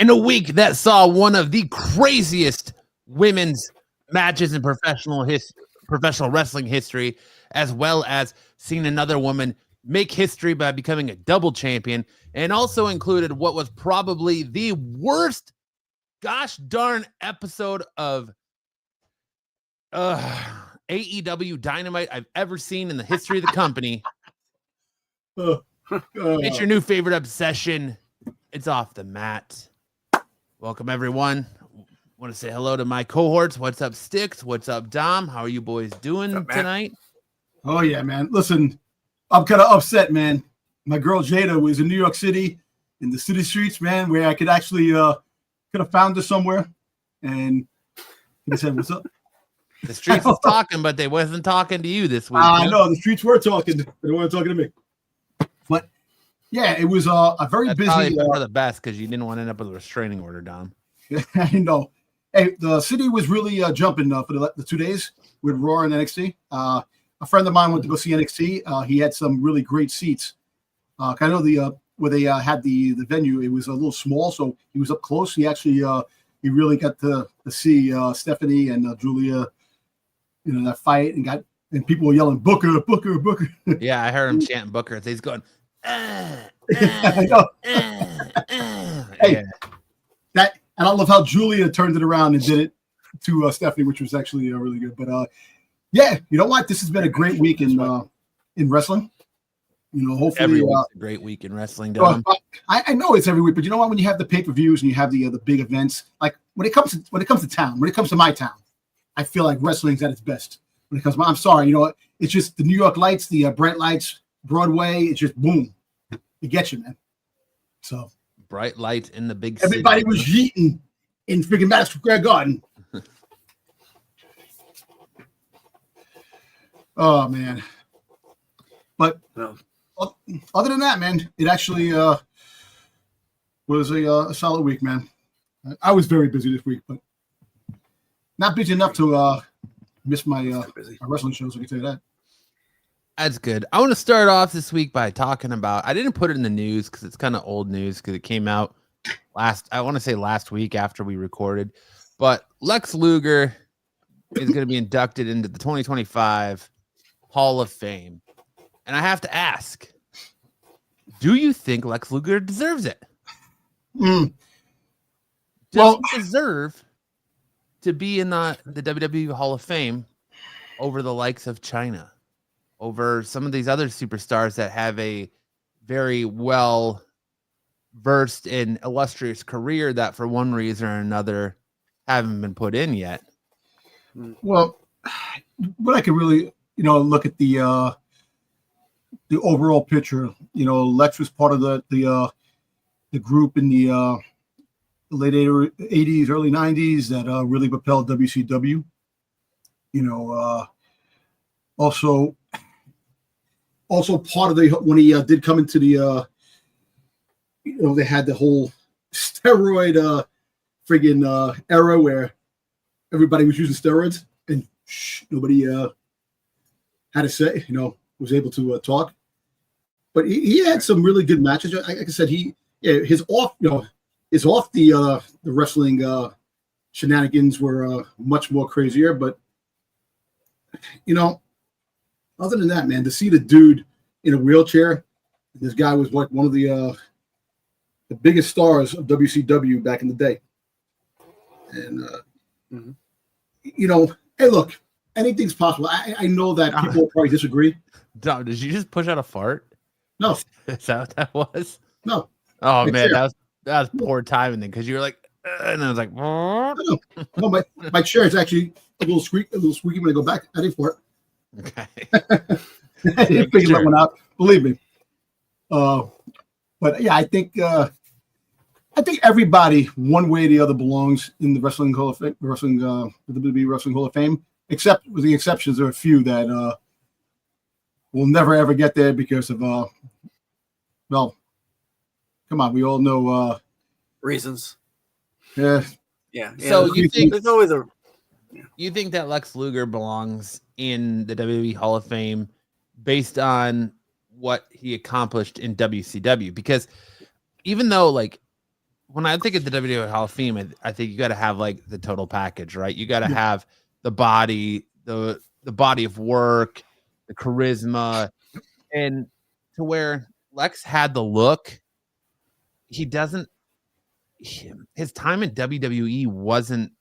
In a week that saw one of the craziest women's matches in professional wrestling history, as well as seeing another woman make history by becoming a double champion, and also included what was probably the worst gosh darn episode of AEW Dynamite I've ever seen in the history of the company. It's your new favorite obsession. It's Off the Mat. Welcome, everyone. Want to say hello to my cohorts. What's up, Styx? What's up, Dom? How are you boys doing tonight? Oh, yeah, man. Listen, I'm kind of upset, man. My girl Jada was in New York City, in the city streets, man, where I could actually could have found her somewhere. And he said, what's up? The streets was talking, but they wasn't talking to you this week. I know. The streets were talking. They weren't talking to me. But, yeah, it was a very That's busy. For the best, because you didn't want to end up with a restraining order, Dom. I know. Hey, the city was really jumping for the 2 days with Raw and NXT. A friend of mine went to go see NXT. He had some really great seats. I know where they had the venue, it was a little small, so he was up close. He actually he really got to see Stephanie and Julia, that fight, and people were yelling Booker, Booker, Booker. Yeah, I heard him chanting Booker. He's going. I know. Hey, that, and I love how Julia turned it around and did it to Stephanie, which was actually really good. But yeah, you know what? This has been a great week in wrestling. Hopefully every week's a great week in wrestling, Dom. I know it's every week, but you know what? When you have the pay-per-views and you have the big events, like when it comes to town, when it comes to my town, I feel like wrestling's at its best. When it comes to, I'm sorry, it's just the New York lights, the bright lights, Broadway. It's just boom, it gets you, man. So bright lights in the big everybody city. was yeeting in freaking Madison Square Garden. Oh man, but other than that, man, it actually was a solid week, man. I was very busy this week, but not busy enough to miss my wrestling shows. I can tell you that. That's good. I want to start off this week by talking about. I didn't put it in the news because it's kind of old news because it came out last week after we recorded. But Lex Luger is going to be inducted into the 2025 Hall of Fame. And I have to ask, do you think Lex Luger deserves it? Does he deserve to be in the WWE Hall of Fame over the likes of China, over some of these other superstars that have a very well versed and illustrious career that for one reason or another haven't been put in yet? Well, what I could really, look at the overall picture. Lex was part of the group in the late 80s, early 90s that really propelled WCW. Also part of when he did come into the, they had the whole steroid friggin' era where everybody was using steroids and nobody had to say, was able to talk. But he had some really good matches. Like I said, his off the wrestling shenanigans were much more crazier. But other than that, man, to see the dude in a wheelchair, this guy was like one of the biggest stars of WCW back in the day. And hey, look, anything's possible. I know that people will probably disagree. Dom, did you just push out a fart? No. Is that what that was? No. Oh man, that was poor timing then, because you were like, and I was like, no, my chair is actually a little squeaky when I go back. I didn't fart. Okay. I didn't figure that one out. Believe me. But yeah, I think everybody, one way or the other, belongs in the Wrestling Hall of Fame, the WWE Wrestling Hall of Fame, except with the exceptions, there are a few that will never ever get there because of well, come on, we all know reasons. Yeah. So you think there's always a? You think that Lex Luger belongs in the WWE Hall of Fame based on what he accomplished in WCW? Because even though, like, when I think of the WWE Hall of Fame, I think you got to have like the total package, right? You got to have the body, the body of work, the charisma, and to where Lex had the look. He doesn't. His time in WWE wasn't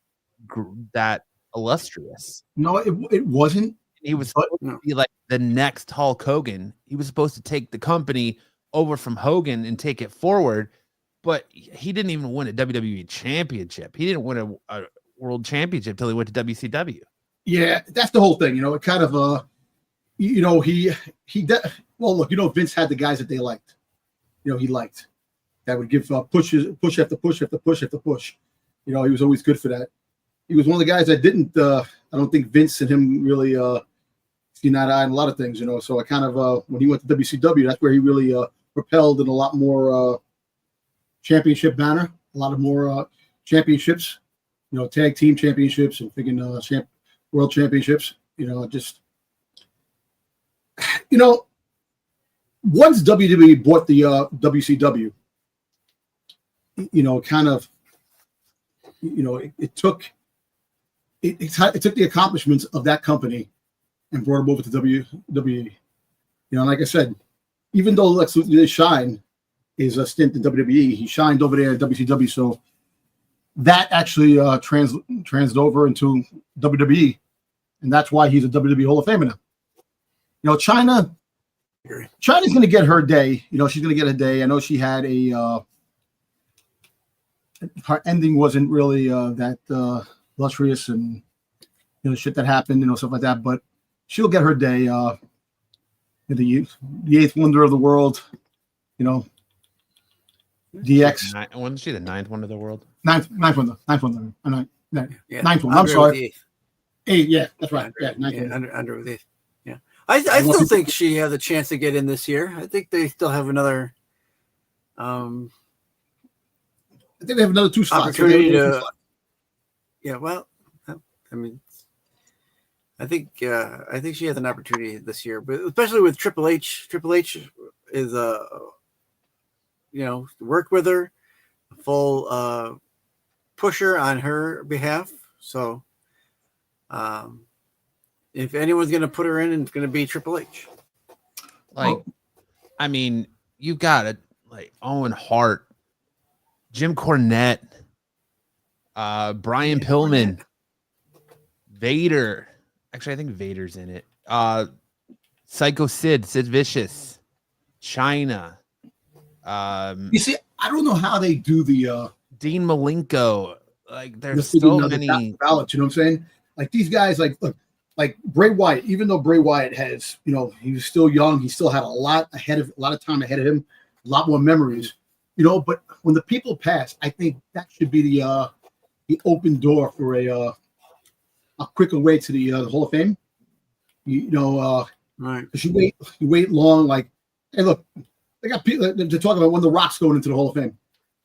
that illustrious. No, it wasn't. He was supposed to be like the next Hulk Hogan. He was supposed to take the company over from Hogan and take it forward, but he didn't even win a WWE championship. He didn't win a world championship until he went to WCW. Yeah, that's the whole thing. You know, it kind of well, look, you know, Vince had the guys that they liked. You know, he liked that would give push after push after push after push. You know, he was always good for that. He was one of the guys that didn't. I don't think Vince and him really seen eye to eye on a lot of things. You know, so I kind of when he went to WCW, that's where he really propelled in a lot more championship banner, a lot of more championships. You know, tag team championships and freaking world championships. You know, just once WWE bought the WCW, you know, kind of, you know, it took the accomplishments of that company and brought them over to WWE. You know, like I said, even though Lex Luger did shine his stint in WWE, he shined over there at WCW. So that actually translated over into WWE, and that's why he's a WWE Hall of Famer now. You know, China's going to get her day. You know, she's going to get a day. I know she had her ending wasn't really that illustrious, and you know, shit that happened, you know, stuff like that. But she'll get her day. The eighth wonder of the world, you know, DX. Wasn't she the ninth wonder of the world? Ninth wonder. Ninth one. I'm sorry. Eighth. Yeah, that's right. Yeah, under with eighth. Yeah, I still think she has a chance to get in this year. I think they still have another. I think they have another 2 slots. Opportunity to. Yeah, well, I mean, I think she has an opportunity this year, but especially with Triple H. Triple H is work with her, full pusher on her behalf. So, if anyone's going to put her in, it's going to be Triple H. I mean, you got it. Like Owen Hart, Jim Cornette, Brian Pillman, Vader. Actually, I think Vader's in it. Psycho Sid Vicious, China. You see, I don't know how they do the Dean Malenko. Like, there's so many ballots. You know what I'm saying? Like these guys, like Bray Wyatt. Even though Bray Wyatt has, you know, he was still young, he still had a lot of time ahead of him, a lot more memories. You know, but when the people pass, I think that should be the open door for a quicker way to the Hall of Fame. You know, right? Because you wait long. Like, hey, look, they got people to talk about when The Rock's going into the Hall of Fame.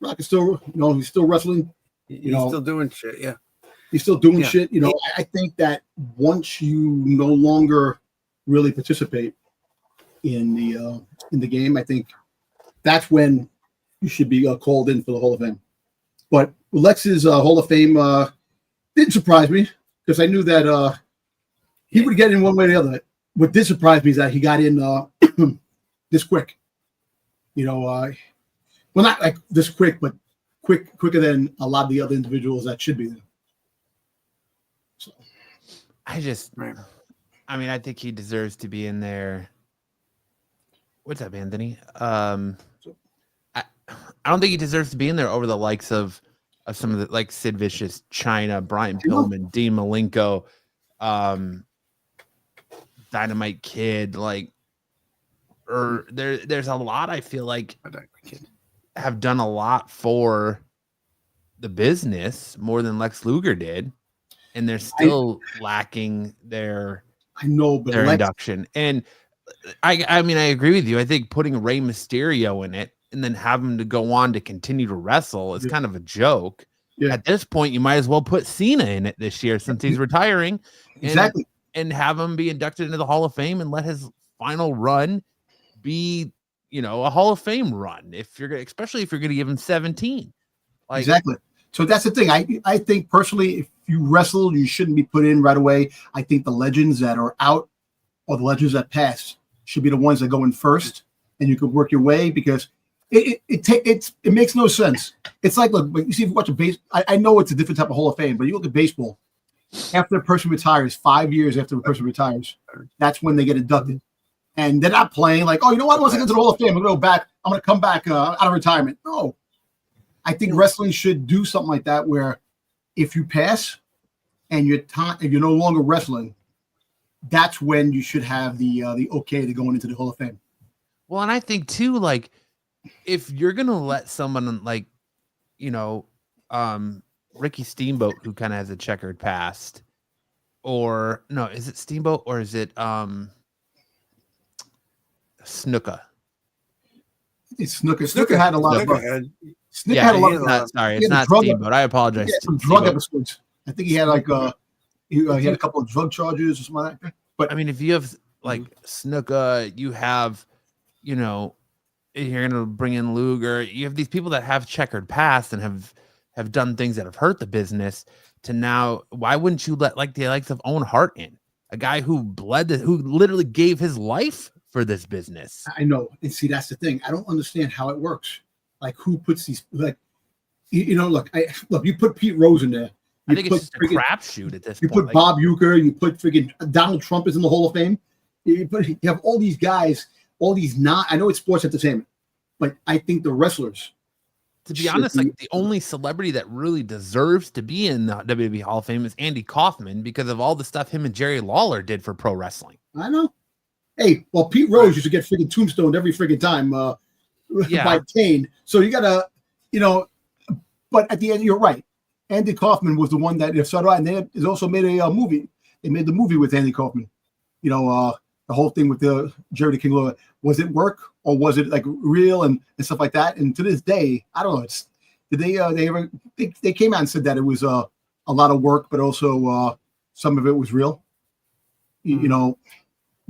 Rock is still, you know, he's still wrestling. He's still doing shit. Yeah, he's still doing shit. You know, I think that once you no longer really participate in the game, I think that's when you should be called in for the Hall of Fame. But Lex's Hall of Fame didn't surprise me, because I knew that he would get in one way or the other. What did surprise me is that he got in this quick. You know, well, not like this quick, but quicker than a lot of the other individuals that should be there. So, I think he deserves to be in there. What's up, Anthony? I don't think he deserves to be in there over the likes of some of the, like Sid Vicious, China, Brian Pillman, Dean Malenko, Dynamite Kid. Like, or there's a lot, I feel like, have done a lot for the business more than Lex Luger did, and they're still lacking their induction. And I mean, I agree with you. I think putting Rey Mysterio in it and then have him to go on to continue to wrestle is kind of a joke. Yeah. At this point, you might as well put Cena in it this year since he's retiring. Exactly. And have him be inducted into the Hall of Fame and let his final run be, you know, a Hall of Fame run. Especially if you're going to give him 17. Like, exactly. So that's the thing. I think personally, if you wrestle, you shouldn't be put in right away. I think the legends that are out or the legends that pass should be the ones that go in first, and you could work your way because it makes no sense. It's like, look, you see, if you watch a base, I know it's a different type of Hall of Fame, but you look at baseball. After a person retires, 5 years after a person retires, that's when they get inducted. And they're not playing like, oh, you know what? Once I get to the Hall of Fame, I'm going to go back. I'm going to come back out of retirement. No. I think wrestling should do something like that where if you pass and if you're no longer wrestling, that's when you should have the okay to going into the Hall of Fame. Well, and I think too, like, if you're going to let someone like, you know, Ricky Steamboat, who kind of has a checkered past, or no, is it Steamboat or is it Snuka? It's Snuka. Snuka had a lot of. Snuka had a lot of. Sorry, it's not Steamboat. I apologize. Some drug episodes. I think he had like he had a couple of drug charges or something like that. But I mean, if you have like Snuka, you have, you know, you're gonna bring in Luger. You have these people that have checkered past and have done things that have hurt the business. To now, why wouldn't you let like the likes of Owen Hart in, a guy who who literally gave his life for this business? I know, and see, that's the thing. I don't understand how it works. Like, who puts these? Like, you know, look, you put Pete Rose in there. I think it's just a crapshoot at this point. You put Bob Uecker. You put friggin' Donald Trump is in the Hall of Fame. You have all these guys, all these not. I know it's sports entertainment, but I think the wrestlers. To be honest, like the only celebrity that really deserves to be in the WWE Hall of Fame is Andy Kaufman because of all the stuff him and Jerry Lawler did for pro wrestling. I know. Hey, well, Pete Rose used to get friggin' tombstoned every friggin' time by Kane. So you gotta, you know. But at the end, you're right. Andy Kaufman was the one that started out, and they also made a movie. They made the movie with Andy Kaufman. You know, the whole thing with the Jerry the King Lawler. Was it work or was it like real and stuff like that? And to this day, I don't know. They came out and said that it was a lot of work, but also some of it was real. You know,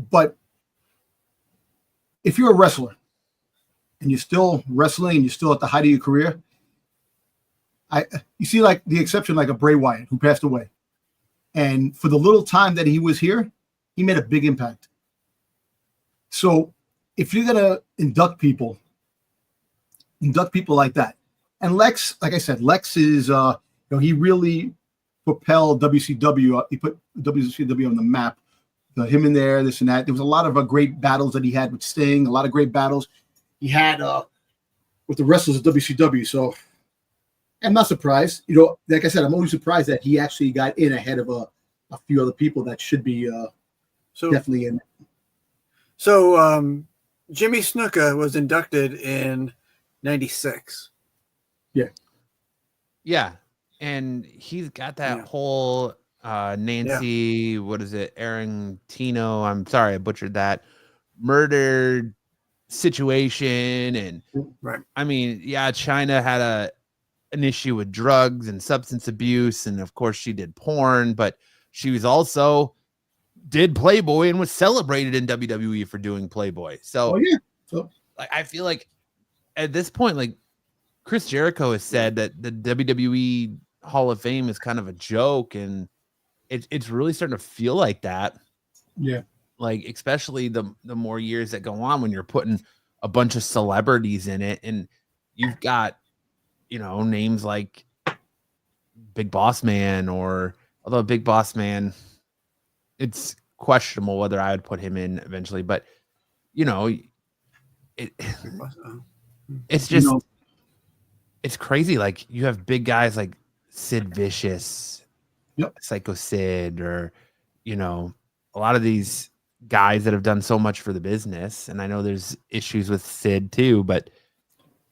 but if you're a wrestler and you're still wrestling and you're still at the height of your career, you see like the exception like a Bray Wyatt who passed away, and for the little time that he was here, he made a big impact. So if you're gonna induct people like that, and Lex, like I said, Lex is you know, he really propelled WCW. He put WCW on the map. Him in there, this and that. There was a lot of great battles that he had with Sting. A lot of great battles he had with the wrestlers of WCW. So I'm not surprised. You know, like I said, I'm always surprised that he actually got in ahead of a few other people that should be definitely in. So Jimmy Snuka was inducted in '96. Yeah. Yeah. And he's got that whole Nancy, what is it? Argentino. I'm sorry, I butchered that. Murdered situation. And I mean, yeah, China had an issue with drugs and substance abuse. And of course she did porn, but she was also did Playboy and was celebrated in WWE for doing Playboy. So, like, I feel like at this point, like Chris Jericho has said that the WWE Hall of Fame is kind of a joke, and it's really starting to feel like that. Yeah. Like, especially the more years that go on when you're putting a bunch of celebrities in it, and you've got, you know, names like Big Boss Man, or although Big Boss Man, it's questionable whether I would put him in eventually, but you know, it's just, it's crazy. Like, you have big guys like Sid Vicious, Psycho Sid, or, you know, a lot of these guys that have done so much for the business. And I know there's issues with Sid too, but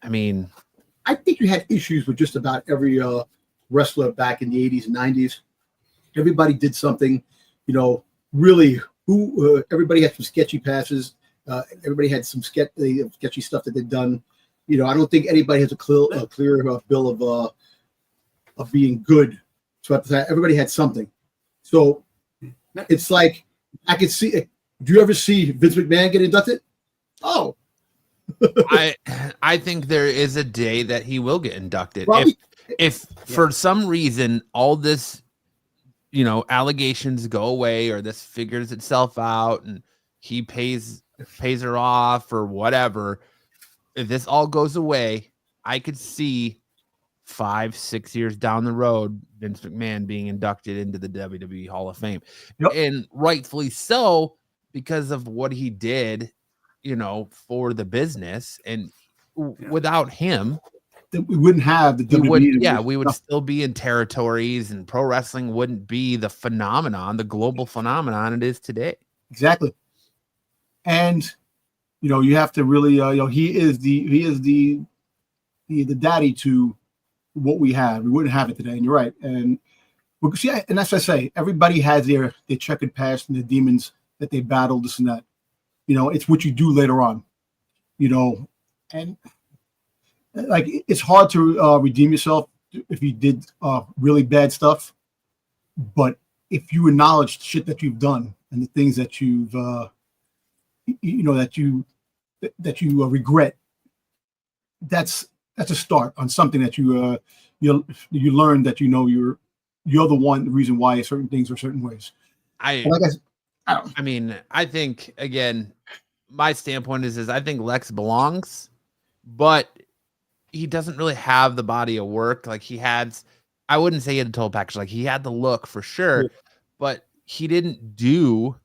I mean, I think you had issues with just about every wrestler back in the 80s and 90s. Everybody did something, you know, really. Everybody had some sketchy passes. Everybody had some sketchy stuff that they'd done. You know, I don't think anybody has a clear bill of being good. So everybody had something. So it's like, I could see. Do you ever see Vince McMahon get inducted? Oh, I think there is a day that he will get inducted. If for some reason all this, allegations go away or this figures itself out and he pays her off or whatever, if this all goes away, I could see 5-6 years down the road, Vince McMahon being inducted into the WWE Hall of Fame. Yep. And rightfully so, because of what he did, for the business. And without him, we wouldn't have the WWE. We would still be in territories, and pro wrestling wouldn't be the global phenomenon it is today. Exactly. And you have to really, he is the daddy to what we have. We wouldn't have it today, and you're right. And and that's what I say. Everybody has their checkered past and the demons that they battled, this and that. It's what you do later on. And like it's hard to redeem yourself if you did really bad stuff. But if you acknowledge the shit that you've done and the things that you've that you regret, that's a start on something that you learn that you're the reason why certain things are certain ways. I think again, my standpoint is I think Lex belongs, but he doesn't really have the body of work. Like I wouldn't say he had a total package. Like he had the look for sure, but he didn't do.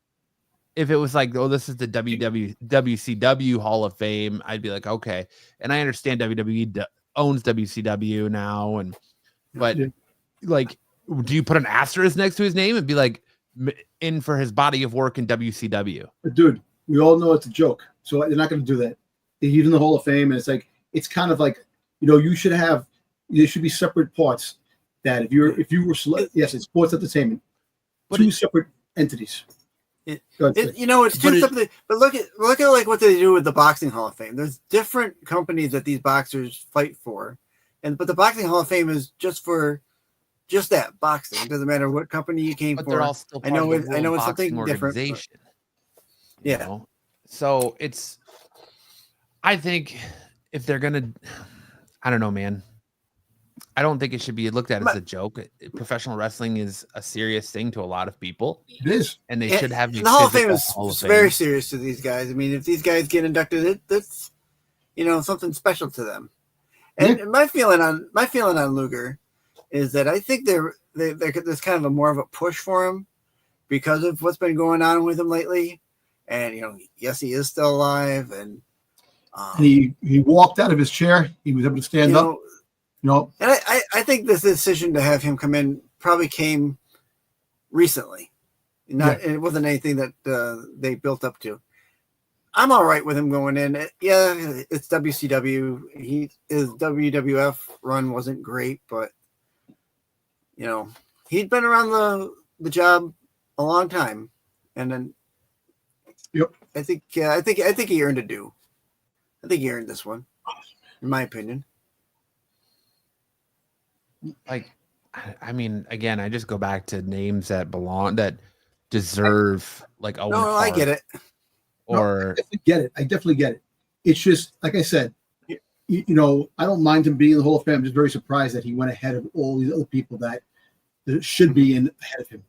If it was like, oh, this is the WCW Hall of Fame, I'd be like, okay. And I understand WWE owns WCW now, but like, do you put an asterisk next to his name and be like, in for his body of work in WCW? Dude, we all know it's a joke, so they're not going to do that. He's in the Hall of Fame, and it's kind of like, there should be separate parts. That if you were yes, it's sports entertainment, but two separate entities. It's two something. But look at like what they do with the Boxing Hall of Fame. There's different companies that these boxers fight for, but the Boxing Hall of Fame is just for that boxing. It doesn't matter what company you came for. They're all still part of the World it's something different. But, so I think if they're gonna, I don't know, man. I don't think it should be looked at as a joke. Professional wrestling is a serious thing to a lot of people. It is. And they should have the Hall of Fame is very serious to these guys. I mean, if these guys get inducted, that's something special to them. And my feeling on Luger is that I think there's kind of a more of a push for him because of what's been going on with him lately. And yes, he is still alive, and he walked out of his chair. He was able to stand up. And I think this decision to have him come in probably came recently. It wasn't anything that they built up to. I'm all right with him going in. It's WCW. His WWF run wasn't great, but he'd been around the job a long time, and then I think he earned a due. I think he earned this one, in my opinion. Like, I mean, again, I just go back to names that deserve like a. No, I get it. Or I definitely get it. It's just like I said, I don't mind him being in the Hall of Fame. I'm just very surprised that he went ahead of all these other people that should be ahead of him.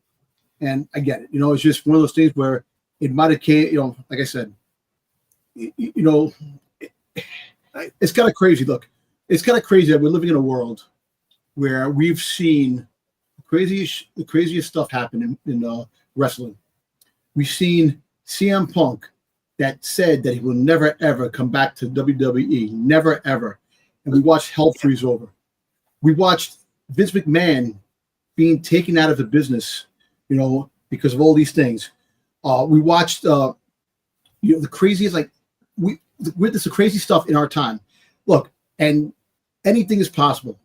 And I get it. It's just one of those things where it might have came. Like I said, it's kind of crazy. Look, it's kind of crazy that we're living in a world where we've seen the craziest stuff happen in wrestling. We've seen CM Punk that said that he will never, ever come back to WWE. Never, ever. And we watched hell freeze over. We watched Vince McMahon being taken out of the business, because of all these things. We watched, the craziest, witnessed the crazy stuff in our time. Look, and anything is possible.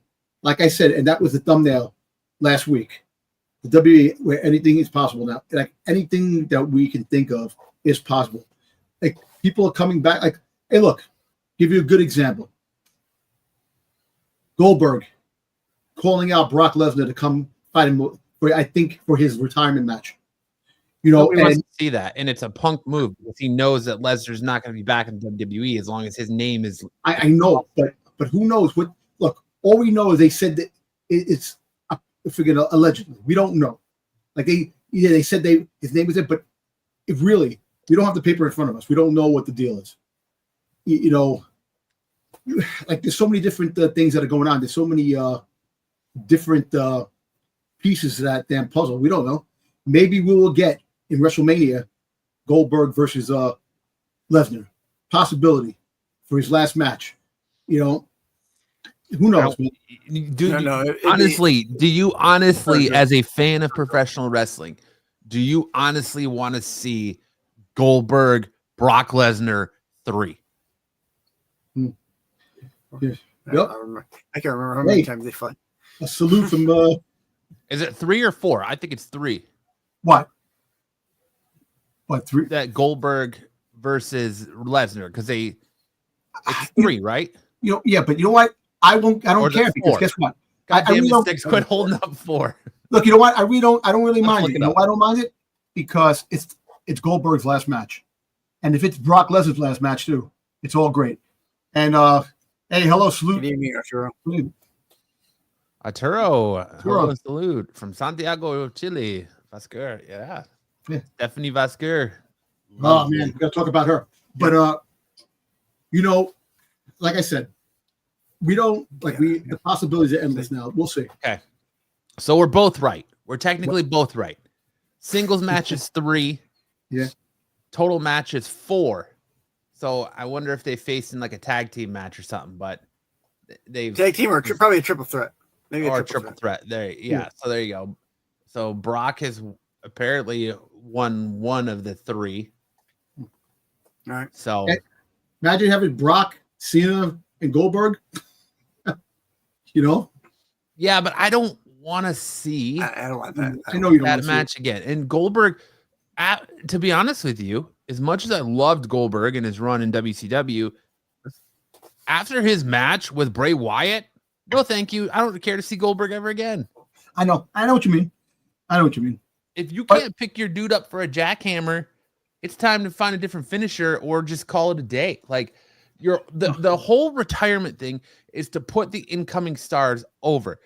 Like I said, and that was the thumbnail last week. The WWE, where anything is possible now. Like anything that we can think of is possible. Like people are coming back. Like, hey, look, give you a good example. Goldberg calling out Brock Lesnar to come fight him for his retirement match. We must see that, and it's a Punk move because he knows that Lesnar's not going to be back in WWE as long as his name is. I know, but who knows what? Look. all we know is they said that it's allegedly. We don't know. Like they said his name was it, but if really we don't have the paper in front of us, we don't know what the deal is. You know, like there's so many different things that are going on. There's so many different pieces to that damn puzzle. We don't know. Maybe we will get in WrestleMania Goldberg versus Lesnar. Possibility for his last match. You know, who knows? Do you honestly, as a fan of professional wrestling, do you honestly want to see Goldberg, Brock Lesnar 3? Yeah. Yep. I can't remember how many times they fought. A salute from is it 3 or 4? I think it's 3. What 3? That Goldberg versus Lesnar, because it's 3, right? You know, yeah, but you know what? I don't care because guess what? God damn it, Styx, quit holding up 4. Look, you know what? I don't really mind it. You know why I don't mind it? Because it's Goldberg's last match. And if it's Brock Lesnar's last match too, it's all great. And hey, hello, salute. Good evening, Arturo. Arturo, hello, salute from Santiago, Chile. Vaquer, yeah. Stephanie Vaquer. Oh man, we gotta talk about her. But you know, like I said, we don't the possibilities are endless now. We'll see. Okay. So we're both right. We're technically both right. Singles match is 3. Yeah. Total match is 4. So I wonder if they faced in like a tag team match or something, but they've tag team or probably a triple threat. Maybe a triple threat. There, yeah. So there you go. So Brock has apparently won 1 of the 3. All right. So imagine having Brock, Cena, and Goldberg. You know? Yeah, but I don't want to see. I don't want that. I know you don't that match again. And Goldberg, to be honest with you, as much as I loved Goldberg and his run in WCW, after his match with Bray Wyatt, no, thank you. I don't care to see Goldberg ever again. I know what you mean. If you can't pick your dude up for a jackhammer, it's time to find a different finisher or just call it a day. Like the whole retirement thing is to put the incoming stars over.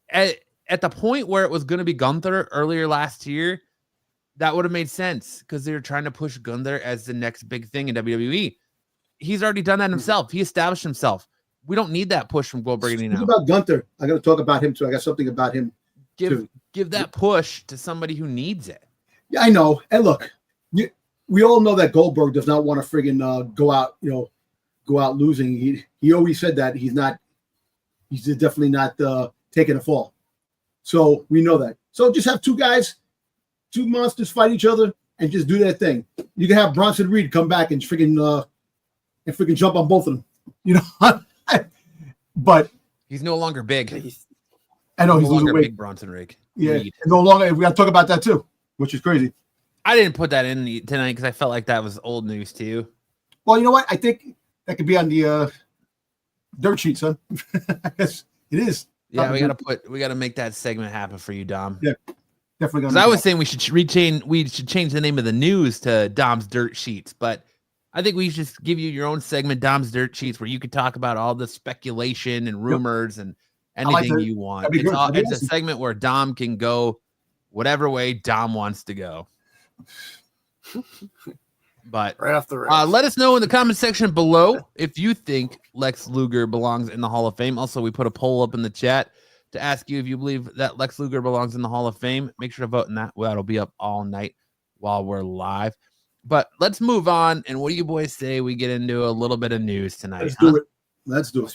At the point where it was going to be Gunther earlier last year, that would have made sense because they were trying to push Gunther as the next big thing in WWE. He's already done that himself. He established himself. We don't need that push from Goldberg anymore. What about Gunther? I got to talk about him too. I got something about him. Give that push to somebody who needs it. Yeah, I know. And look, we all know that Goldberg does not want to friggin' go out losing. He always said that he's definitely not taking a fall. So we know that. So just have 2 guys, 2 monsters fight each other and just do that thing. You can have Bronson Reed come back and freaking jump on both of them. You know, but he's no longer big. I know he's no longer weight. Big Bronson Reed. Yeah, no longer. We got to talk about that too, which is crazy. I didn't put that in tonight because I felt like that was old news to you. Well, you know what? I think that could be on the dirt sheet, son. It is. Yeah, we gotta make that segment happen for you, Dom. Yeah, definitely. Because I was saying we should change the name of the news to Dom's Dirt Sheets, but I think we should just give you your own segment, Dom's Dirt Sheets, where you could talk about all the speculation and rumors and anything you want. It's a segment where Dom can go whatever way Dom wants to go. But right off the rails. Let us know in the comment section below if you think Lex Luger belongs in the Hall of Fame. Also, we put a poll up in the chat to ask you if you believe that Lex Luger belongs in the Hall of Fame. Make sure to vote in that. Well, that'll be up all night while we're live. But let's move on. And what do you boys say we get into a little bit of news tonight? Let's do it.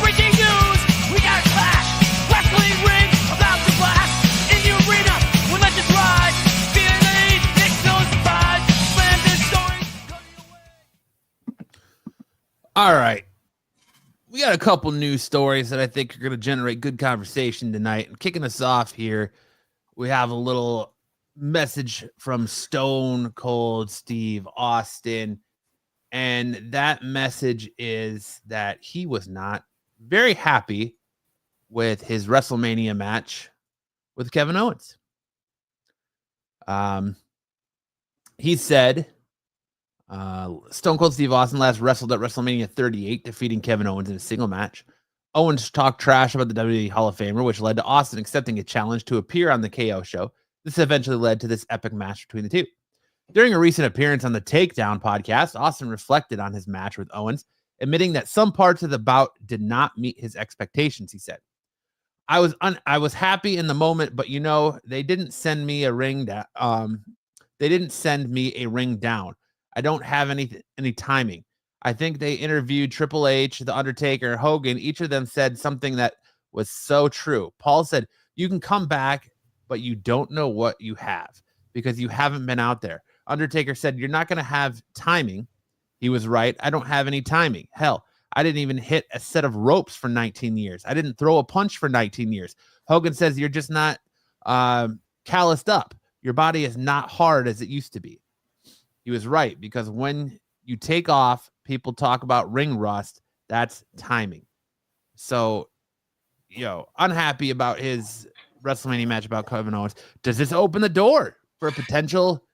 Breaking news! We got a clash! Wrestling ring about to blast! In the arena, we let this ride! DNA, Nick knows the vibes! Slam this story, cutting away! All right. We got a couple news stories that I think are going to generate good conversation tonight. And kicking us off here, we have a little message from Stone Cold Steve Austin. And that message is that he was not very happy with his WrestleMania match with Kevin Owens. He said Stone Cold Steve Austin last wrestled at WrestleMania 38, defeating Kevin Owens in a single match. Owens talked trash about the WWE Hall of Famer, which led to Austin accepting a challenge to appear on the KO show. This eventually led to this epic match between the two. During a recent appearance on the Takedown podcast, Austin reflected on his match with Owens, admitting that some parts of the bout did not meet his expectations. He said, I was happy in the moment, but they didn't send me a ring down. They didn't send me a ring down. I don't have any timing. I think they interviewed Triple H, The Undertaker, Hogan. Each of them said something that was so true. Paul said, you can come back, but you don't know what you have because you haven't been out there. Undertaker said, you're not going to have timing. He was right. I don't have any timing. Hell, I didn't even hit a set of ropes for 19 years. I didn't throw a punch for 19 years. Hogan says, you're just not calloused up. Your body is not hard as it used to be. He was right, because when you take off, people talk about ring rust. That's timing. So, unhappy about his WrestleMania match about Kevin Owens. Does this open the door for a potential,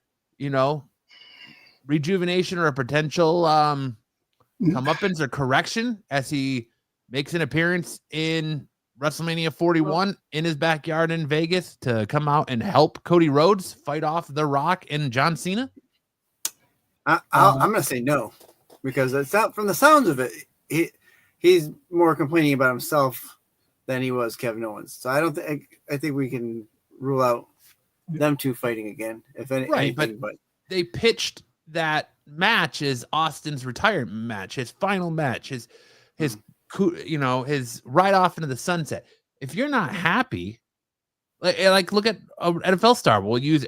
rejuvenation or a potential comeuppance or correction as he makes an appearance in WrestleMania 41 in his backyard in Vegas to come out and help Cody Rhodes fight off The Rock and John Cena? I'm going to say no, because it's not, from the sounds of it, he's more complaining about himself than he was Kevin Owens. So I think we can rule out them two fighting again, if anything. But they pitched that match as Austin's retirement match, his final match, his ride off into the sunset. If you're not happy, like look at an NFL star. We'll use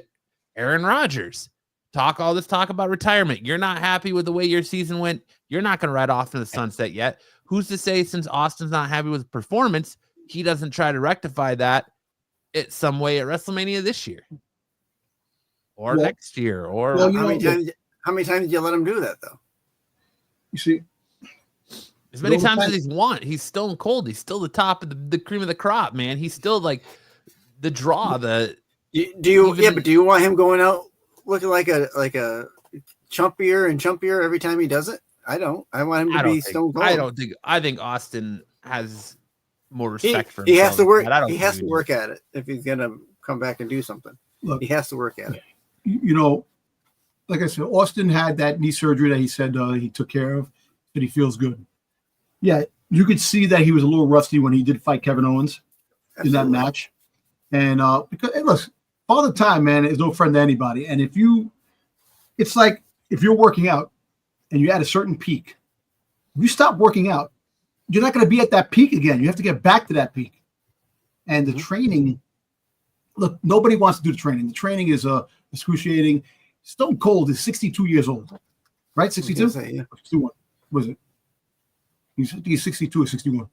Aaron Rodgers. Talk about retirement. You're not happy with the way your season went. You're not going to ride off into the sunset yet. Who's to say, since Austin's not happy with performance, he doesn't try to rectify that some way at WrestleMania this year or next year? Or how many times did you let him do that, though? You see, as many times as he's want. He's Stone Cold. He's still the top of the cream of the crop, man. He's still like the draw. Do you want him going out looking like a chumpier and chumpier every time he does it? I don't. I want him to be Stone Cold. I think Austin has more respect for himself. He has to work. He has to work at it if he's gonna come back and do something. Look, he has to work at it. Like I said, Austin had that knee surgery that he said he took care of, that he feels good. Yeah, you could see that he was a little rusty when he did fight Kevin Owens in that match. And because look, Father Time, man, is no friend to anybody. And it's like if you're working out and you're at a certain peak, if you stop working out, you're not going to be at that peak again. You have to get back to that peak. And the training, look, nobody wants to do the training. The training is excruciating. Stone Cold is 62 years old, right? 62? Yeah. 61. Was it? He's 62 or 61.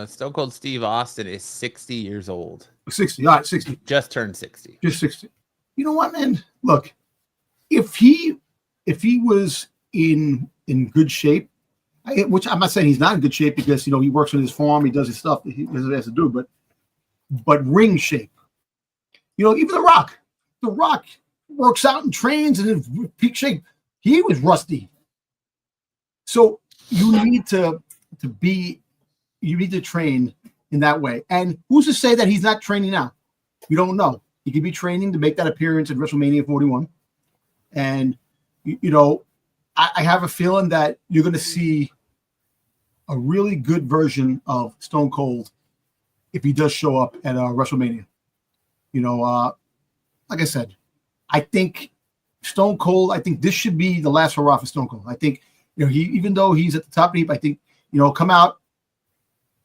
Stone Cold Steve Austin is 60 years old. 60. All right, 60. Just turned 60. Just 60. You know what, man? Look, if he was in good shape, which I'm not saying he's not in good shape, because he works on his farm, he does his stuff that he has to do, but ring shape. Even The Rock works out and trains and in peak shape. He was rusty. So you need to train in that way. And who's to say that he's not training now? We don't know. He could be training to make that appearance at WrestleMania 41. And, I have a feeling that you're going to see a really good version of Stone Cold if he does show up at WrestleMania. Like I said, I think Stone Cold, this should be the last hurrah for Stone Cold. I think, he, even though he's at the top of the heap, I think, come out,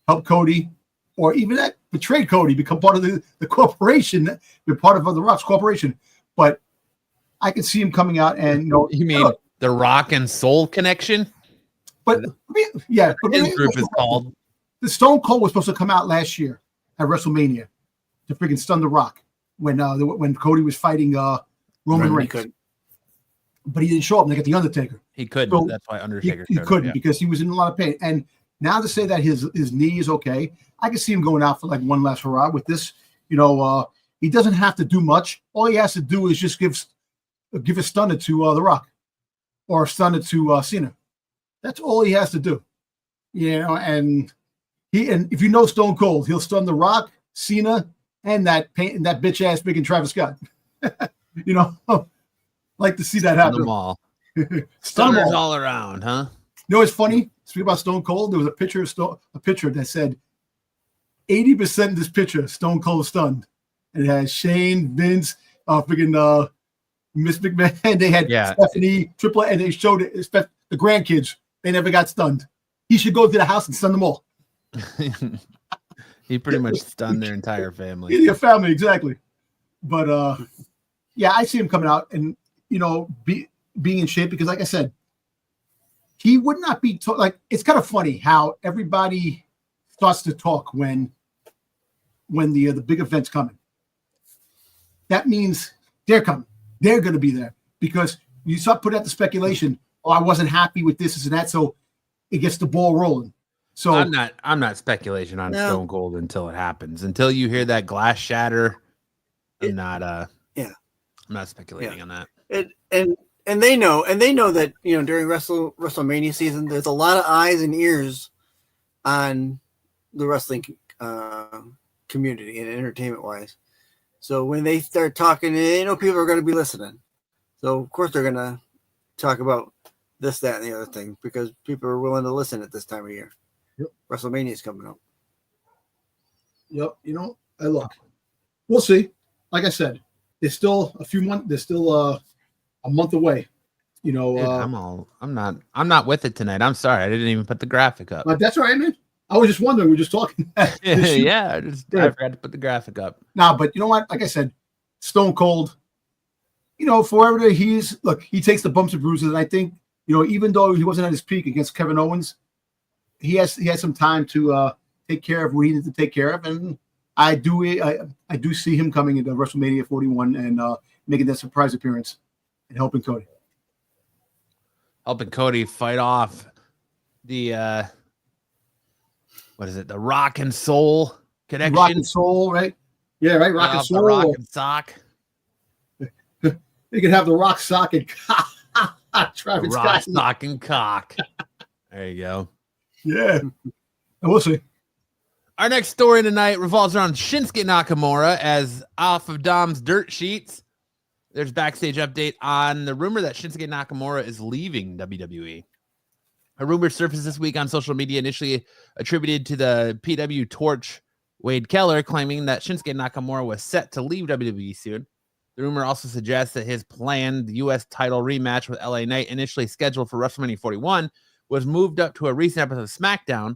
help Cody, or even that betrayed Cody, become part of the corporation, be part of the Rock's corporation. But I can see him coming out and, you mean the Rock and Soul connection? But yeah, his group is called. The Stone Cold was supposed to come out last year at WrestleMania to freaking stun the Rock when Cody was fighting Roman Reigns. But he didn't show up. And they got the Undertaker. He couldn't. So that's why Undertaker. He couldn't because he was in a lot of pain. And now to say that his knee is okay, I can see him going out for like one last hurrah with this. He doesn't have to do much. All he has to do is just give give a stunner to The Rock or a stunner to Cena. That's all he has to do. And if you know Stone Cold, he'll stun The Rock, Cena, and that bitch ass freaking Travis Scott. Like to see that happen. Them all. Stunners all around, huh? You know what's funny? Speaking about Stone Cold, there was a picture that said 80% of this picture Stone Cold stunned. And it has Shane, Vince, freaking Miss McMahon. They had Stephanie, Triple, and they showed it. The grandkids. They never got stunned. He should go to the house and stun them all. He pretty much stunned their entire family. Your family, exactly. But I see him coming out and being in shape because, like I said, he would not be like. It's kind of funny how everybody starts to talk when the big event's coming. That means they're coming. They're going to be there because you start putting out the speculation. Oh, I wasn't happy with this and that, so it gets the ball rolling. So I'm not speculation on Stone Cold until it happens. Until you hear that glass shatter, I'm not speculating on that. And they know that during WrestleMania season, there's a lot of eyes and ears on the wrestling community and entertainment wise. So when they start talking, people are going to be listening. So of course they're going to talk about this, that, and the other thing because people are willing to listen at this time of year. Yep. WrestleMania is coming up. Yep. We'll see. Like I said, there's still a few months. There's still a month away. Dude, I'm not with it tonight. I'm sorry. I didn't even put the graphic up. That's all right, man. I was just wondering. We're just talking. I forgot to put the graphic up. But you know what? Like I said, Stone Cold, forever he takes the bumps and bruises. And I think, even though he wasn't at his peak against Kevin Owens, he had some time to take care of what he needed to take care of. And I do see him coming into WrestleMania 41 and making that surprise appearance and helping Cody. Helping Cody fight off the the Rock and Soul connection. Rock and Soul, right? Yeah, right. Rock and Soul. The Rock and Sock. You can have the Rock Sock and Travis Rock, Sock, and Cock. There you go. Yeah. And we'll see. Our next story tonight revolves around Shinsuke Nakamura as off of Dom's dirt sheets. There's backstage update on the rumor that Shinsuke Nakamura is leaving WWE. A rumor surfaced this week on social media, initially attributed to the PW Torch Wade Keller, claiming that Shinsuke Nakamura was set to leave WWE soon. The rumor also suggests that his planned U.S. title rematch with LA Knight, initially scheduled for WrestleMania 41, was moved up to a recent episode of SmackDown.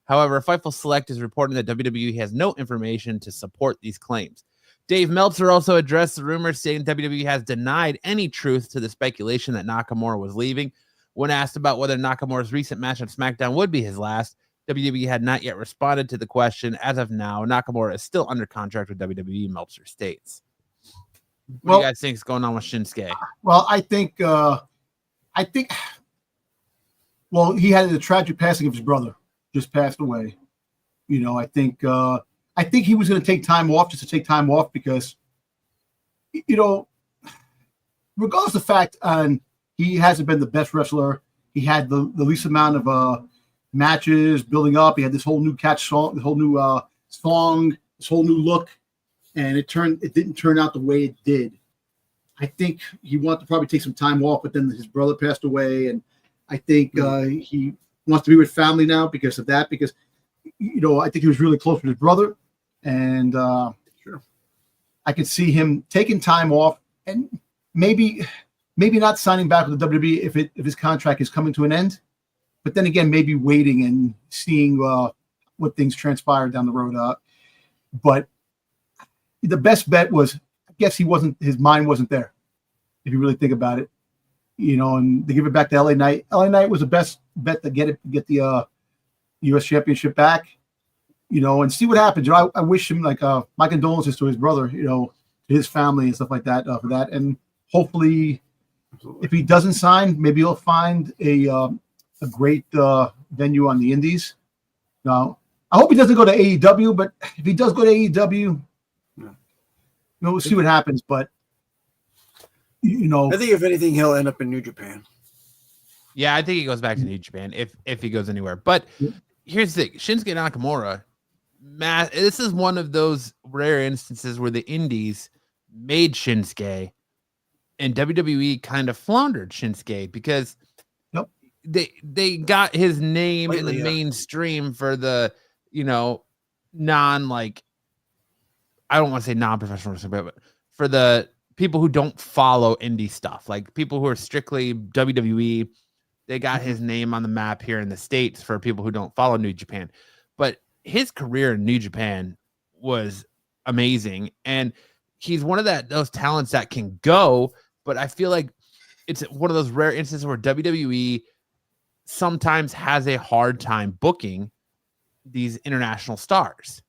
However, Fightful Select is reporting that WWE has no information to support these claims. Dave Meltzer also addressed the rumor, stating WWE has denied any truth to the speculation that Nakamura was leaving. When asked about whether Nakamura's recent match on SmackDown would be his last, WWE had not yet responded to the question. As of now, Nakamura is still under contract with WWE, Meltzer states. What do you guys think is going on with Shinsuke? Well, I think, he had the tragic passing of his brother, just passed away. I think he was going to take time off just to take time off because, regardless of the fact he hasn't been the best wrestler. He had the least amount of matches building up. He had this whole new catch song, this whole new song, this whole new look, and it didn't turn out the way it did. I think he wanted to probably take some time off, but then his brother passed away, and I think he wants to be with family now because of that. Because I think he was really close with his brother, and sure, I could see him taking time off and maybe not signing back with the WWE if his contract is coming to an end, but then again, maybe waiting and seeing what things transpire down the road. But the best bet was, I guess his mind wasn't there, if you really think about it, and they give it back to LA Knight. LA Knight was the best bet to get the U.S. Championship back, and see what happens. I wish him my condolences to his brother, to his family and stuff like that for that, and hopefully. Absolutely. If he doesn't sign, maybe he'll find a great venue on the Indies. Now, I hope he doesn't go to AEW, but if he does go to AEW, we'll see what happens. But you know, I think if anything, he'll end up in New Japan. Yeah, I think he goes back to New Japan if he goes anywhere. But here's the thing: Shinsuke Nakamura, this is one of those rare instances where the Indies made Shinsuke, and WWE kind of floundered Shinsuke because they got his name in the mainstream for the non like I don't want to say non-professional wrestling, but for the people who don't follow indie stuff, like people who are strictly WWE. They got his name on the map here in the States for people who don't follow New Japan. But his career in New Japan was amazing. And he's one of those talents that can go, but I feel like it's one of those rare instances where WWE sometimes has a hard time booking these international stars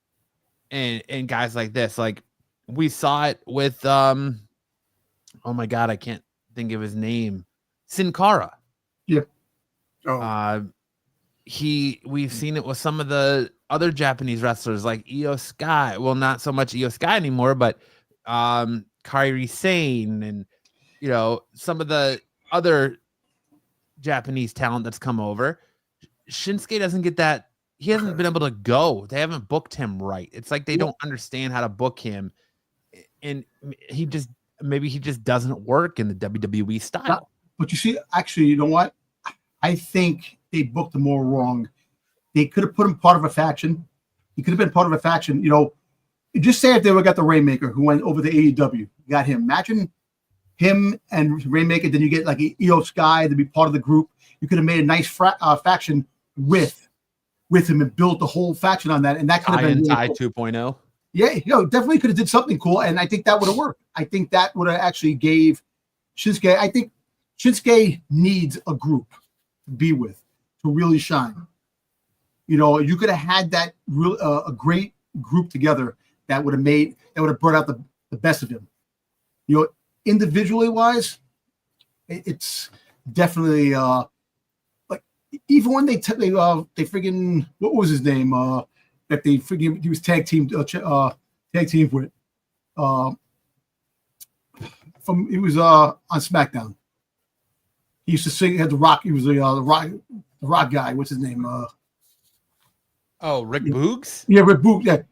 and guys like this. Like we saw it with oh my God, I can't think of his name. Sin Cara. Yep. We've seen it with some of the other Japanese wrestlers like Io Sky. Well, not so much Io Sky anymore, but Kairi Sane and some of the other Japanese talent that's come over. Shinsuke doesn't get that. He hasn't been able to go. They haven't booked him right. It's like they don't understand how to book him, and maybe he just doesn't work in the WWE style. But you see, actually, you know what? I think they booked him more wrong. They could have put him part of a faction. He could have been part of a faction. Just say if they would got the Rainmaker who went over to AEW, you got him. Imagine him and Rainmaker. Then you get like Io Sky to be part of the group. You could have made a nice faction with him and built the whole faction on that. And that could have been really cool. 2.0. Yeah, definitely could have did something cool. And I think that would have worked. I think that would have actually gave Shinsuke. I think Shinsuke needs a group to be with to really shine. You could have had that real a great group together that would have brought out the best of him. Individually wise, it's definitely like even when they friggin' what was his name that they friggin' he was tag team with he was on SmackDown. He used to sing. He had the Rock. He was the rock guy. What's his name? Rick Boogs. Yeah, Rick Boogs. Yeah,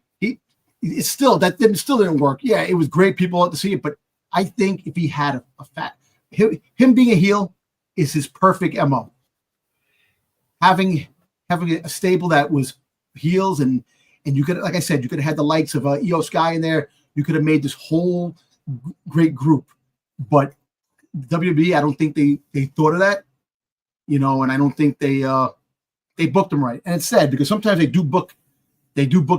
it's still didn't work. Yeah, it was great. People had to see it, but I think if he had him being a heel is his perfect MO. Having a stable that was heels and you could, like I said, you could have had the likes of Io Sky in there. You could have made this whole great group, but WWE, I don't think they thought of that, and I don't think they booked them right. And it's sad because sometimes they do book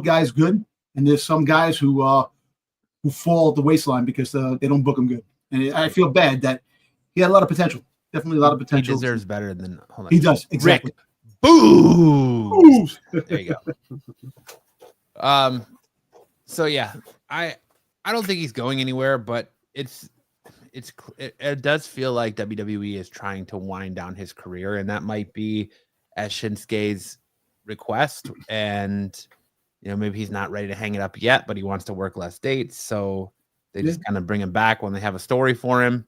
guys good, and there's some guys who fall at the waistline because they don't book them good. And I feel bad that he had a lot of potential, definitely a lot of potential. He deserves better than he does exactly. Boo! There you go. So yeah, I don't think he's going anywhere, but it does feel like WWE is trying to wind down his career, and that might be at Shinsuke's request. And maybe he's not ready to hang it up yet, but he wants to work less dates, so they just kind of bring him back when they have a story for him.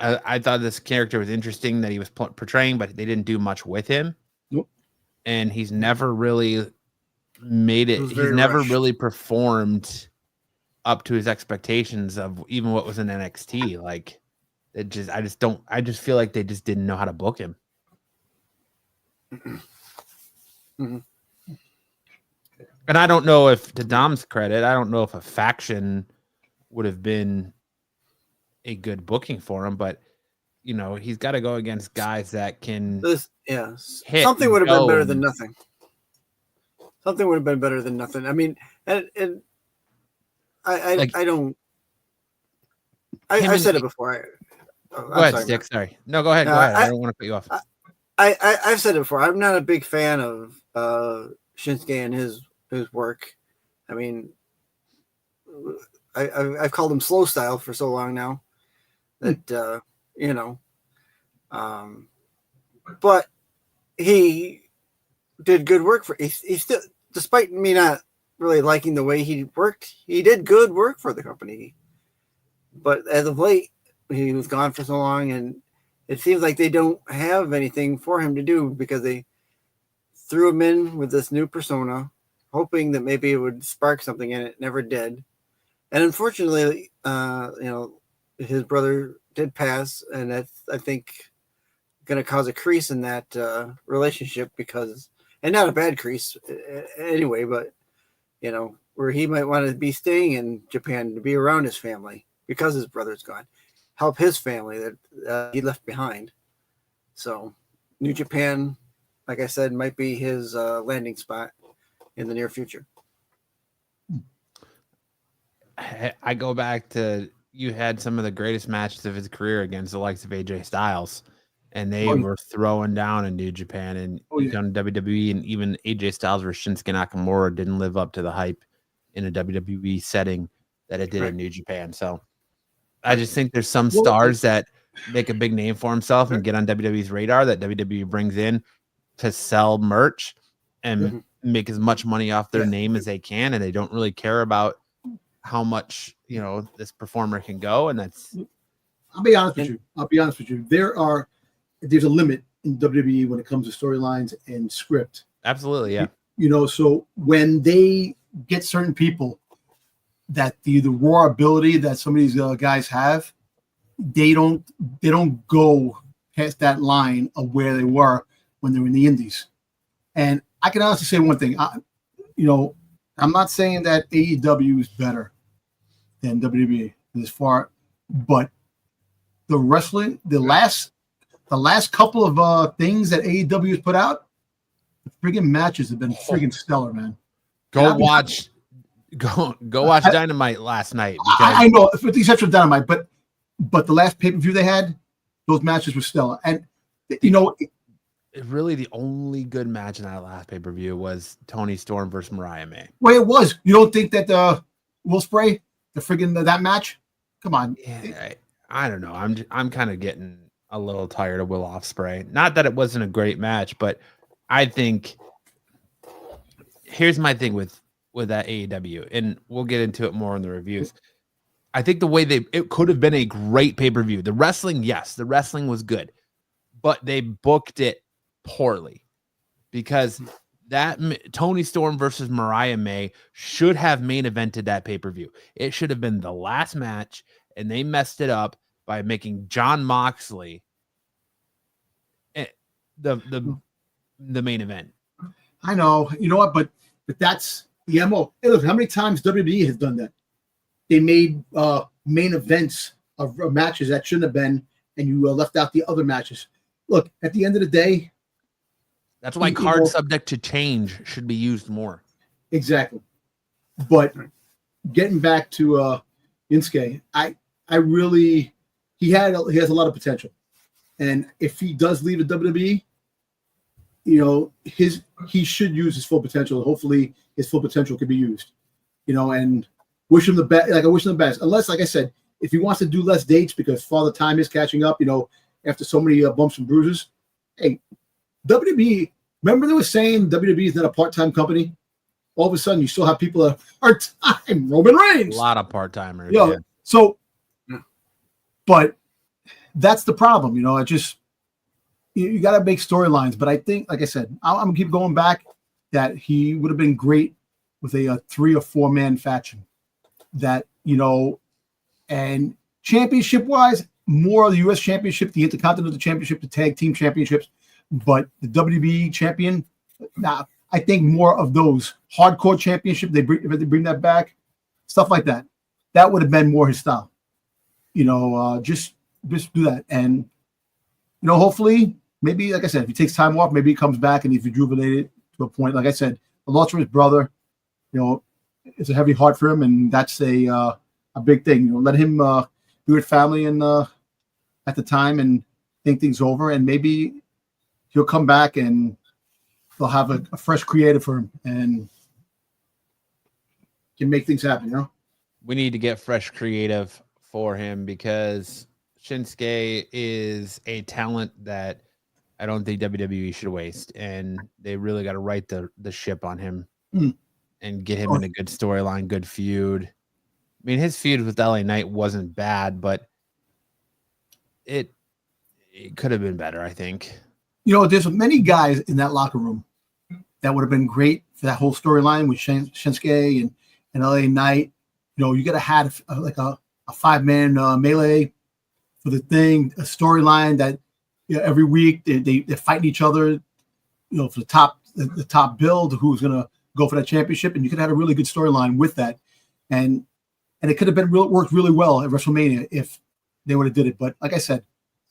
I thought this character was interesting that he was portraying, but they didn't do much with him. Nope. And he's never really made it. He's never really performed up to his expectations of even what was in NXT. Like I just feel like they just didn't know how to book him. Mm-hmm. And I don't know if, to Dom's credit, I don't know if a faction would have been a good booking for him, but he's got to go against guys that can something would have been better than nothing. Something would have been better than nothing. I mean, and I don't. I said it before. Go ahead, Styx. Sorry. No, go ahead. Go ahead. I don't want to cut you off. I've said it before. I'm not a big fan of Shinsuke and his work. I mean, I've called him slow style for so long now that but he did good work for. He still, despite me not really liking the way he worked, he did good work for the company. But as of late, he was gone for so long, and it seems like they don't have anything for him to do because they threw him in with this new persona, hoping that maybe it would spark something, and it never did. And unfortunately, his brother did pass, and that's, I think, going to cause a crease in that relationship because, and not a bad crease anyway, but, where he might want to be staying in Japan to be around his family because his brother's gone, help his family that he left behind. So New Japan, like I said, might be his landing spot in the near future. I go back to, you had some of the greatest matches of his career against the likes of AJ Styles, and they were throwing down in New Japan, and on WWE, and even AJ Styles versus Shinsuke Nakamura didn't live up to the hype in a WWE setting that it did in New Japan. So I just think there's some stars that make a big name for himself and get on WWE's radar that WWE brings in to sell merch and make as much money off their name as they can, and they don't really care about how much this performer can go. And that's, I'll be honest with you. There's a limit in WWE when it comes to storylines and script. Absolutely, yeah. So when they get certain people that the raw ability that some of these guys have, they don't go past that line of where they were when they were in the indies. And I can honestly say one thing. I'm not saying that AEW is better than WWE as far, but the wrestling, the last couple of things that AEW has put out, the friggin' matches have been friggin' stellar, man. Go watch Dynamite last night. I know, with the exception of Dynamite, but the last pay-per-view they had, those matches were stellar. And really the only good match in that last pay-per-view was Toni Storm versus Mariah May. Well, it was. You don't think that Will Spray, the friggin' that match? Come on. Yeah, I don't know. I'm kind of getting a little tired of Will Ospreay. Not that it wasn't a great match, but I think here's my thing with that AEW, and we'll get into it more in the reviews. I think the way it could have been a great pay-per-view. The wrestling, yes, the wrestling was good, but they booked it poorly because that Toni Storm versus Mariah May should have main evented that pay-per-view. It should have been the last match, and they messed it up by making Jon Moxley the main event. I know. You know what? But that's the MO. Hey, look, how many times WWE has done that? They made main events of matches that shouldn't have been, and you left out the other matches. Look, at the end of the day, that's why cards subject to change should be used more. Exactly. But getting back to Shinsuke, I really he has a lot of potential, and if he does leave the WWE, he should use his full potential. Hopefully, his full potential can be used. And wish him the best. Like I wish him the best. Unless, like I said, if he wants to do less dates because Father Time is catching up, after so many bumps and bruises. Hey, WWE. Remember they were saying WWE is not a part-time company. All of a sudden, you still have people that are part-time. Roman Reigns. A lot of part-timers. Yeah. So, but that's the problem. I just you got to make storylines. But I think, like I said, I'm gonna keep going back. That he would have been great with a 3 or 4 man faction. That and championship wise, more of the U.S. Championship, the Intercontinental Championship, the Tag Team Championships, but the WWE Champion. Nah, I think more of those hardcore championship. If they bring that back, stuff like that. That would have been more his style. Just do that, and hopefully, maybe like I said, if he takes time off, maybe he comes back and he's rejuvenated to a point. Like I said, the loss of his brother, it's a heavy heart for him, and that's a big thing. Let him be with family and at the time and think things over, and maybe he'll come back and they'll have a fresh creative for him and can make things happen. We need to get fresh creative for him because Shinsuke is a talent that I don't think WWE should waste, and they really got to right the ship on him and get him in a good storyline, good feud. mean, his feud with LA Knight wasn't bad, but it could have been better, I think. You know, there's many guys in that locker room that would have been great for that whole storyline with Shinsuke and LA Knight. You know, you got to have like a 5-man melee for the thing, a storyline that, you know, every week they're fighting each other, you know, for the top build, who's going to go for that championship. And you could have had a really good storyline with that. And it could have been worked really well at WrestleMania if they would have did it. But like I said,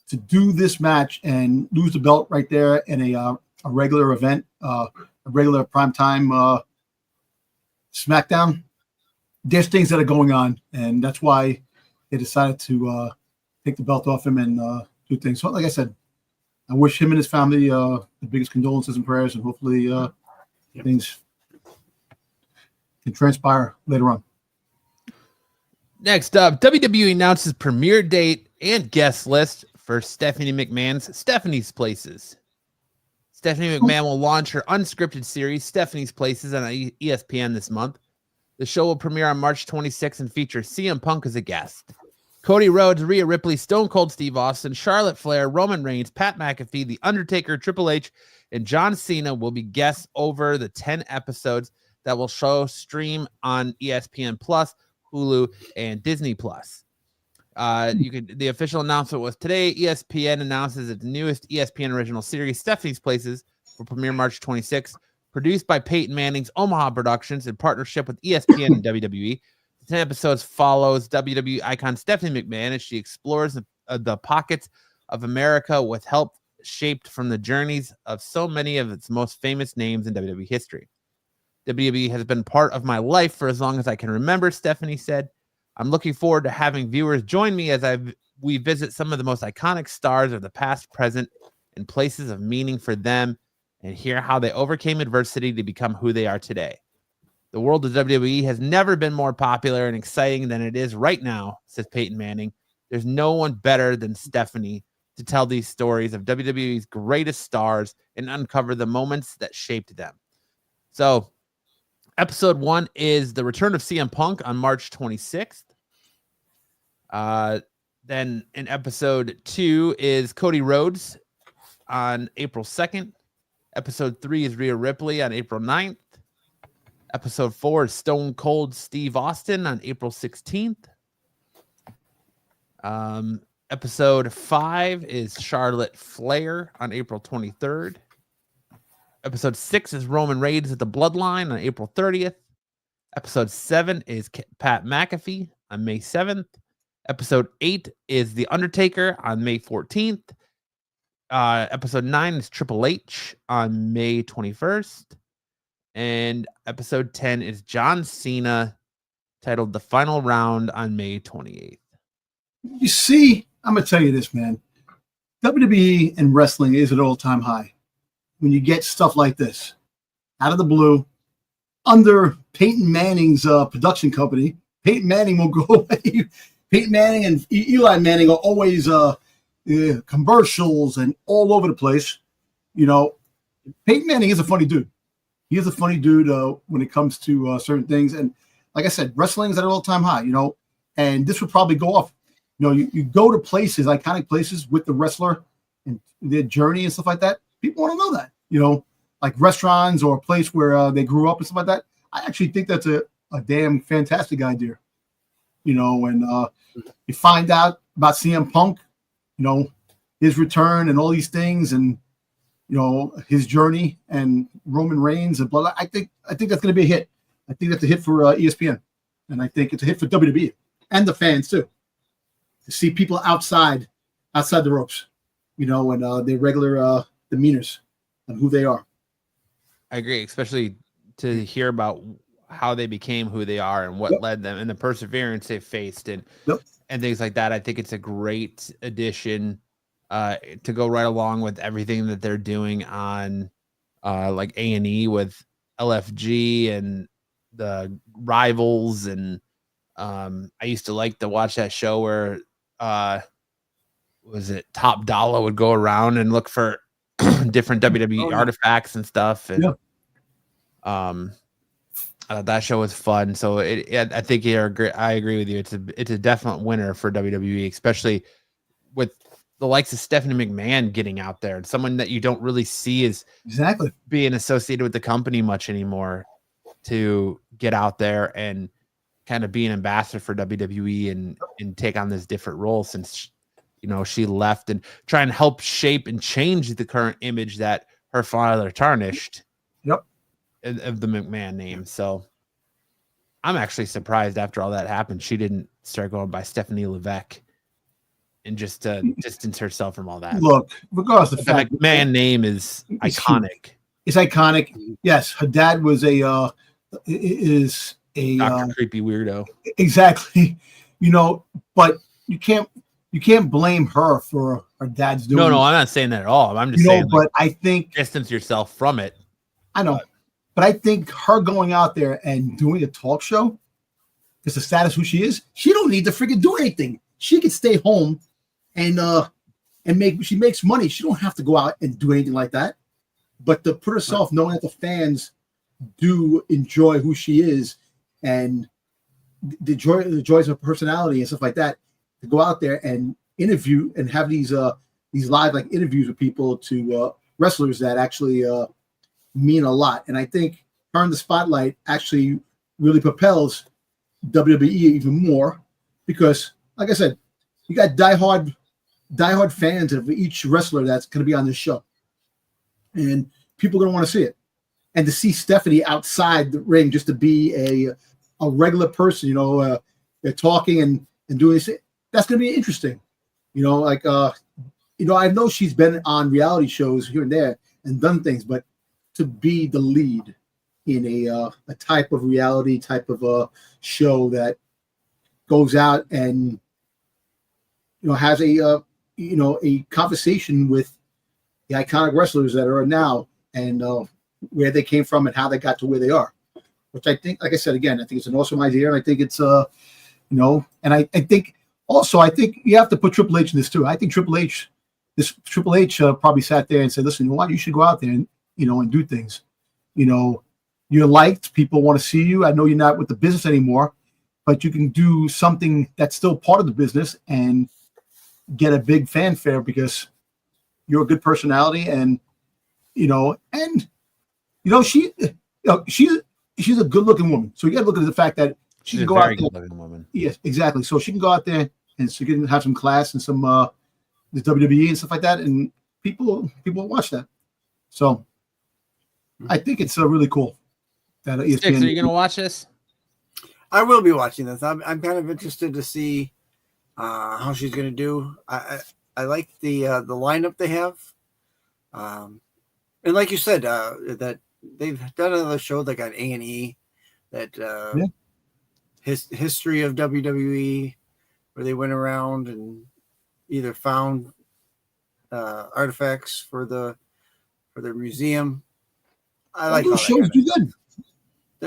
to do this match and lose the belt right there in a regular event, a regular primetime SmackDown, there's things that are going on, and that's why they decided to take the belt off him and do things. So, like I said, I wish him and his family the biggest condolences and prayers, and hopefully things can transpire later on. Next up, WWE announces premiere date and guest list for Stephanie McMahon's Stephanie's Places. Stephanie McMahon will launch her unscripted series, Stephanie's Places, on ESPN this month. The show will premiere on March 26th and feature CM Punk as a guest. Cody Rhodes, Rhea Ripley, Stone Cold Steve Austin, Charlotte Flair, Roman Reigns, Pat McAfee, The Undertaker, Triple H, and John Cena will be guests over the 10 episodes that will stream on ESPN Plus, Hulu, and Disney Plus. The official announcement was today. ESPN announces its newest ESPN original series, Stephanie's Places, will premiere March 26th. Produced by Peyton Manning's Omaha Productions in partnership with ESPN and WWE. The 10 episodes follows WWE icon Stephanie McMahon as she explores the pockets of America with help shaped from the journeys of so many of its most famous names in WWE history. WWE has been part of my life for as long as I can remember, Stephanie said. I'm looking forward to having viewers join me as we visit some of the most iconic stars of the past, present, and places of meaning for them, and hear how they overcame adversity to become who they are today. The world of WWE has never been more popular and exciting than it is right now, says Peyton Manning. There's no one better than Stephanie to tell these stories of WWE's greatest stars and uncover the moments that shaped them. So, episode 1 is the return of CM Punk on March 26th. Then in episode 2 is Cody Rhodes on April 2nd. Episode 3 is Rhea Ripley on April 9th. Episode 4 is Stone Cold Steve Austin on April 16th. Episode 5 is Charlotte Flair on April 23rd. Episode 6 is Roman Reigns at the Bloodline on April 30th. Episode 7 is Pat McAfee on May 7th. Episode 8 is The Undertaker on May 14th. Episode 9 is Triple H on May 21st. And episode 10 is John Cena, titled The Final Round, on May 28th. You see, I'm going to tell you this, man. WWE and wrestling is at an all-time high. When you get stuff like this, out of the blue, under Peyton Manning's production company, Peyton Manning will go away. Peyton Manning and Eli Manning are always commercials and all over the place. You know, Peyton Manning is a funny dude. He is a funny dude when it comes to certain things. And like I said, wrestling is at an all-time high, you know, and this would probably go off. You know, you go to places, iconic places with the wrestler and their journey and stuff like that. People want to know that, you know, like restaurants or a place where they grew up and stuff like that. I actually think that's a damn fantastic idea. You know, when you find out about CM Punk, you know, his return and all these things, and you know, his journey and Roman Reigns and blah, blah. I think that's going to be a hit. I think that's a hit for ESPN, and I think it's a hit for WWE and the fans too, to see people outside the ropes, you know, and their regular demeanors and who they are. I agree, especially to hear about how they became who they are and what led them and the perseverance they faced and things like that. I think it's a great addition to go right along with everything that they're doing on like A&E with LFG and the Rivals. And I used to like to watch that show where was it Top Dollar would go around and look for different WWE artifacts and stuff. And That show was fun. So I think I agree with you. It's a definite winner for WWE, especially with the likes of Stephanie McMahon getting out there, and someone that you don't really see as exactly being associated with the company much anymore, to get out there and kind of be an ambassador for WWE and take on this different role, since she left, and try and help shape and change the current image that her father tarnished. Yep. Of the McMahon name. So I'm actually surprised after all that happened, she didn't start going by Stephanie Vaquer and just distance herself from all that. Look, regardless of the fact, McMahon name is iconic. It's iconic. Yes, her dad was a Dr. Creepy Weirdo. Exactly. But you can't blame her for her dad's doing. No, I'm not saying that at all. I'm just saying, but I think distance yourself from it. I know. But I think her going out there and doing a talk show, because the status who she is, she don't need to freaking do anything. She can stay home and she makes money. She don't have to go out and do anything like that. But to put herself, knowing that the fans do enjoy who she is and the joys of her personality and stuff like that, to go out there and interview and have these live like interviews with people, to wrestlers that actually mean a lot. And I think her in the spotlight actually really propels WWE even more, because like I said, you got diehard fans of each wrestler that's going to be on this show, and people are going to want to see it. And to see Stephanie outside the ring, just to be a regular person, they're talking and doing this, that's going to be interesting. I know she's been on reality shows here and there and done things, but to be the lead in a type of reality type of a show that goes out and has a conversation with the iconic wrestlers that are now, and where they came from and how they got to where they are, which I think, like I said again, I think it's an awesome idea, and I think it's and I think also, I think you have to put Triple H in this too. I think Triple H probably sat there and said, listen, you should go out there and and do things. You're liked. People want to see you. I know you're not with the business anymore, but you can do something that's still part of the business and get a big fanfare because you're a good personality, and she's a good looking woman. So you got to look at the fact that she can go out there. Good looking woman. Yes, exactly. So she can go out there and she can have some class and some the WWE and stuff like that, and people watch that. So I think it's really cool. That Styx, are you going to watch this? I will be watching this. I'm kind of interested to see how she's going to do. I like the lineup they have, and like you said, that they've done another show that got A&E, that history of WWE, where they went around and either found artifacts for their museum. I like all those shows. Do good,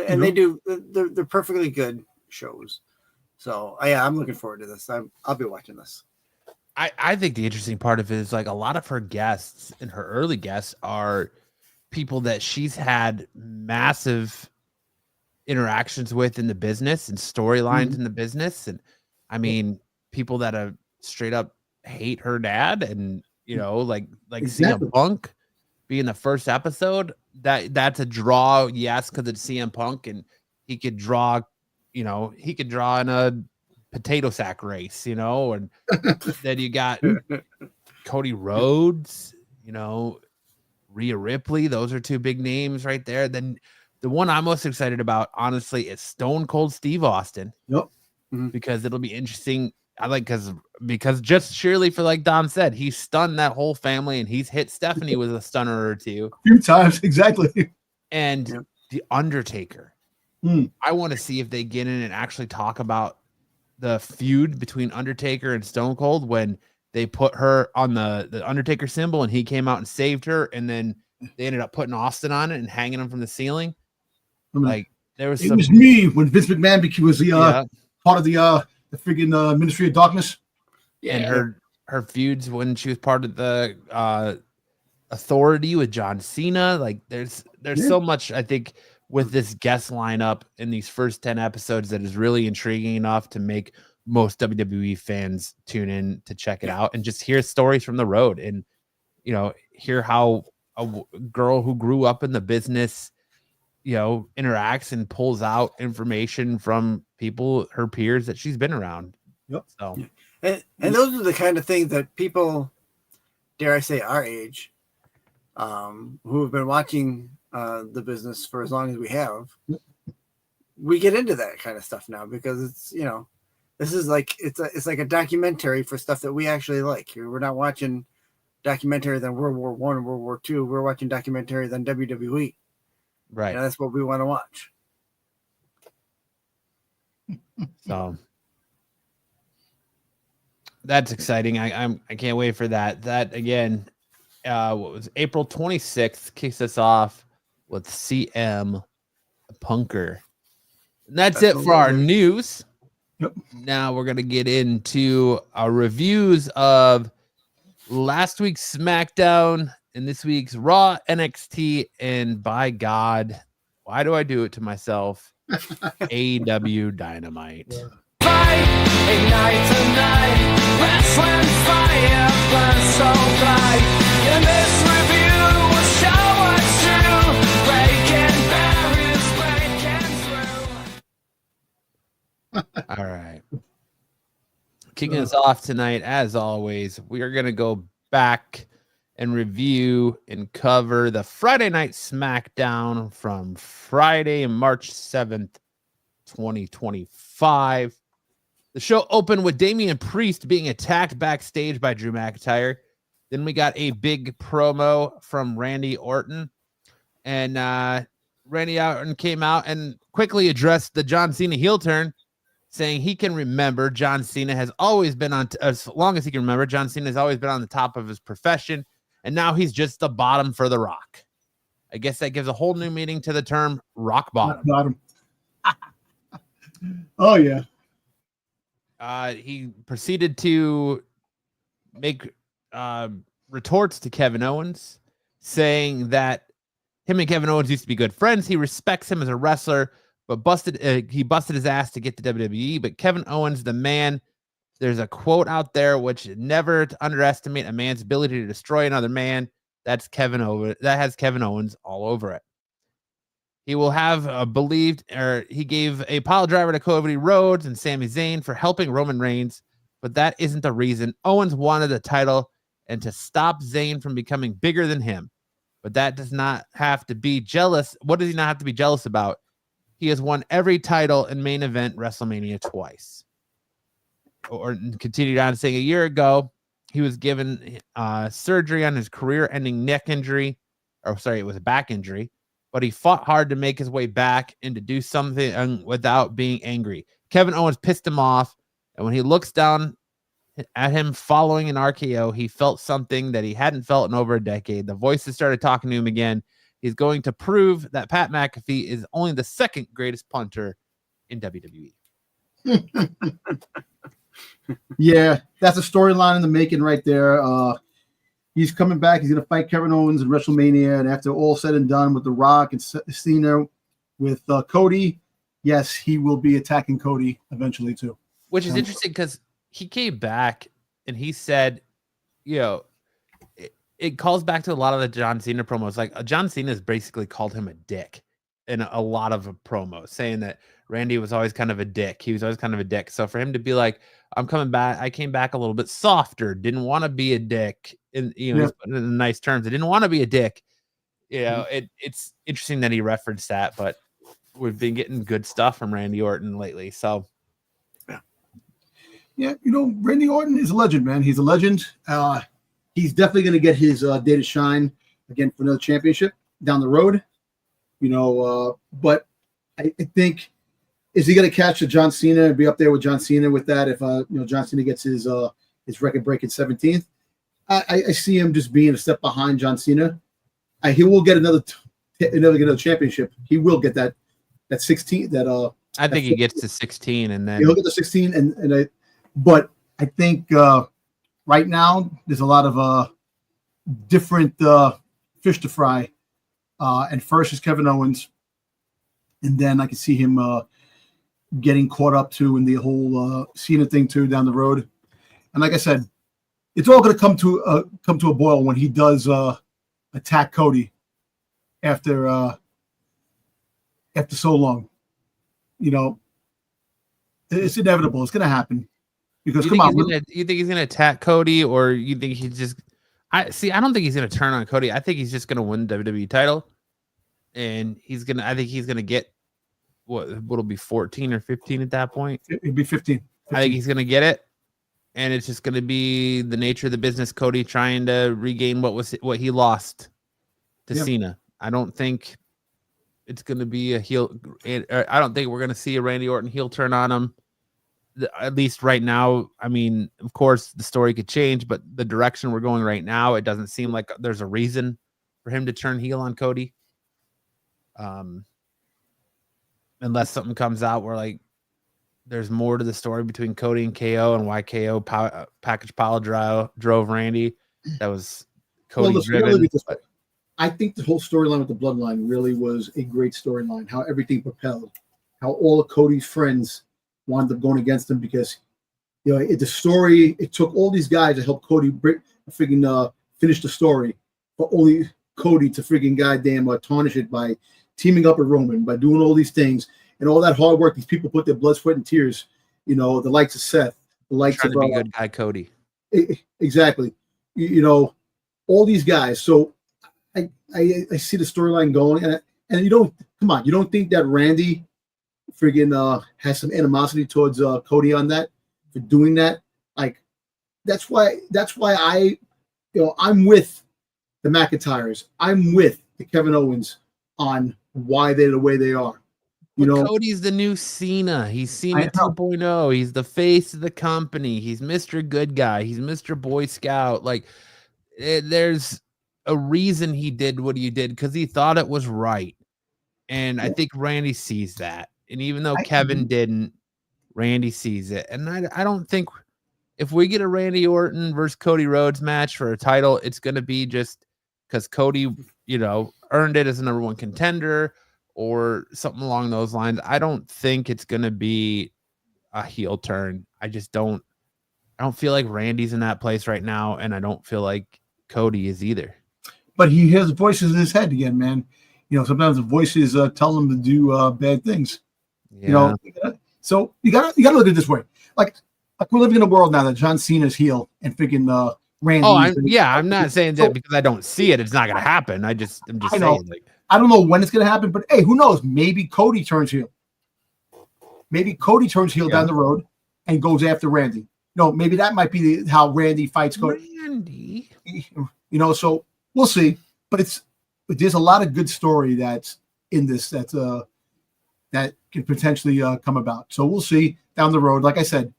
and they do. They're perfectly good shows. So I'm looking forward to this. I'll be watching this. I think the interesting part of it is, like, a lot of her guests and her early guests are people that she's had massive interactions with in the business and storylines in the business. And I mean, people that have straight up hate her dad, and like exactly. CM Punk being the first episode, that's a draw. Yes, because it's CM Punk, and he could draw in a potato sack race, and then you got Cody Rhodes, Rhea Ripley. Those are two big names right there. Then the one I'm most excited about, honestly, is Stone Cold Steve Austin. Yep. Because it'll be interesting. I like because just surely, for like Don said, he's stunned that whole family, and he's hit Stephanie with a stunner or two. A few times, exactly. And The Undertaker. I want to see if they get in and actually talk about the feud between Undertaker and Stone Cold when they put her on the Undertaker symbol and he came out and saved her, and then they ended up putting Austin on it and hanging him from the ceiling. Like, there was was me when Vince McMahon was the part of the freaking Ministry of Darkness. And her feuds when she was part of the Authority with John Cena. Like, there's so much, I think, with this guest lineup in these first 10 episodes that is really intriguing enough to make most WWE fans tune in to check it out and just hear stories from the road and, hear how a girl who grew up in the business, interacts and pulls out information from people, her peers that she's been around. Yep. So, and those are the kind of things that people, dare I say, our age, who have been watching the business for as long as we have, we get into that kind of stuff now because it's, this is like it's like a documentary for stuff that we actually like. We're not watching documentaries on World War I and World War II. We're watching documentaries on WWE. Right. That's what we want to watch. So that's exciting. I can't wait for that. That again, what was April 26th kicks us off with CM Punker. And that's it for our news. Yep. Now we're gonna get into our reviews of last week's SmackDown and this week's Raw, NXT, and by God, why do I do it to myself? AEW Dynamite. Yeah. Fight, ignite tonight, wrestling fire burns so bright. In this review, we'll show what's true, breaking barriers, breaking through. All right. Kicking us off tonight, as always, we are going to go back and review and cover the Friday Night SmackDown from Friday, March 7th, 2025. The show opened with Damian Priest being attacked backstage by Drew McIntyre. Then we got a big promo from Randy Orton. And Randy Orton came out and quickly addressed the John Cena heel turn, saying he can remember John Cena has always been on, as long as he can remember, John Cena has always been on the top of his profession, and now he's just the bottom for the Rock. I guess that gives a whole new meaning to the term rock bottom. Bottom. Oh, yeah. He proceeded to make retorts to Kevin Owens, saying that him and Kevin Owens used to be good friends. He respects him as a wrestler, but he busted his ass to get to WWE. But Kevin Owens, the man, there's a quote out there which never to underestimate a man's ability to destroy another man. That's Kevin Owens. That has Kevin Owens all over it. He will have he gave a pile driver to Cody Rhodes and Sami Zayn for helping Roman Reigns, but that isn't the reason. Owens wanted the title and to stop Zayn from becoming bigger than him, but that does not have to be jealous. What does he not have to be jealous about? He has won every title in main event WrestleMania twice. Or continued on saying a year ago, he was given surgery on his career-ending neck injury. Or sorry, it was a back injury. But he fought hard to make his way back and to do something without being angry. Kevin Owens pissed him off. And when he looks down at him following an RKO, he felt something that he hadn't felt in over a decade. The voices started talking to him again. He's going to prove that Pat McAfee is only the second greatest punter in WWE. Yeah, that's a storyline in the making right there. He's coming back. He's going to fight Kevin Owens in WrestleMania. And after all said and done with The Rock and Cena with Cody, yes, he will be attacking Cody eventually too. Which is interesting because he came back and he said, it calls back to a lot of the John Cena promos. Like John Cena has basically called him a dick in a lot of promos, saying that Randy was always kind of a dick. He was always kind of a dick. So for him to be like, I'm coming back, I came back a little bit softer, didn't want to be a dick. And he's putting it in nice terms. I didn't want to be a dick. It's interesting that he referenced that, but we've been getting good stuff from Randy Orton lately. So yeah, Randy Orton is a legend, man. He's a legend. He's definitely going to get his day to shine again for another championship down the road. But I think, is he going to catch a John Cena and be up there with John Cena with that? If John Cena gets his record break at 17th, I see him just being a step behind John Cena. He will get another championship. He will get that 16. I think he gets to 16, and then he'll get to 16. But I think right now there's a lot of different fish to fry. And first is Kevin Owens. And then I can see him getting caught up too in the whole Cena thing too down the road. And like I said, it's all going to come to a boil when he does attack Cody after so long. You know, it's inevitable. It's going to happen because come on. You think he's going to attack Cody, or you think he's just? I don't think he's going to turn on Cody. I think he's just going to win the WWE title, and I think he's going to get what'll be 14 or 15 at that point. It'd be 15. I think he's going to get it, and it's just going to be the nature of the business. Cody trying to regain what he lost to Cena. I don't think it's going to be a heel. I don't think we're going to see a Randy Orton heel turn on him. At least right now. I mean, of course, the story could change, but the direction we're going right now, it doesn't seem like there's a reason for him to turn heel on Cody. Unless something comes out where like there's more to the story between Cody and KO and why KO package pile drove Randy. That was Cody driven. I think the whole storyline with the bloodline really was a great storyline. How everything propelled, how all of Cody's friends wound up going against him because, you know, the story, it took all these guys to help Cody finish the story, but only Cody to freaking goddamn tarnish it by teaming up with Roman, by doing all these things and all that hard work. These people put their blood, sweat, and tears. You know, the likes of Seth, the likes trying of to be good guy Cody. Exactly. You know, all these guys. So I see the storyline going, and you don't think that Randy friggin' has some animosity towards Cody on that for doing that? Like, that's why I'm with the McIntyres. I'm with the Kevin Owens on why they're the way they are. You know, Cody's the new Cena. He's Cena 2.0. He's the face of the company. He's Mr. Good Guy. He's Mr. Boy Scout. Like, there's a reason he did what he did, because he thought it was right. And I think Randy sees that. And even though Kevin didn't, Randy sees it. And I don't think if we get a Randy Orton versus Cody Rhodes match for a title, it's going to be just because Cody, you know, earned it as a #1 contender or something along those lines. I don't think it's going to be a heel turn. I don't feel like Randy's in that place right now. And I don't feel like Cody is either. But he has voices in his head again, man. You know, sometimes the voices tell him to do bad things. Yeah. You know, so you gotta look at it this way. Like we're living in a world now that John Cena's heel and freaking Randy. Oh, I'm not saying that because I don't see it. It's not gonna happen. I'm just saying. Like, I don't know when it's gonna happen, but hey, who knows? Maybe Cody turns heel. Maybe Cody turns heel down the road and goes after Randy. No, maybe that might be how Randy fights Cody. Randy. You know, so we'll see. But there's a lot of good story that's in this that could potentially come about. So we'll see down the road. Like I said,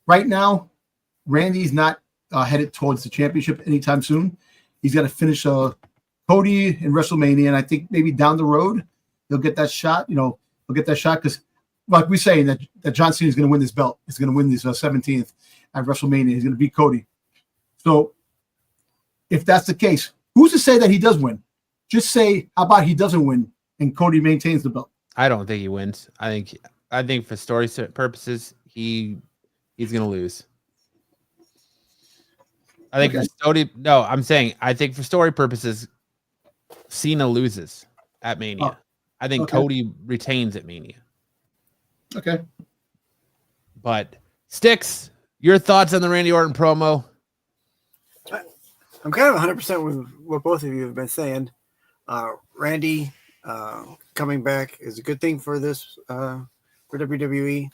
right now, Randy's not headed towards the championship anytime soon. He's got to finish Cody in WrestleMania, and I think maybe down the road he'll get that shot. You know, he'll get that shot because, like we're saying, that John Cena is going to win this belt. He's going to win this 17th at WrestleMania. He's going to beat Cody. So if that's the case, who's to say that he does win? Just say, how about he doesn't win and Cody maintains the belt? I don't think he wins. I think for story purposes, he's gonna lose. I think I think for story purposes, Cena loses at Mania. I think Cody retains at Mania. Okay. But Styx, your thoughts on the Randy Orton promo? I'm kind of 100% with what both of you have been saying. Randy coming back is a good thing for this for WWE.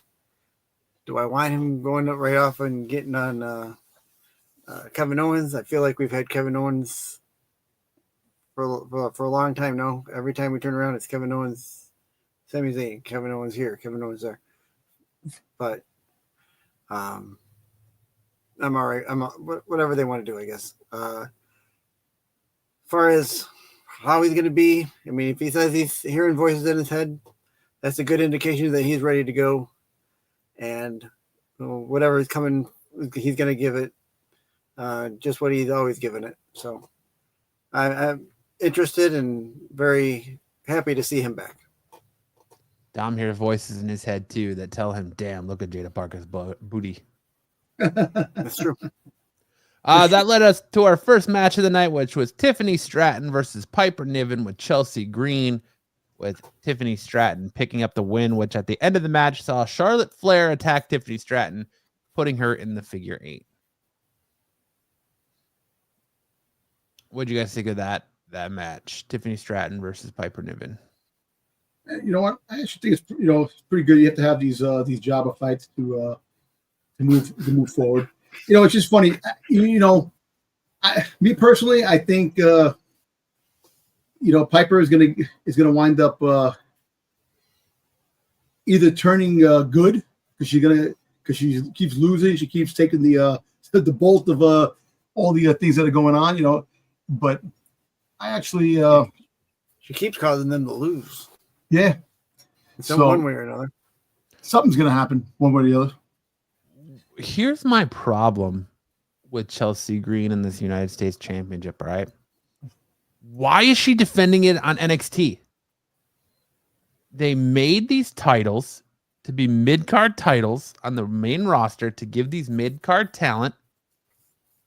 Do I want him going up right off and getting on Kevin Owens? I feel like we've had Kevin Owens for a long time now. Every time we turn around, it's Kevin Owens, Sami Zayn, Kevin Owens here, Kevin Owens there. But I'm all right. Whatever they want to do, I guess. As far as how he's going to be, I mean, if he says he's hearing voices in his head, that's a good indication that he's ready to go. And whatever is coming, he's going to give it just what he's always given it. So I'm interested and very happy to see him back. Dom hears voices in his head too that tell him, "Damn, look at Jada Parker's booty." That's true. That led us to our first match of the night, which was Tiffany Stratton versus Piper Niven with Chelsea Green, with Tiffany Stratton picking up the win, which at the end of the match saw Charlotte Flair attack Tiffany Stratton, putting her in the figure 8. What did you guys think of that match? Tiffany Stratton versus Piper Niven. You know what? I actually think it's pretty good. You have to have these jobber fights to move forward. It's just funny. Me personally, I think Piper is gonna wind up either turning good because she keeps losing. She keeps taking the bolt of all the things that are going on. But I actually she keeps causing them to lose. Yeah. So one way or another. Something's going to happen one way or the other. Here's my problem with Chelsea Green in this United States Championship, right? Why is she defending it on NXT? They made these titles to be mid-card titles on the main roster to give these mid-card talent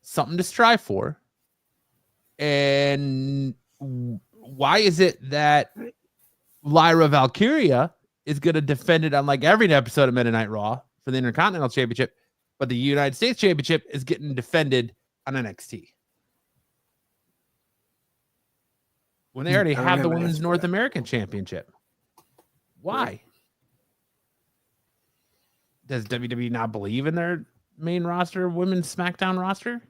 something to strive for. And why is it that Lyra Valkyria is going to defend it on like every episode of Monday Night Raw for the Intercontinental Championship, but the United States Championship is getting defended on NXT? When they already have the Women's North American Championship. Why? Does WWE not believe in their main roster, women's SmackDown roster?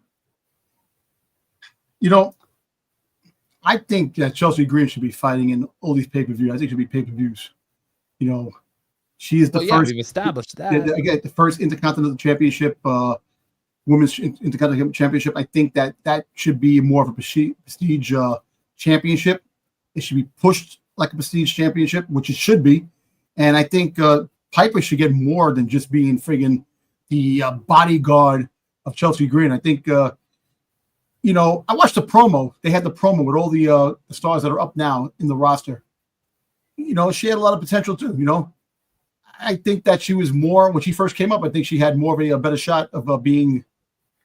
I think that Chelsea Green should be fighting in all these pay-per-views. I think it should be pay-per-views. She is the first. We've established that. Again, the first Intercontinental Championship, Women's Intercontinental Championship. I think that should be more of a prestige championship. It should be pushed like a prestige championship, which it should be. And I think Piper should get more than just being friggin' the bodyguard of Chelsea Green. I think. I watched the promo. They had the promo with all the stars that are up now in the roster. She had a lot of potential too. I think that she was more, when she first came up, I think she had more of a better shot of being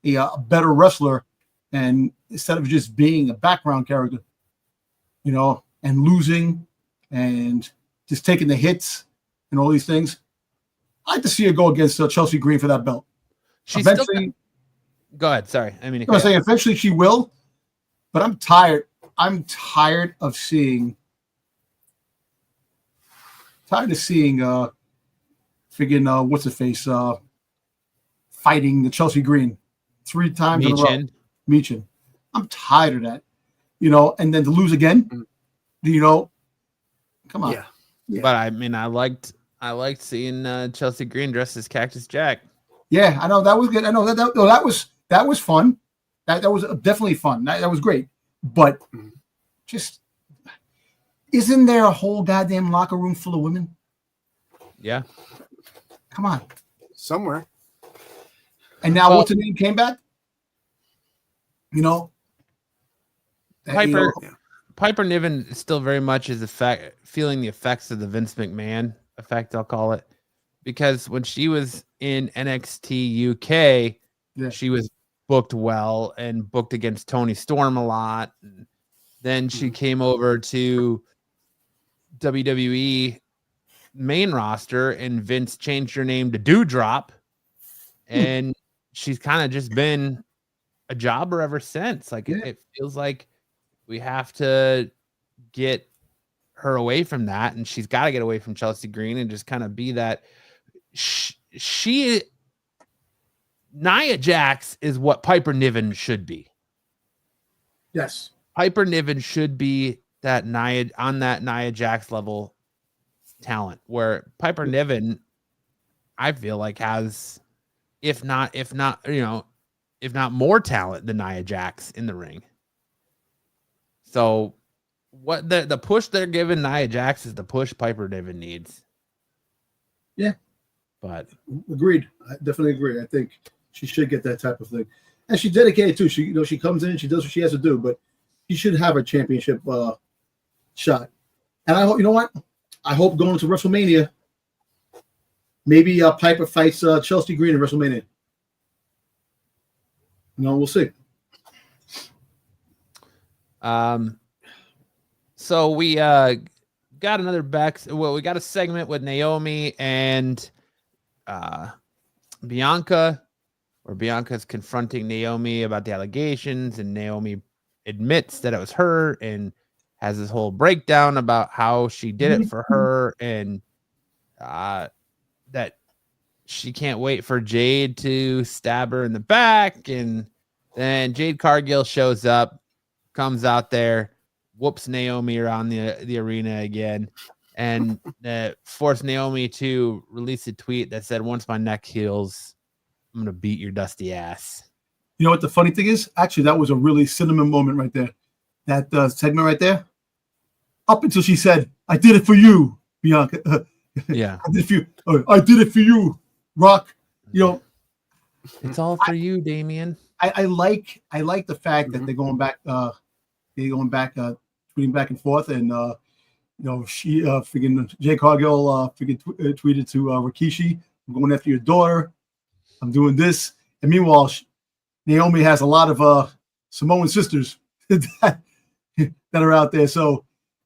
a better wrestler, and instead of just being a background character, and losing and just taking the hits and all these things. I'd like to see her go against Chelsea Green for that belt. Eventually. Go ahead. Sorry. I mean, I say eventually she will, but I'm tired. I'm tired of seeing. Friggin' what's the face fighting the Chelsea Green 3 times in a row. Meechin. I'm tired of that. And then to lose again. Come on. Yeah. But I mean, I liked seeing Chelsea Green dressed as Cactus Jack. Yeah, I know that was good. I know that was fun. That was definitely fun. That was great. But just isn't there a whole goddamn locker room full of women? Yeah. Come on. Somewhere. And now what's her name came back? Piper Niven still very much is feeling the effects of the Vince McMahon effect, I'll call it. Because when she was in NXT UK, she was booked well and booked against Toni Storm a lot. And then she came over to WWE main roster, and Vince changed her name to Dewdrop. And she's kind of just been a jobber ever since. Like it feels like we have to get her away from that, and she's got to get away from Chelsea Green and just kind of be that. Nia Jax is what Piper Niven should be. Yes. Piper Niven should be that Nia Jax level talent, where Piper Niven, I feel like, has, if not more talent than Nia Jax in the ring. So what the push they're giving Nia Jax is the push Piper Niven needs. Yeah. But agreed. I definitely agree. I think she should get that type of thing. And she's dedicated too. She comes in, she does what she has to do, but she should have a championship shot. And I hope, I hope going to WrestleMania, maybe Piper fights Chelsea Green in WrestleMania. We'll see. So we got another we got a segment with Naomi and Bianca, where Bianca's confronting Naomi about the allegations, and Naomi admits that it was her and has this whole breakdown about how she did it for her, and that she can't wait for Jade to stab her in the back. And then Jade Cargill shows up, comes out there, whoops Naomi around the arena again, and forced Naomi to release a tweet that said, "Once my neck heals, I'm gonna beat your dusty ass." You know what the funny thing is? Actually, that was a really cinnamon moment right there. That segment right there. Up until she said, "I did it for you, Bianca." Yeah, I did it for you. I did it for you, Rock. It's all for you, Damien. I like the fact that they're going back, tweeting back and forth, and she freaking Jay Cargill tweeted to Rikishi, "I'm going after your daughter. I'm doing this." And meanwhile, Naomi has a lot of Samoan sisters that are out there. So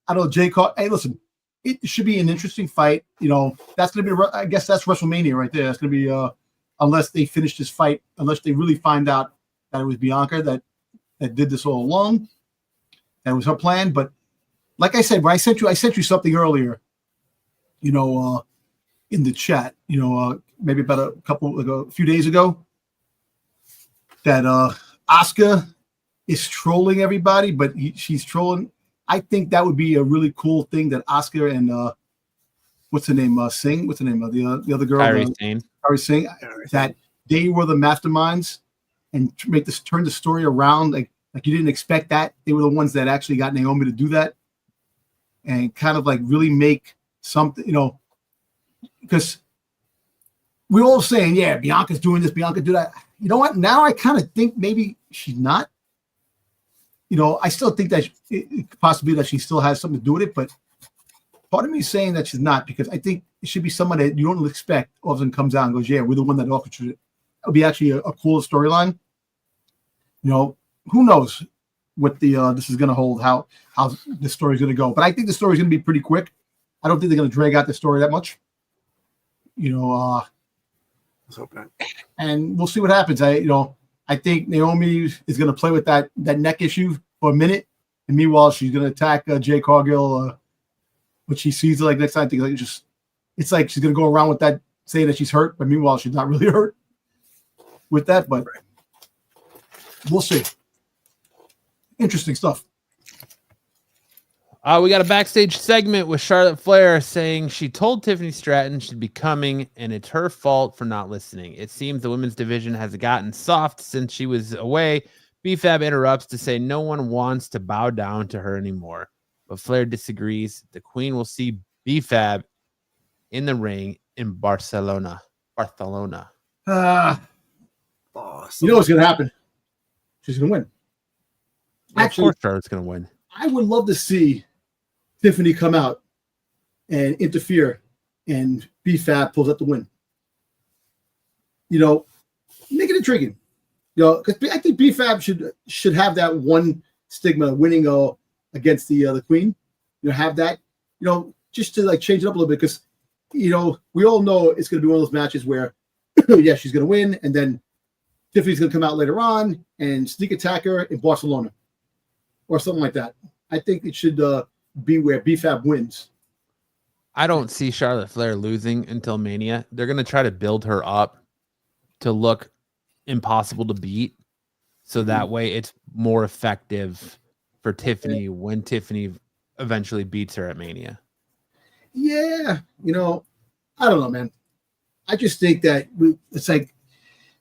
I don't know, Jay Cargill. Hey, listen, it should be an interesting fight. That's going to be, I guess that's WrestleMania right there. That's going to be, unless they finish this fight, unless they really find out that it was Bianca that did this all along. That was her plan. But like I said, when I sent you something earlier, in the chat, maybe about a few days ago, that Asuka is trolling everybody, but she's trolling. I think that would be a really cool thing that Asuka and what's her name? Singh. What's the name of the other girl? Kairi Singh. That they were the masterminds and turn the story around. Like you didn't expect that. They were the ones that actually got Naomi to do that, and kind of like really make something, because we're all saying, yeah, Bianca's doing this, Bianca do that. You know what? Now I kind of think maybe she's not. I still think that it could possibly that she still has something to do with it, but part of me is saying that she's not, because I think it should be someone that you don't expect all of a sudden comes out and goes, yeah, we're the one that orchestrated it. That would be actually a cool storyline. Who knows what this is going to hold, how the story is going to go. But I think the story is going to be pretty quick. I don't think they're going to drag out the story that much. Let's hope not. And we'll see what happens. I think Naomi is going to play with that neck issue for a minute, and meanwhile she's going to attack Jay Cargill. When she sees it, like next time, I think it's like she's going to go around with that, saying that she's hurt, but meanwhile she's not really hurt with that. But we'll see. Interesting stuff. We got a backstage segment with Charlotte Flair saying she told Tiffany Stratton she'd be coming, and it's her fault for not listening. It seems the women's division has gotten soft since she was away. B-Fab interrupts to say no one wants to bow down to her anymore, but Flair disagrees. The Queen will see B-Fab in the ring in Barcelona. You know what's going to happen? She's going to win. Actually, of course Charlotte's going to win. I would love to see Tiffany come out and interfere, and B-Fab pulls up the win. Make it intriguing. Because I think B-Fab should have that one stigma of winning against the Queen. Have that. Just to like change it up a little bit, because we all know it's going to be one of those matches where, yeah, she's going to win, and then Tiffany's going to come out later on and sneak attack her in Barcelona, or something like that. I think it should be where B-Fab wins. I don't see Charlotte Flair losing until Mania. They're going to try to build her up to look impossible to beat, so that way it's more effective for Tiffany when Tiffany eventually beats her at Mania. Yeah, I don't know, man. I just think that it's like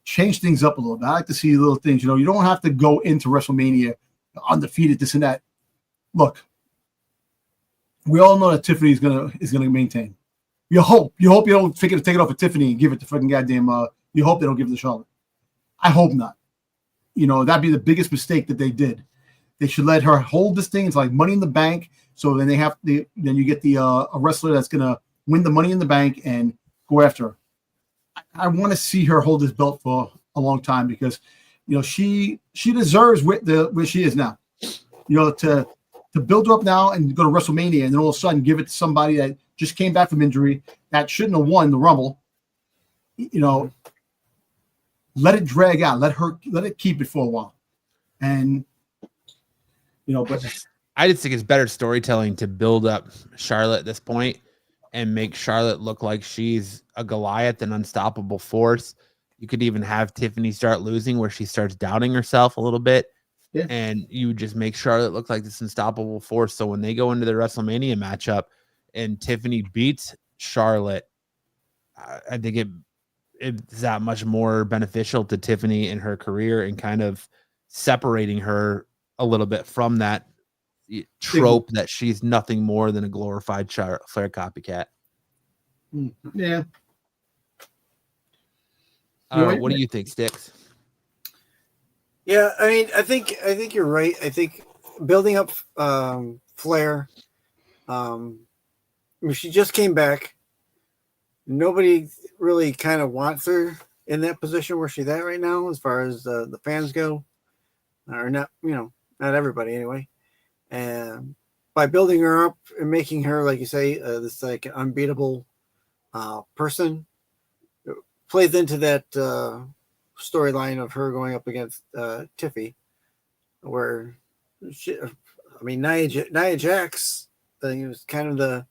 change things up a little bit. I like to see little things. You don't have to go into WrestleMania undefeated, this and that. Look, we all know that Tiffany is gonna maintain. You hope you don't take it off of Tiffany and give it to fucking goddamn. You hope they don't give it to Charlotte. I hope not. That'd be the biggest mistake that they did. They should let her hold this thing. It's like Money in the Bank. So then then you get a wrestler that's gonna win the Money in the Bank and go after her. I want to see her hold this belt for a long time because, she deserves where she is now. To build her up now and go to WrestleMania and then all of a sudden give it to somebody that just came back from injury that shouldn't have won the Rumble. Let it drag out. Let it keep it for a while. And but I just think it's better storytelling to build up Charlotte at this point and make Charlotte look like she's a Goliath, an unstoppable force. You could even have Tiffany start losing where she starts doubting herself a little bit. Yeah. And you just make Charlotte look like this unstoppable force. So when they go into the WrestleMania matchup and Tiffany beats Charlotte, I think it's that much more beneficial to Tiffany in her career and kind of separating her a little bit from that trope that she's nothing more than a glorified Flair copycat. Yeah. What do you think, Styx? Yeah, I mean, I think you're right. I think building up Flair. She just came back. Nobody really kind of wants her in that position where she's at right now, as far as the fans go, or not. Not everybody anyway. And by building her up and making her, like you say, this like unbeatable person, it plays into that storyline of her going up against Tiffy, where Nia Jax thing was kind of the,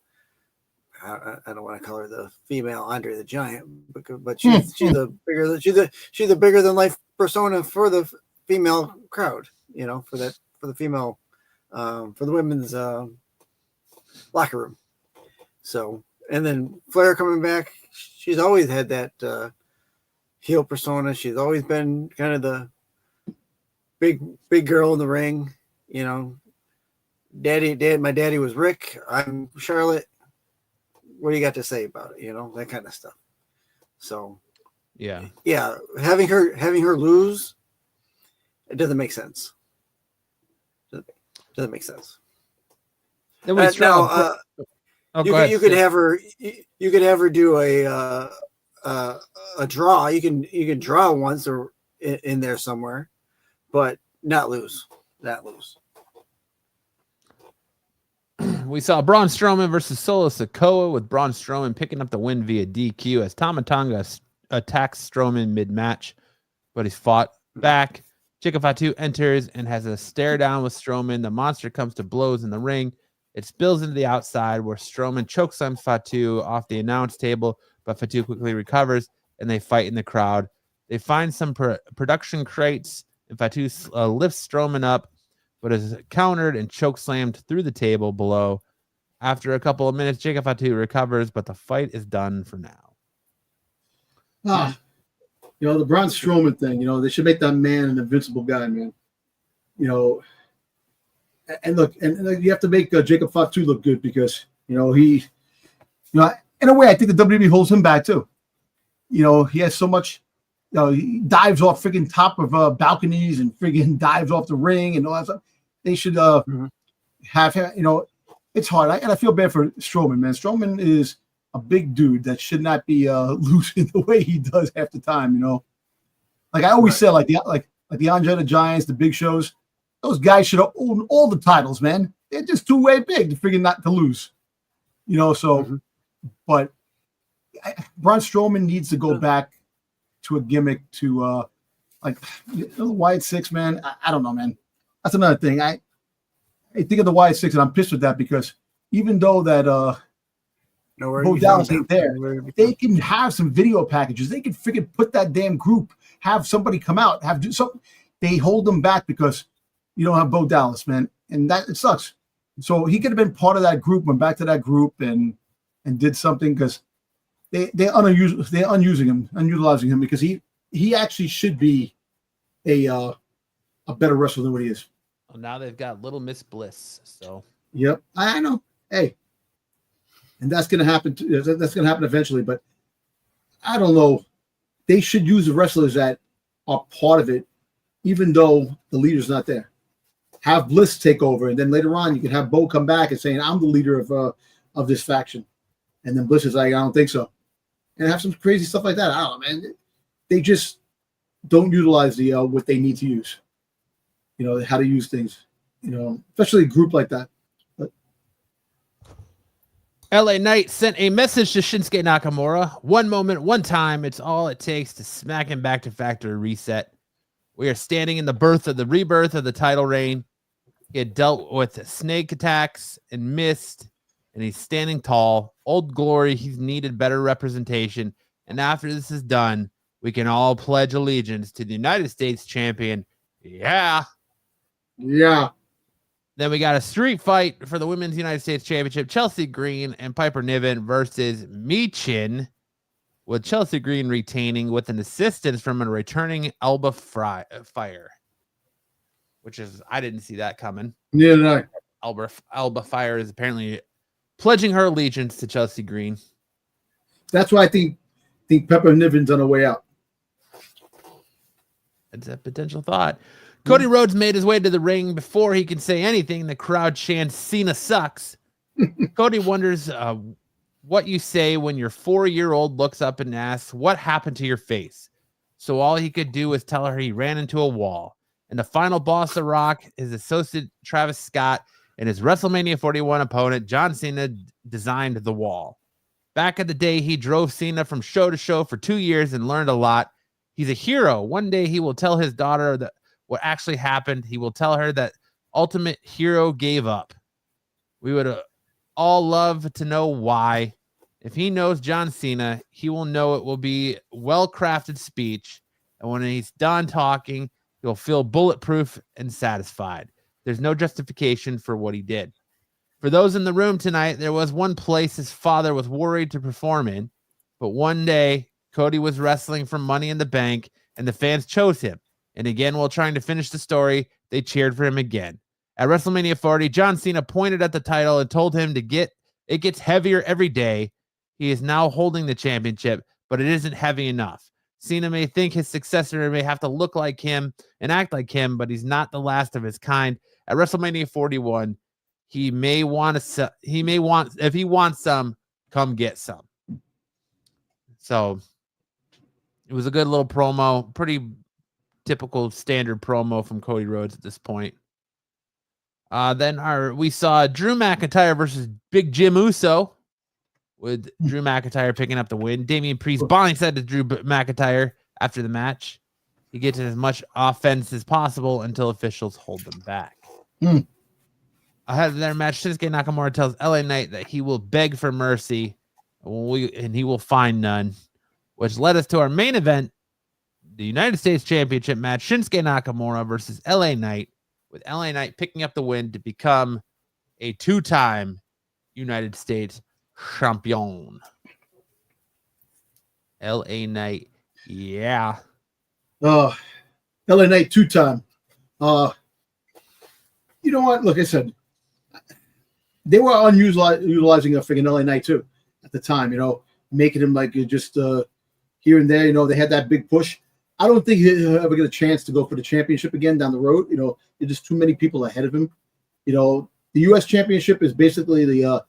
I don't want to call her the female Andre the Giant, but she's the bigger than life persona for the female crowd, for the female, for the women's locker room. So, and then Flair coming back, she's always had that heel persona. She's always been kind of the big girl in the ring, my daddy was Rick, I'm Charlotte. What do you got to say about it? That kind of stuff. So yeah, having her lose, it doesn't make sense. Doesn't make sense. Then we you could have her do a draw. You can draw once or in there somewhere, but not lose. We saw Braun Strowman versus Solo Sikoa, with Braun Strowman picking up the win via DQ as Tama Tonga attacks Strowman mid-match, but he's fought back. Jacob Fatu enters and has a stare down with Strowman. The monster comes to blows in the ring. It spills into the outside where Strowman chokeslams Fatu off the announce table, but Fatu quickly recovers and they fight in the crowd. They find some production crates and Fatu lifts Strowman up, but is countered and chokeslammed through the table below. After a couple of minutes, Jacob Fatu recovers, but the fight is done for now. The Braun Strowman thing, they should make that man an invincible guy, man. And look, and you have to make Jacob Fatu look good because, he, in a way, I think the WWE holds him back too. He has so much, he dives off freaking top of balconies and freaking dives off the ring and all that stuff. They should have him, it's hard. And I feel bad for Strowman, man. Strowman is a big dude that should not be losing the way he does half the time, Like I always say, like the Andre the Giants, the Big Shows, those guys should have owned all the titles, man. They're just too way big to figure not to lose, But Braun Strowman needs to go back to a gimmick to the Wyatt Six, man. I don't know, man. That's another thing. I think of the Wyatt Six, and I'm pissed with that because even though that Bo Dallas ain't there, they can have some video packages. They can freaking put that damn group, have somebody come out, do something. They hold them back because you don't have Bo Dallas, man, and that it sucks. So he could have been part of that group, went back to that group, and did something because they're unutilizing him because he actually should be a better wrestler than what he is. Well, now they've got Little Miss Bliss, so yep, I know. Hey, and that's gonna happen. That's gonna happen eventually, but I don't know. They should use the wrestlers that are part of it, even though the leader's not there. have Bliss take over, and then later on you can have Bo come back and saying, I'm the leader of this faction. And then Bliss is like, I don't think so. And have some crazy stuff like that. I don't know, man. They just don't utilize the what they need to use. How to use things. Especially a group like that. But LA Knight sent a message to Shinsuke Nakamura. One moment, one time. It's all it takes to smack him back to factory reset. We are standing in the rebirth of the title reign. He had dealt with snake attacks and missed, and he's standing tall. Old Glory, he's needed better representation. And after this is done, we can all pledge allegiance to the United States champion. Yeah. Yeah. Then we got a street fight for the Women's United States Championship. Chelsea Green and Piper Niven versus Michin, with Chelsea Green retaining with an assistance from a returning Alba Fire, which is, I didn't see that coming. Yeah, no. Alba Fire is apparently pledging her allegiance to Chelsea Green. That's why I think Pepper Niven's on her way out. That's a potential thought. Cody Rhodes made his way to the ring. Before he can say anything, the crowd chants, Cena sucks. Cody wonders what you say when your 4-year-old looks up and asks, what happened to your face? So all he could do was tell her he ran into a wall. And the final boss of Rock, his associate Travis Scott, and his WrestleMania 41 opponent, John Cena, designed the wall. Back in the day, he drove Cena from show to show for 2 years and learned a lot. He's a hero. One day he will tell his daughter that what actually happened. He will tell her that Ultimate Hero gave up. We would all love to know why. If he knows John Cena, he will know it will be well-crafted speech. And when he's done talking, he'll feel bulletproof and satisfied. There's no justification for what he did. For those in the room tonight, there was one place his father was worried to perform in, but one day Cody was wrestling for Money in the Bank, and the fans chose him. And again, while trying to finish the story, they cheered for him again. At WrestleMania 40, John Cena pointed at the title and told him it gets heavier every day. He is now holding the championship, but it isn't heavy enough. Cena may think his successor may have to look like him and act like him, but he's not the last of his kind. At WrestleMania 41, if he wants some, come get some. So it was a good little promo, pretty typical standard promo from Cody Rhodes at this point. Then we saw Drew McIntyre versus Big Jim Uso, with Drew McIntyre picking up the win. Damian Priest said to Drew McIntyre after the match, he gets as much offense as possible until officials hold them back. Ahead of their match, Shinsuke Nakamura tells LA Knight that he will beg for mercy and he will find none, which led us to our main event, the United States Championship match, Shinsuke Nakamura versus LA Knight, with LA Knight picking up the win to become a 2-time United States champion. LA Knight, yeah. LA Knight 2-time. You know what? Look, I said they were utilizing a freaking LA Knight too at the time. Making him like just here and there. They had that big push. I don't think he'll ever get a chance to go for the championship again down the road. There's just too many people ahead of him. The U.S. Championship is basically I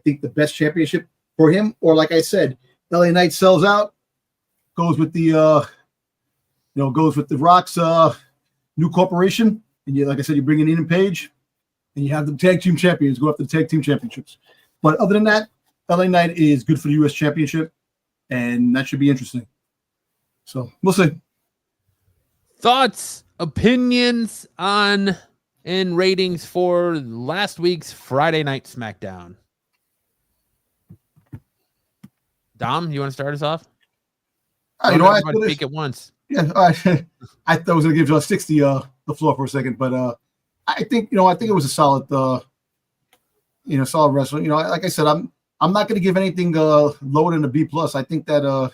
think the best championship for him. Or like I said, LA Knight sells out, goes with the Rock's new corporation, and like I said, you bring in Ian Page, and you have the tag team champions go after the tag team championships. But other than that, LA Knight is good for the U.S. Championship, and that should be interesting. So we'll see. Thoughts, opinions on and ratings for last week's Friday Night SmackDown. Dom, you want to start us off? I speak at once. Yeah, I thought I was going to give 60 the floor for a second, but I think it was a solid solid wrestling. Like I said, I'm not going to give anything lower than a B plus. I think that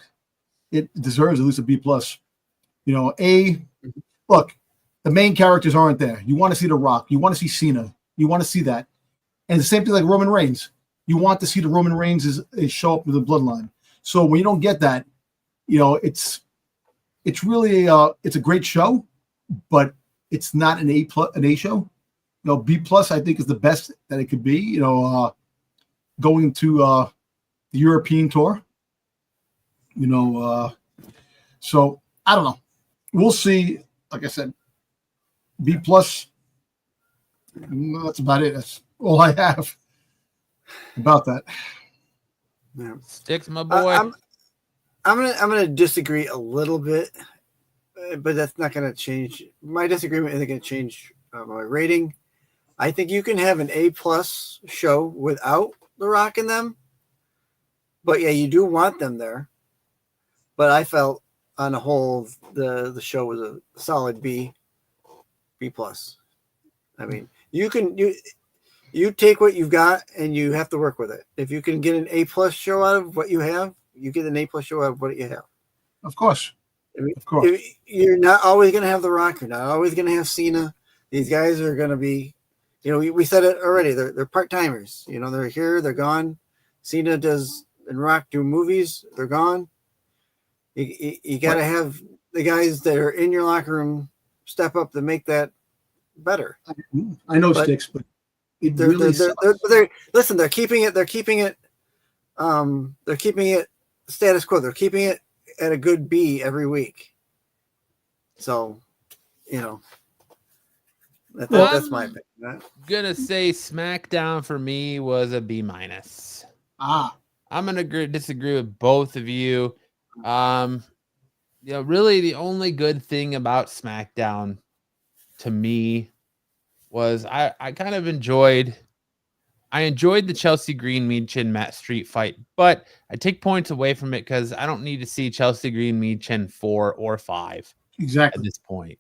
it deserves at least a B plus. Look, the main characters aren't there. You want to see The Rock, you want to see Cena, you want to see that, and the same thing like Roman Reigns. You want to see the Roman Reigns is show up with the bloodline. So when you don't get that, it's really it's a great show, but it's not an A show. B plus I think is the best that it could be. Going to the European tour. So I don't know. We'll see. Like I said, B plus. That's about it. That's all I have about that. Yeah. Styx, my boy. I'm gonna disagree a little bit, but that's not gonna change. My disagreement isn't gonna change my rating. I think you can have an A+ show without The Rock in them, but yeah, you do want them there. But I felt on the whole the show was a solid B+. I mean, you take what you've got and you have to work with it. If you can get an A+ show out of what you have, you get an A+ show out of what you have. Of course. You're not always going to have The Rock. You're not always going to have Cena. These guys are going to be, we said it already. They're part-timers. They're here, they're gone. Cena and Rock do movies. They're gone. You got to have the guys that are in your locker room step up to make that better. I know, Styx, but they're keeping it status quo. They're keeping it at a good B every week. So, that's my opinion. I'm gonna say SmackDown for me was a B-. I'm gonna disagree with both of you. Really the only good thing about SmackDown to me was I kind of enjoyed the Chelsea Green Michin Matt Street fight, but I take points away from it because I don't need to see Chelsea Green Michin 4 or 5 exactly at this point.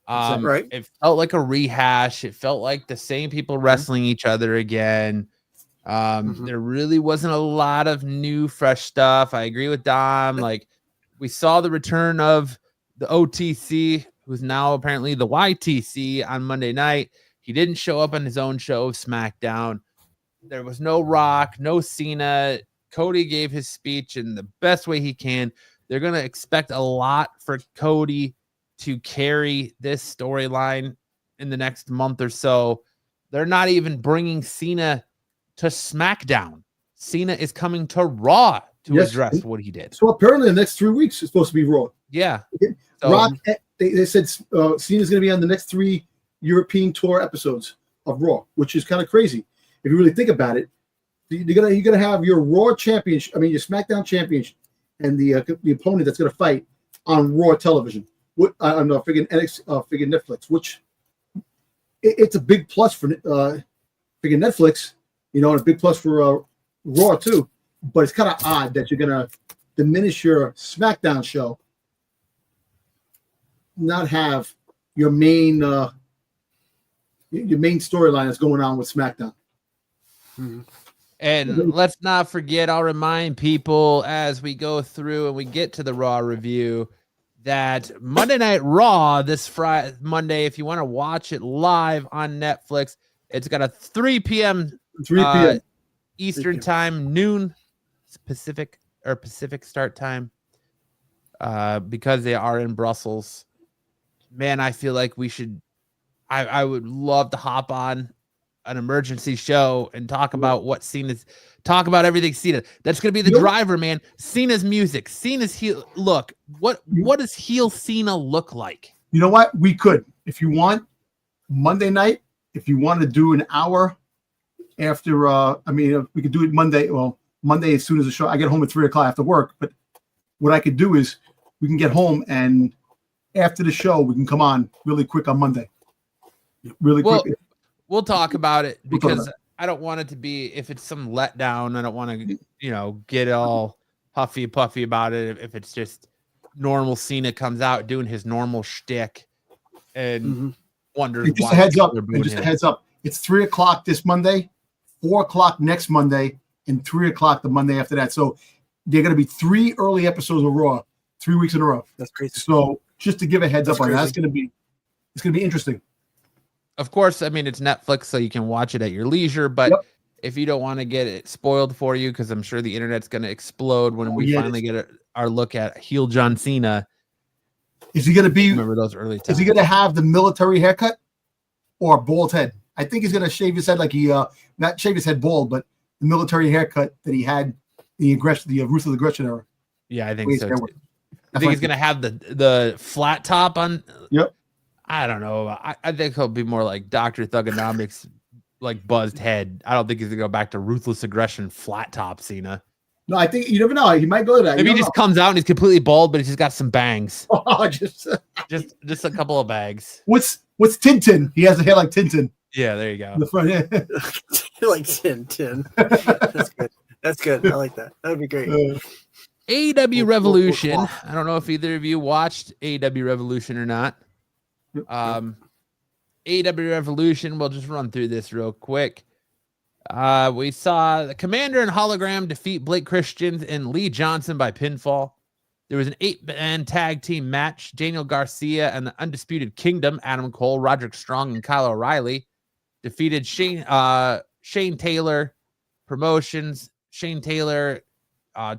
Right. It felt like a rehash. It felt like the same people wrestling each other again. There really wasn't a lot of new, fresh stuff. I agree with Dom. Like, we saw the return of the OTC, who's now apparently the YTC, on Monday night. He didn't show up on his own show of SmackDown. There was no Rock, no Cena. Cody gave his speech in the best way he can. They're going to expect a lot for Cody to carry this storyline in the next month or so. They're not even bringing Cena to SmackDown. Cena is coming to Raw to address what he did. So apparently the next 3 weeks is supposed to be Raw. Yeah. So, Rock, they said Cena's going to be on the next 3 European tour episodes of Raw, which is kind of crazy. If you really think about it, you're gonna have your Raw championship, your SmackDown championship, and the opponent that's gonna fight on Raw television. On friggin' Netflix, which it's a big plus for friggin' Netflix, and a big plus for Raw too. But it's kind of odd that you're gonna diminish your SmackDown show, not have your main storyline that's going on with SmackDown. And let's not forget, I'll remind people as we go through and we get to the Raw review that Monday Night Raw this Friday, Monday, if you want to watch it live on Netflix, it's got a 3 p.m. Eastern time, noon Pacific start time, because they are in Brussels. Man, I feel like I would love to hop on an emergency show and talk about talk about everything Cena. That's going to be the driver, man. Cena's music, Cena's heel. Look, what does heel Cena look like? You know what? We could, if you want, Monday night, if you want to do an hour after, we could do it Monday. Well, Monday, as soon as the show, I get home at 3:00 after work. But what I could do is we can get home and after the show, we can come on really quick on Monday. Really quick. We'll talk about it because I don't want it to be, if it's some letdown, I don't want to, get all puffy about it. If it's just normal Cena comes out doing his normal shtick and wonders just why. A heads up. It's 3:00 this Monday, 4:00 next Monday, and 3:00 the Monday after that. So they're going to be 3 early episodes of Raw, 3 weeks in a row. That's crazy. So just to give a heads up on that, it's going to be interesting. Of course, it's Netflix, so you can watch it at your leisure. But if you don't want to get it spoiled for you, because I'm sure the internet's going to explode when we finally get our look at heel John Cena. Is he going to be? Remember those early times? Is he going to have the military haircut or a bald head? I think he's gonna shave his head like he not shave his head bald, but the military haircut that he had the ruthless aggression era. Yeah, I think so. Too. I That's think he's gonna have the flat top on. Yep. I don't know. I think he'll be more like Dr. Thugonomics, like buzzed head. I don't think he's gonna go back to ruthless aggression flat top Cena. No, I think you never know. He might go to that. Maybe he just comes out and he's completely bald, but he's just got some bangs. Oh, just a couple of bags. What's Tintin? He has a hair like Tintin. Yeah, there you go. The front end. Like Tintin. That's good. That's good. I like that. That would be great. AEW Revolution. I don't know if either of you watched AEW Revolution or not. AEW Revolution. We'll just run through this real quick. We saw the Commander and Hologram defeat Blake Christian and Lee Johnson by pinfall. There was an 8-man tag team match. Daniel Garcia and the Undisputed Kingdom, Adam Cole, Roderick Strong, and Kyle O'Reilly defeated Shane Taylor Promotions, Shane Taylor,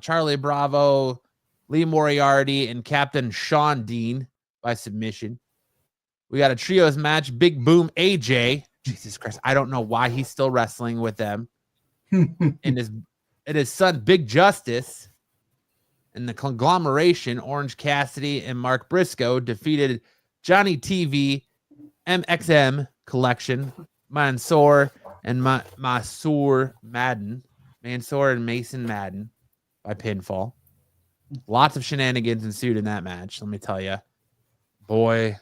Charlie Bravo, Lee Moriarty, and Captain Sean Dean by submission. We got a trios match. Big Boom AJ. Jesus Christ. I don't know why he's still wrestling with them. and his son, Big Justice, and the conglomeration, Orange Cassidy and Mark Briscoe, defeated Johnny TV, MXM Collection, Mansoor and Mansoor Madden. Mansoor and Mason Madden by pinfall. Lots of shenanigans ensued in that match, let me tell you. Boy,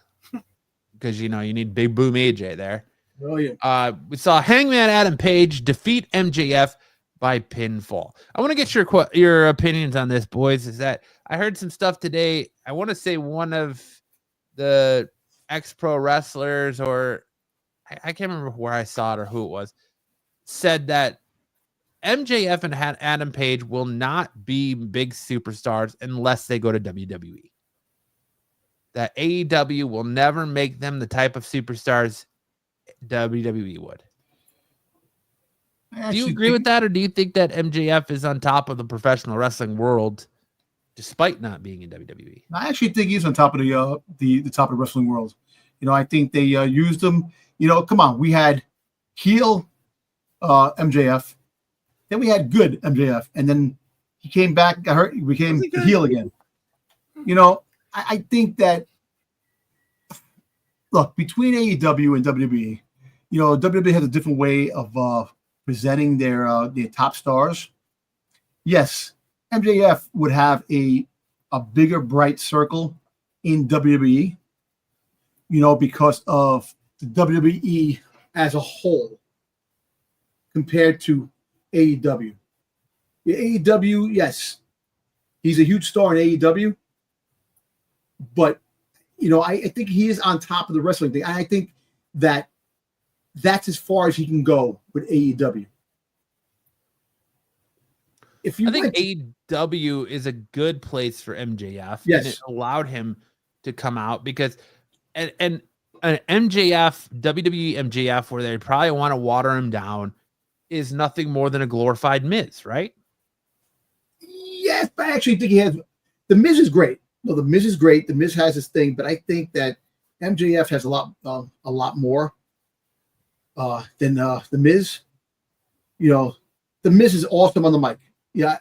because, you need Big Boom AJ there. Oh, yeah. We saw Hangman Adam Page defeat MJF by pinfall. I want to get your opinions on this, boys. Is that I heard some stuff today. I want to say one of the ex-pro wrestlers, or I can't remember where I saw it or who it was, said that MJF and Adam Page will not be big superstars unless they go to WWE. That AEW will never make them the type of superstars WWE would. Do you agree with that, or do you think that MJF is on top of the professional wrestling world despite not being in WWE? I actually think he's on top of the top of the wrestling world. I think they used him. Come on, we had heel MJF, then we had good MJF, and then he came back, got hurt, he became heel again. I think that, look, between AEW and WWE, WWE has a different way of presenting their top stars. Yes, MJF would have a bigger bright circle in WWE, because of the WWE as a whole compared to AEW. The AEW, yes, he's a huge star in AEW, but I think he is on top of the wrestling thing. I think that's as far as he can go with AEW. I think AEW is a good place for MJF. Yes. And it allowed him to come out because and an MJF, WWE MJF, where they probably want to water him down, is nothing more than a glorified Miz, right? Yes, but I actually think the Miz is great. No, the Miz is great. The Miz has his thing, but I think that MJF has a lot more than the Miz. The Miz is awesome on the mic. Yeah,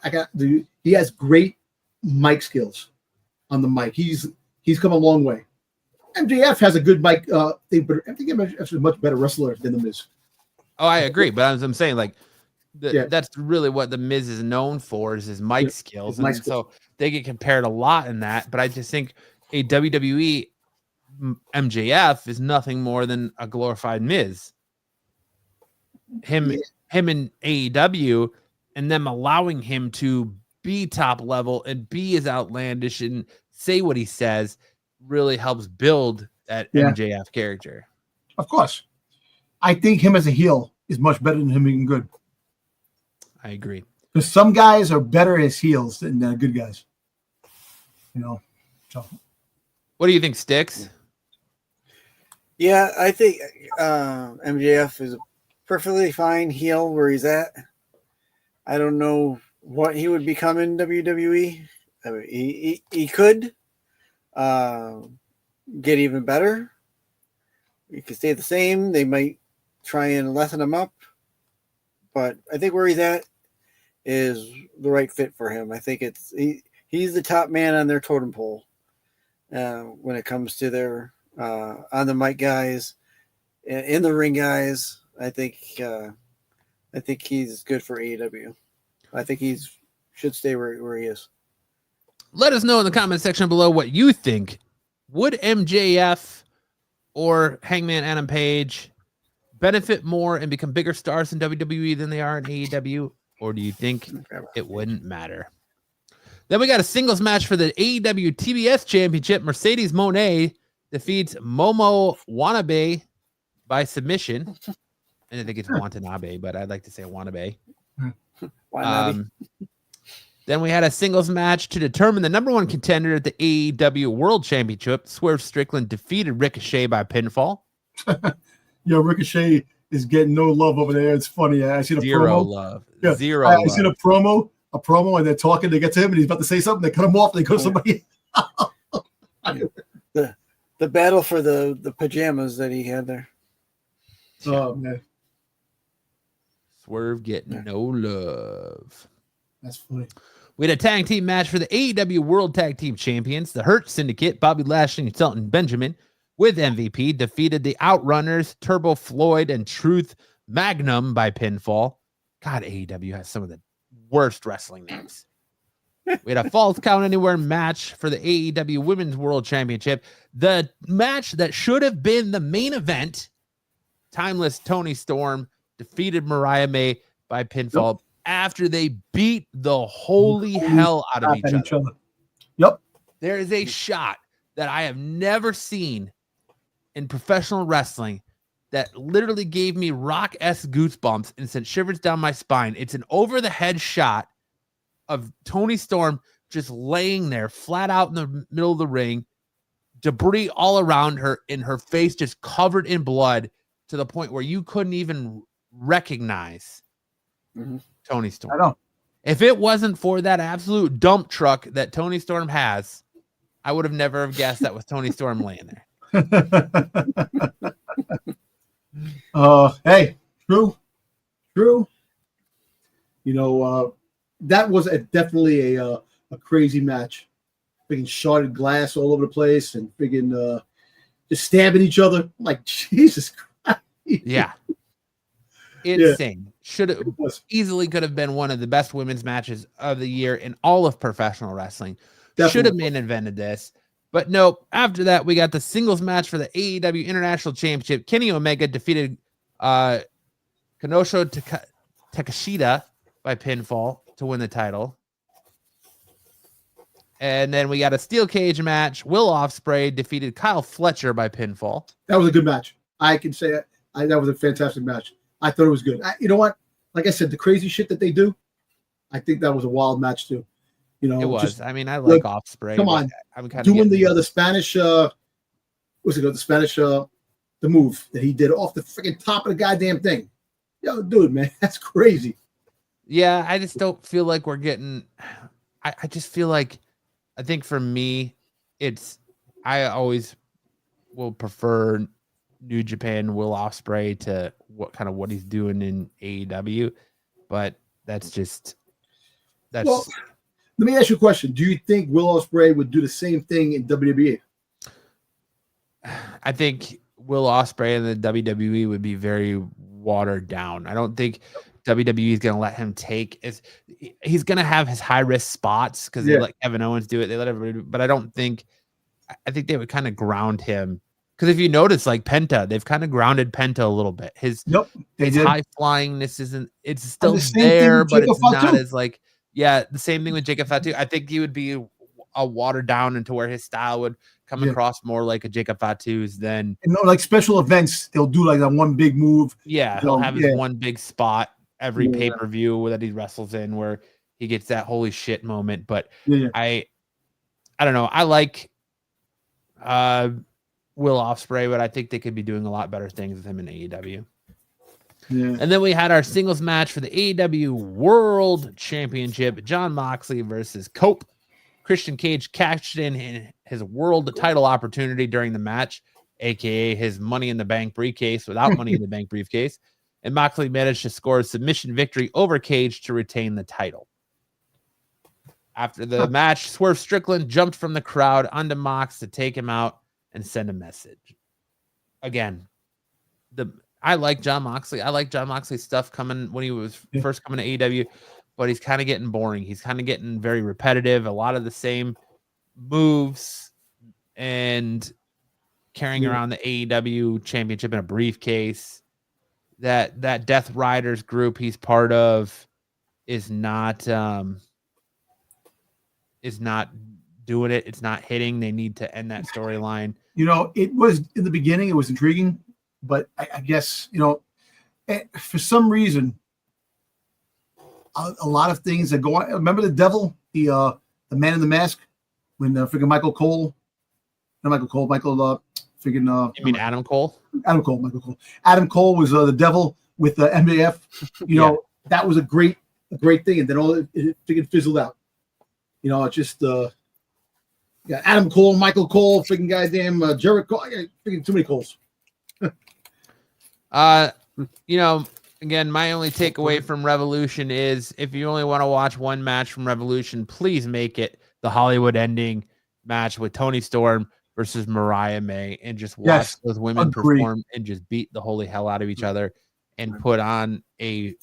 he has great mic skills on the mic. He's come a long way. MJF has a good mic thing, but I think MJF is a much better wrestler than the Miz. Oh, I agree, but as I'm saying, like that's really what the Miz is known for, is his mic skills, and so they get compared a lot in that. But I just think a WWE MJF is nothing more than a glorified Miz. Him in AEW, and them allowing him to be top level and be as outlandish and say what he says really helps build that MJF character. Of course. I think him as a heel is much better than him being good. I agree. Because some guys are better as heels than good guys. So. What do you think, Styx? Yeah, I think MJF is a perfectly fine heel where he's at. I don't know what he would become in WWE. I mean, he could get even better. He could stay the same. They might try and lessen him up. But I think where he's at is the right fit for him. I think he's the top man on their totem pole when it comes to their on the mic guys, in the ring guys. I think he's good for AEW. I think should stay where he is. Let us know in the comment section below what you think. Would MJF or Hangman Adam Page benefit more and become bigger stars in WWE than they are in AEW? Or do you think it wouldn't matter? Then we got a singles match for the AEW TBS Championship. Mercedes Moné defeats Momo Watanabe by submission. And I think it's Watanabe, but I'd like to say Watanabe. Then we had a singles match to determine the number one contender at the AEW World Championship. Swerve Strickland defeated Ricochet by pinfall. Yo, Ricochet is getting no love over there. It's funny. I seen a Zero promo. love. Yeah. Zero I love. seen a promo, and they're talking. They get to him, and he's about to say something. They cut him off. And they go to somebody. The battle for the pajamas that he had there. Oh man, Swerve getting no love. that's funny. We had a tag team match for the AEW World Tag Team Champions. The Hurt Syndicate, Bobby Lashley and Shelton Benjamin, with MVP, defeated the Outrunners, Turbo Floyd, and Truth Magnum by pinfall. God, AEW has some of the worst wrestling names. We had a Falls Count Anywhere match for the AEW Women's World Championship. The match that should have been the main event, Timeless Toni Storm defeated Mariah May by pinfall after they beat the holy hell out of each other. Yep. There is a shot that I have never seen in professional wrestling that literally gave me Rock-esque goosebumps and sent shivers down my spine. It's an over-the-head shot of Toni Storm just laying there flat out in the middle of the ring, debris all around her, and her face just covered in blood to the point where you couldn't even recognize Toni Storm. I know. If it wasn't for that absolute dump truck that Toni Storm has, I would have never have guessed that was Toni Storm laying there. Hey, true. You know, that was definitely a crazy match. Freaking sharded glass all over the place and freaking just stabbing each other. I'm like, Jesus Christ. Yeah. Insane. Should have easily could have been one of the best women's matches of the year in all of professional wrestling. Should have main invented this. But no, after that, we got the singles match for the AEW International Championship. Kenny Omega defeated Kanosho Takeshita by pinfall to win the title. And then we got a steel cage match. Will Ospreay defeated Kyle Fletcher by pinfall. That was a good match. I can say that was a fantastic match. I thought it was good. You know what? Like I said, the crazy shit that they do, I think that was a wild match too. You know, it was. I mean, I like Ospreay. Come on, I'm kind doing of the Spanish. What's it called? The Spanish. The move that he did off the freaking top of the goddamn thing. Yo, dude, man, that's crazy. Yeah, I just don't feel like we're getting. I just feel like, I think for me, I always will prefer New Japan Will Ospreay to what he's doing in AEW, but that's. Well, let me ask you a question. Do you think Will Ospreay would do the same thing in WWE? I think Will Ospreay in the WWE would be very watered down. I don't think WWE is going to let him take. He's going to have his high risk spots because they let Kevin Owens do it. They let everybody do it, but I think they would kind of ground him. Because if you notice, like Penta, they've kind of grounded Penta a little bit. His high flyingness isn't. It's still there, but it's not as like. Yeah, the same thing with Jacob Fatu. I think he would be a watered down into where his style would come across more like a Jacob Fatu's than. Like special events, they'll do like that one big move. Yeah, he'll have his one big spot every pay-per-view that he wrestles in where he gets that holy shit moment. But I don't know. I like Will Ospreay, but I think they could be doing a lot better things with him in AEW. Yeah. And then we had our singles match for the AEW World Championship. Jon Moxley versus Cope. Christian Cage cashed in his world title opportunity during the match. aka his Money in the Bank briefcase without Money in the Bank briefcase. And Moxley managed to score a submission victory over Cage to retain the title. After the match, Swerve Strickland jumped from the crowd onto Mox to take him out and send a message. Again, I like Jon Moxley. I like Jon Moxley's stuff coming when he was first coming to AEW, but he's kind of getting boring. He's kind of getting very repetitive. A lot of the same moves and carrying around the AEW championship in a briefcase. That Death Riders group he's part of is not doing it. It's not hitting. They need to end that storyline. It was in the beginning, it was intriguing, but I guess, for some reason, a lot of things that go on. Remember the Devil, the Man in the Mask, when freaking Michael Cole, Adam Cole. Adam Cole was the Devil with the MJF. That was a great thing, and then all it freaking fizzled out. It's just Adam Cole, Michael Cole, freaking goddamn Jericho, freaking too many Coles. Again, my only takeaway from Revolution is if you only want to watch one match from Revolution, please make it the Hollywood ending match with Toni Storm versus Mariah May, and just watch those women perform and just beat the holy hell out of each other and put on a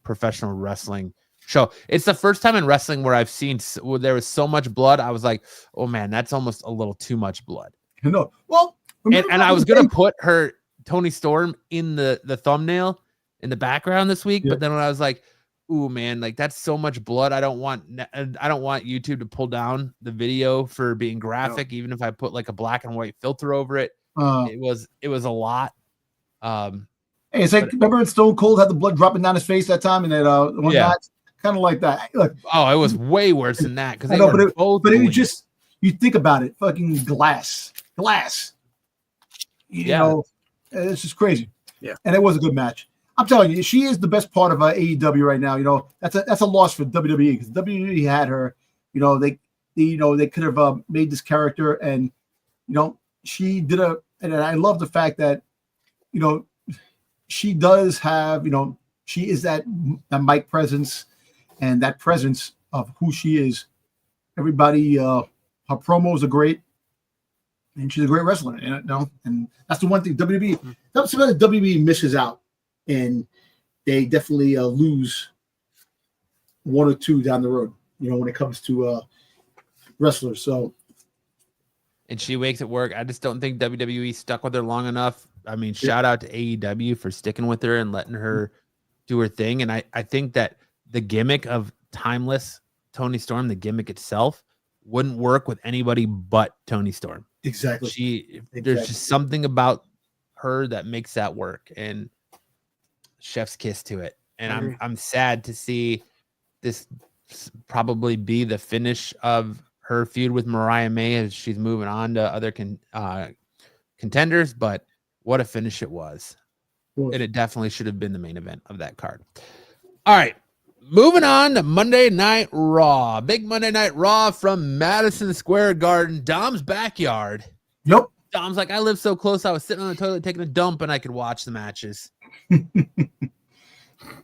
professional wrestling show. It's the first time in wrestling where I've seen where there was so much blood. I was like, oh man, that's almost a little too much blood. No, well, and I was going to put Toni Storm in the thumbnail in the background this week, but then when I was like, ooh man, like that's so much blood. I don't want YouTube to pull down the video for being graphic, even if I put like a black and white filter over it. It was a lot. It's like, remember when Stone Cold had the blood dropping down his face that time, and that one match, kind of like that. Look, it was way worse than that because it was just, you think about it, fucking glass. It's just crazy. Yeah, and it was a good match. I'm telling you, she is the best part of AEW right now. That's a loss for WWE because WWE had her. They could have made this character, and she did and I love the fact that she does have she is that mic presence and that presence of who she is. Everybody, her promos are great, and she's a great wrestler. And that's the one thing WWE. That's something that WWE misses out. And they definitely lose one or two down the road, when it comes to wrestlers. So, and she makes it work. I just don't think WWE stuck with her long enough. I mean, shout out to AEW for sticking with her and letting her do her thing. And I think that the gimmick of timeless Toni Storm, the gimmick itself, wouldn't work with anybody but Toni Storm. Exactly. There's just something about her that makes that work. And chef's kiss to it, and I'm sad to see this probably be the finish of her feud with Mariah May as she's moving on to other contenders. But what a finish it was, and it definitely should have been the main event of that card. All right, moving on to Monday Night Raw. Big Monday Night Raw from Madison Square Garden, Dom's backyard. Yep. Dom's like, I live so close. I was sitting on the toilet taking a dump, and I could watch the matches.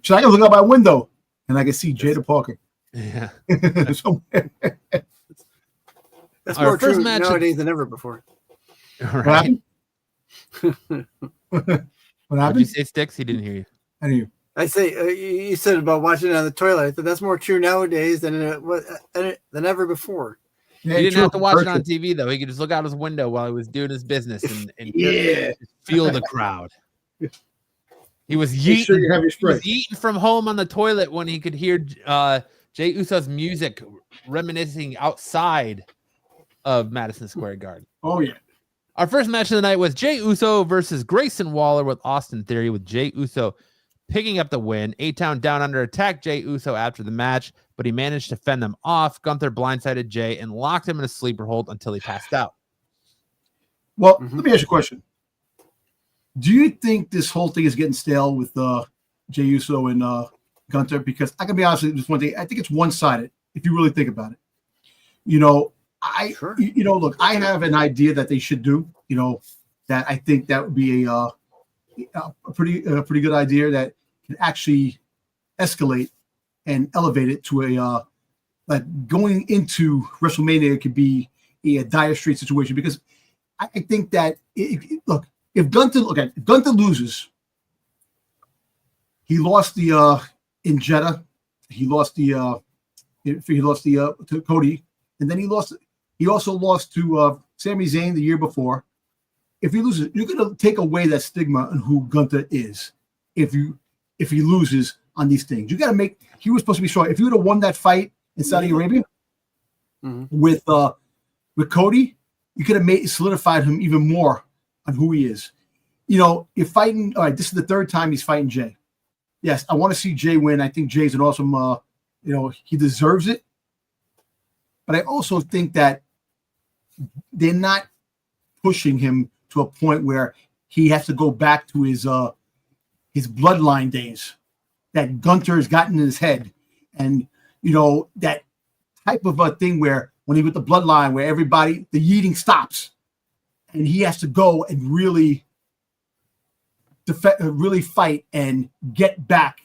So I can look out my window and I can see Jada Parker. Yeah. That's more true nowadays than ever before. All right. What happened? What Did you say Styx? He didn't hear you. I hear you. I say you said about watching it on the toilet. I thought that's more true nowadays than ever before. Yeah, he didn't have to watch it on TV though. He could just look out his window while he was doing his business and feel the crowd. He was yeeting from home on the toilet when he could hear Jey Uso's music reminiscing outside of Madison Square Garden. Oh, yeah. Our first match of the night was Jey Uso versus Grayson Waller with Austin Theory, with Jey Uso picking up the win. A-Town Down Under attacked Jey Uso after the match, but he managed to fend them off. Gunther blindsided Jey and locked him in a sleeper hold until he passed out. Well, let me ask you a question. Do you think this whole thing is getting stale with Jey Uso and Gunther? Because I can be honest with you, just one thing. I think it's one-sided, if you really think about it. Look, I have an idea that they should do. that I think that would be a pretty good idea that can actually escalate and elevate it to a like going into WrestleMania could be a dire straight situation, because I think that look, if Gunther loses, he lost the in Jeddah, he lost the to Cody, and then he also lost to Sami Zayn the year before. If he loses, you're going to take away that stigma on who Gunther is. If he loses on these things, you got to make. He was supposed to be strong. If you would have won that fight in Saudi Arabia with Cody, you could have solidified him even more on who he is. You know, you're fighting. All right, this is the third time he's fighting Jay. Yes, I want to see Jay win. I think Jay's an awesome. He deserves it. But I also think that they're not pushing him to a point where he has to go back to his bloodline days that Gunther has gotten in his head. And, that type of a thing where when he with the bloodline, where everybody, the yeeting stops and he has to go and really fight and get back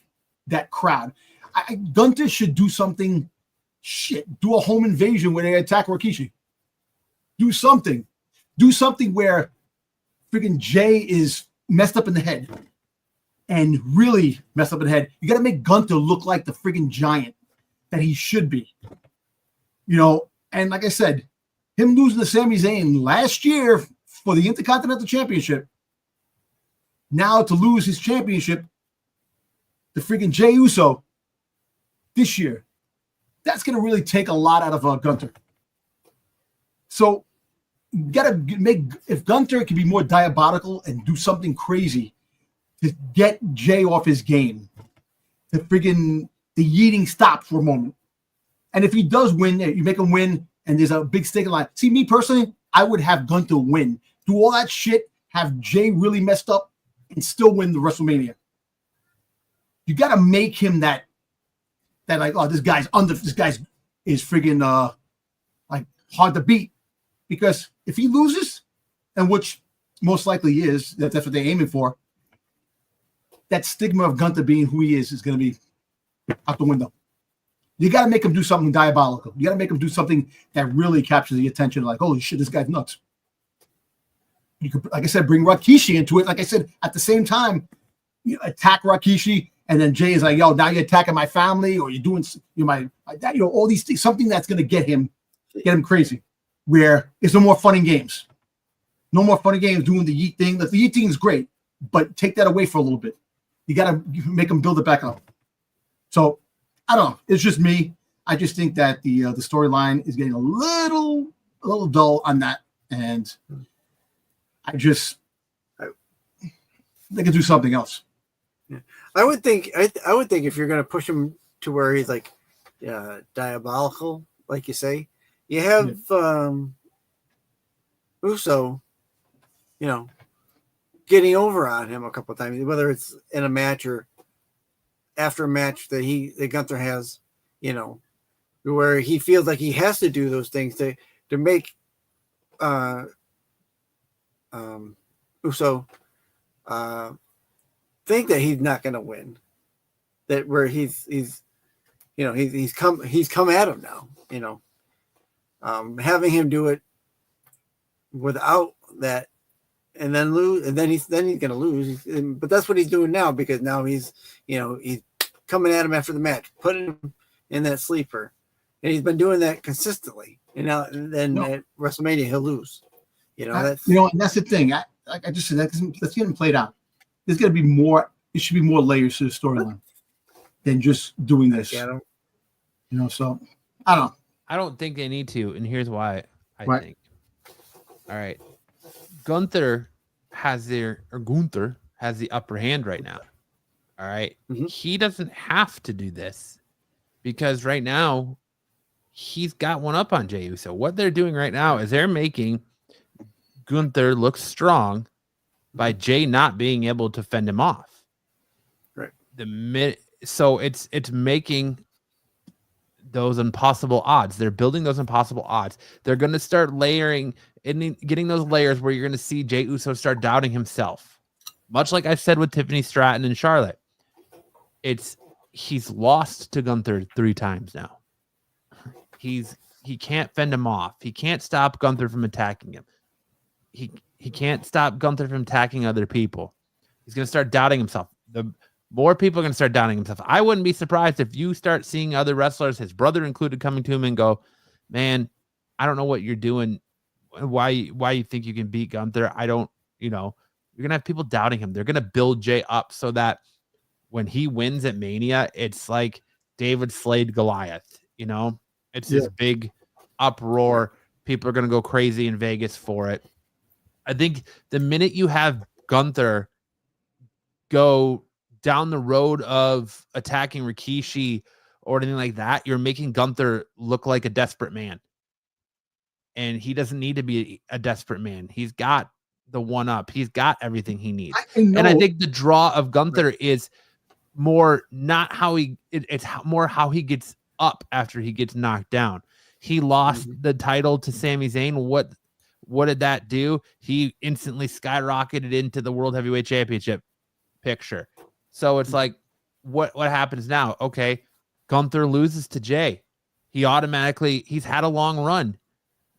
that crowd. Gunther should do something. Do a home invasion where they attack Rikishi. Do something where freaking Jay is messed up in the head and really messed up in the head. You got to make Gunther look like the freaking giant that he should be. And like I said, him losing to Sami Zayn last year for the Intercontinental Championship, now to lose his championship to freaking Jey Uso this year, that's going to really take a lot out of Gunther. So you got to if Gunther can be more diabolical and do something crazy to get Jay off his game, to freaking the yeeting stop for a moment. And if he does win, you make him win and there's a big stake in line. See, me personally, I would have Gunther win. Do all that shit, have Jay really messed up and still win the WrestleMania. You got to make him that like, oh, this guy's is friggin' like hard to beat, because if he loses, and which most likely is, that's what they're aiming for, that stigma of Gunther being who he is going to be out the window. You got to make him do something diabolical. You got to make him do something that really captures the attention. Like, holy shit, this guy's nuts. You could, like I said, bring Rikishi into it. Like I said, at the same time, you attack Rikishi, and then Jay is like, yo, now you're attacking my family, or you're doing all these things, something that's going to get him crazy, where it's no more fun and games. No more fun and games doing the yeet thing. The yeet thing is great, but take that away for a little bit. You got to make him build it back up. So, I don't know. It's just me. I just think that the storyline is getting a little dull on that, and they could do something else. Yeah. I would think if you're going to push him to where he's like diabolical, like you say, you have Uso, getting over on him a couple of times, whether it's in a match or after a match that Gunther has, where he feels like he has to do those things to make Uso think that he's not going to win. That where he's come at him now. Having him do it without that, and then lose, and then he's going to lose. But that's what he's doing now, because now he's coming at him after the match, putting him in that sleeper, and he's been doing that consistently. At WrestleMania he'll lose. And that's the thing. I just said let's get him played out. There's going to be more. There should be more layers to the storyline than just doing this. Yeah, So I don't know. I don't think they need to, and here's why I think. All right, Gunther has the upper hand right now. All right, He doesn't have to do this, because right now he's got one up on Jey Uso. What they're doing right now is they're making Gunther look strong by Jay not being able to fend him off. Right. So it's making those impossible odds. They're building those impossible odds. They're going to start layering and getting those layers where you're going to see Jey Uso start doubting himself. Much like I said with Tiffany Stratton and Charlotte. He's lost to Gunther 3 times now. He can't fend him off. He can't stop Gunther from attacking him. He can't stop Gunther from attacking other people. He's going to start doubting himself. The more people are going to start doubting himself. I wouldn't be surprised if you start seeing other wrestlers, his brother included, coming to him and go, man, I don't know what you're doing. Why you think you can beat Gunther? I don't, you're going to have people doubting him. They're going to build Jey up so that when he wins at Mania, it's like David slayed Goliath, It's this big uproar. People are going to go crazy in Vegas for it. I think the minute you have Gunther go down the road of attacking Rikishi or anything like that, you're making Gunther look like a desperate man. And he doesn't need to be a desperate man. He's got the one up. He's got everything he needs. And I think the draw of Gunther is more not how it's more how he gets up after he gets knocked down. He lost the title to Sami Zayn. What did that do? He instantly skyrocketed into the World Heavyweight Championship picture. So it's like, what happens now? Okay, Gunther loses to Jey. He's had a long run.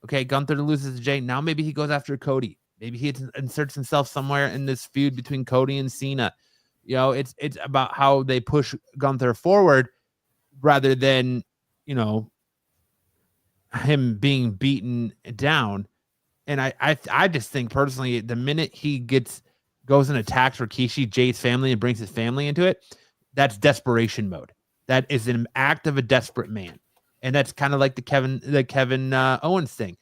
Okay, Gunther loses to Jey. Now maybe he goes after Cody. Maybe he inserts himself somewhere in this feud between Cody and Cena. It's about how they push Gunther forward rather than, him being beaten down. And I just think personally, the minute he goes and attacks Rikishi, Jay's family, and brings his family into it, that's desperation mode. That is an act of a desperate man. And that's kind of like the Kevin Owens thing.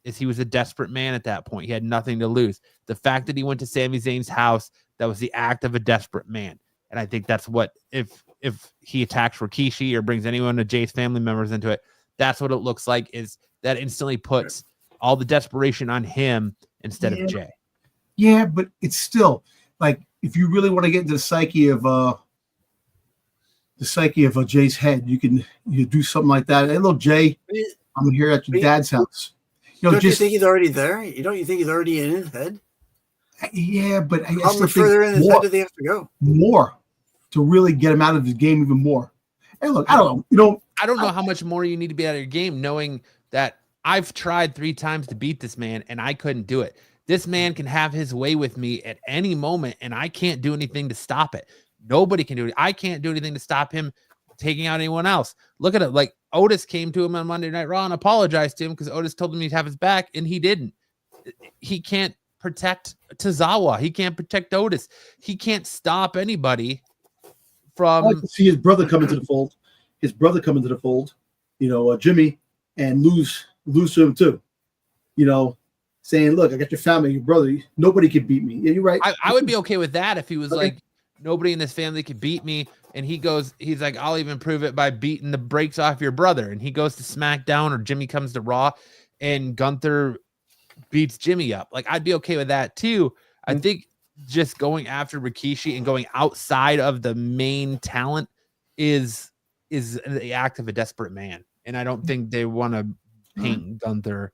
Is he was a desperate man at that point. He had nothing to lose. The fact that he went to Sami Zayn's house, that was the act of a desperate man. And I think that's what, if he attacks Rikishi or brings anyone of Jay's family members into it, that's what it looks like, is that instantly puts all the desperation on him instead of Jey. Yeah, but it's still like, if you really want to get into the psyche of Jay's head, you do something like that. Hey, look, Jay, I'm here at your dad's house. Don't you think he's already there? Don't you think he's already in his head? Yeah, but how much further in his head do they have to go? More to really get him out of his game even more. Hey, look, I don't know. I don't know how much more you need to be out of your game, knowing that I've tried 3 times to beat this man and I couldn't do it. This man can have his way with me at any moment and I can't do anything to stop it. Nobody can do it. I can't do anything to stop him taking out anyone else. Look at it. Like Otis came to him on Monday Night Raw and apologized to him because Otis told him he'd have his back and he didn't. He can't protect Tozawa. He can't protect Otis. He can't stop anybody from. I like to see his brother come into the fold. Jimmy, and lose to him too. Saying, look, I got your family, your brother. Nobody can beat me. Yeah, you're right. I would be okay with that if he was like, nobody in this family could beat me. And he's like, I'll even prove it by beating the brakes off your brother. And he goes to SmackDown, or Jimmy comes to Raw and Gunther beats Jimmy up. Like, I'd be okay with that too. I think just going after Rikishi and going outside of the main talent is the act of a desperate man. And I don't think they want to paint Gunther.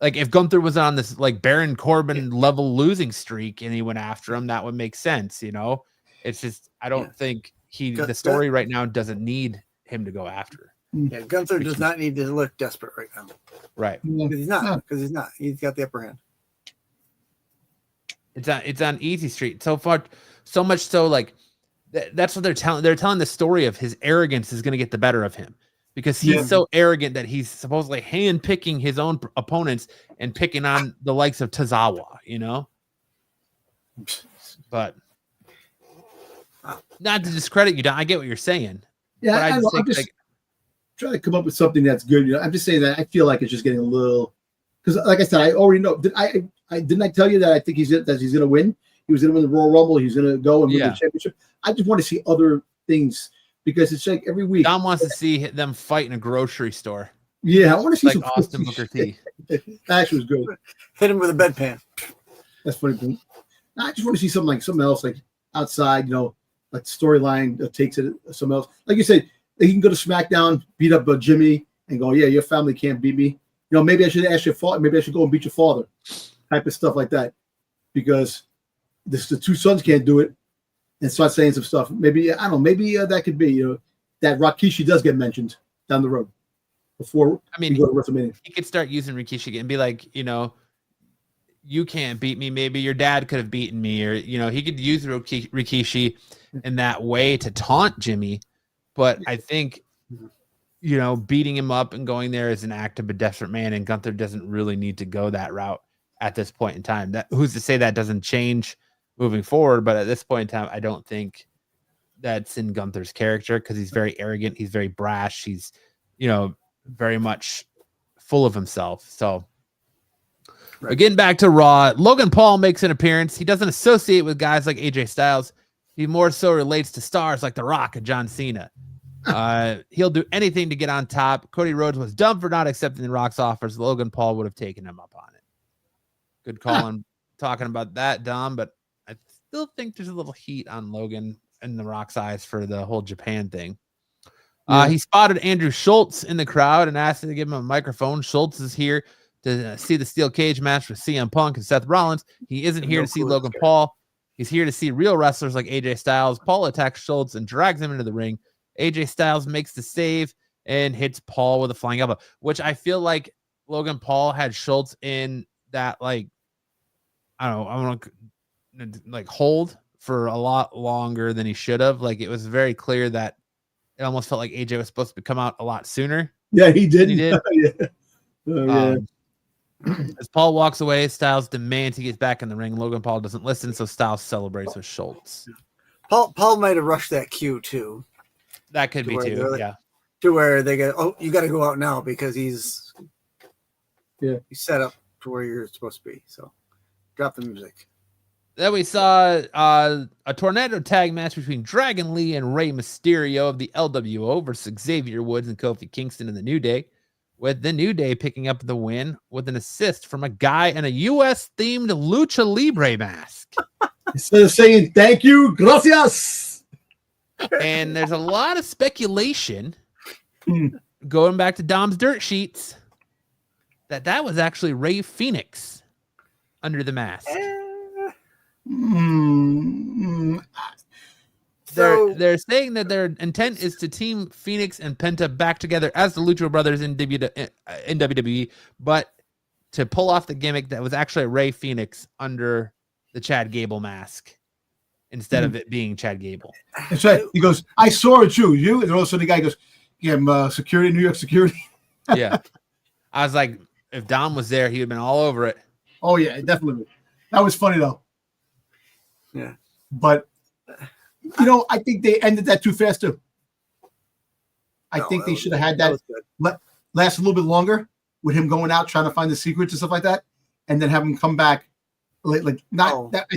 Like, if Gunther was on this like Baron Corbin level losing streak and he went after him, that would make sense. It's just, I don't think the story right now doesn't need him to go after. Yeah, Gunther does not need to look desperate right now. Right. Because he's not. He's got the upper hand. It's on easy street. So far, so much so, like, that's what they're telling. They're telling the story of his arrogance is going to get the better of him because he's so arrogant that he's supposedly hand-picking his own opponents and picking on the likes of Tozawa, But not to discredit you, Don. I get what you're saying. Yeah, I'm just trying to come up with something that's good. I'm just saying that I feel like it's just getting a little, because, like I said, I already know. Didn't I tell you that I think he's going to win? He was going to win the Royal Rumble. He's going to go and win the championship. I just want to see other things because it's like every week. Don wants to see them fight in a grocery store. Yeah, I want to see some Austin Booker T. That actually was good. Hit him with a bedpan. That's funny. I just want to see something else, like outside, like storyline that takes it somewhere else. Like you said, he can go to SmackDown, beat up Jimmy, and go, yeah, your family can't beat me. maybe I should ask your father. Maybe I should go and beat your father, type of stuff like that, because the two sons can't do it, and start saying some stuff. Maybe I don't know. Maybe that could be that Rikishi does get mentioned down the road before. I mean, we go to WrestleMania. He could start using Rikishi again and be like, you can't beat me. Maybe your dad could have beaten me, or he could use Rikishi in that way to taunt Jimmy. But I think beating him up and going there is an act of a desperate man, and Gunther doesn't really need to go that route at this point in time. Who's to say that doesn't change moving forward? But at this point in time, I don't think that's in Gunther's character, because he's very arrogant, he's very brash, he's very much full of himself. So right. Getting back to Raw, Logan Paul makes an appearance. He doesn't associate with guys like AJ Styles. He more so relates to stars like The Rock and John Cena. He'll do anything to get on top. Cody Rhodes was dumb for not accepting The Rock's offers. Logan Paul would have taken him up on it. Good call on talking about that, Dom, but I still think there's a little heat on Logan and The Rock's eyes for the whole Japan thing. He spotted Andrew Schultz in the crowd and asked him to give him a microphone. Schultz is here to see the steel cage match with CM Punk and Seth Rollins. He isn't here to see Logan Paul. He's here to see real wrestlers like AJ Styles. Paul attacks Schultz and drags him into the ring. AJ Styles makes the save and hits Paul with a flying elbow, which I feel like Logan Paul had Schultz in that, I want to hold for a lot longer than he should have. It was very clear that it almost felt like AJ was supposed to come out a lot sooner. Yeah, he did. Yeah. As Paul walks away, Styles demands he gets back in the ring. Logan Paul doesn't listen, so Styles celebrates with Schultz. Paul might have rushed that cue too. That could be too, yeah. To where they go, you got to go out now because he's set up to where you're supposed to be. So drop the music. Then we saw a tornado tag match between Dragon Lee and Rey Mysterio of the LWO versus Xavier Woods and Kofi Kingston in the New Day, with the New Day picking up the win with an assist from a guy in a U.S.-themed Lucha Libre mask. Instead of saying thank you, gracias. And there's a lot of speculation going back to Dom's dirt sheets that was actually Rey Fenix under the mask. They're saying that their intent is to team Phoenix and Penta back together as the Lucha Brothers in WWE, but to pull off the gimmick that was actually Rey Fenix under the Chad Gable mask instead of it being Chad Gable. That's right. He goes, I saw it too. You? And all of a sudden the guy goes, yeah, security, New York security. Yeah. I was like, if Dom was there, he would have been all over it. Oh, yeah, definitely. That was funny, though. Yeah. But, I think they ended that too fast, too. I think they should have had that last a little bit longer with him going out, trying to find the secrets and stuff like that, and then have him come back. I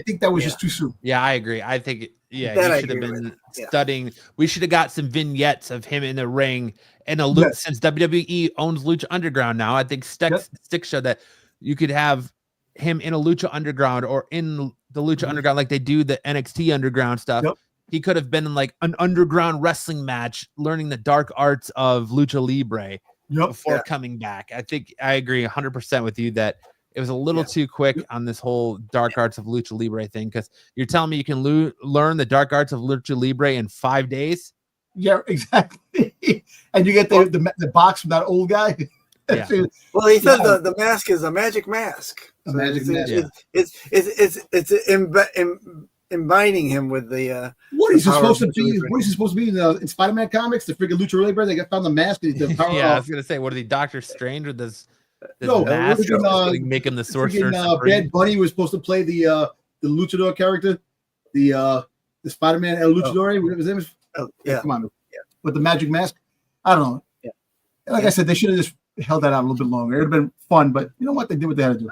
think that was just too soon. Yeah, I agree. I think, he should have been studying. We should have got some vignettes of him in the ring and a loop since WWE owns Lucha Underground now. I think Styx showed that you could have him in a Lucha Underground or in the Lucha Underground like they do the NXT Underground stuff. Yep. He could have been in an underground wrestling match, learning the dark arts of Lucha Libre before coming back. I think I agree 100% with you that it was a little too quick on this whole dark arts of Lucha Libre thing, because you're telling me you can learn the dark arts of Lucha Libre in 5 days? Yeah, exactly. And you get the box from that old guy. Yeah. Well, he said the mask is a magic mask. A magic mask. It's inviting him with the. What is he supposed to be? What is he supposed to be in Spider-Man comics? The freaking Lucha Libre. They found the mask. I was gonna say, what is he, Doctor Strange with this mask? Make him the sorcerer. Bad Bunny was supposed to play the luchador character, the Spider-Man El Luchador. Whatever his name is. Come on. Yeah. With the magic mask. I don't know. Yeah. Like I said, they should have just held that out a little bit longer. It would have been fun, but you know what? They did what they had to do.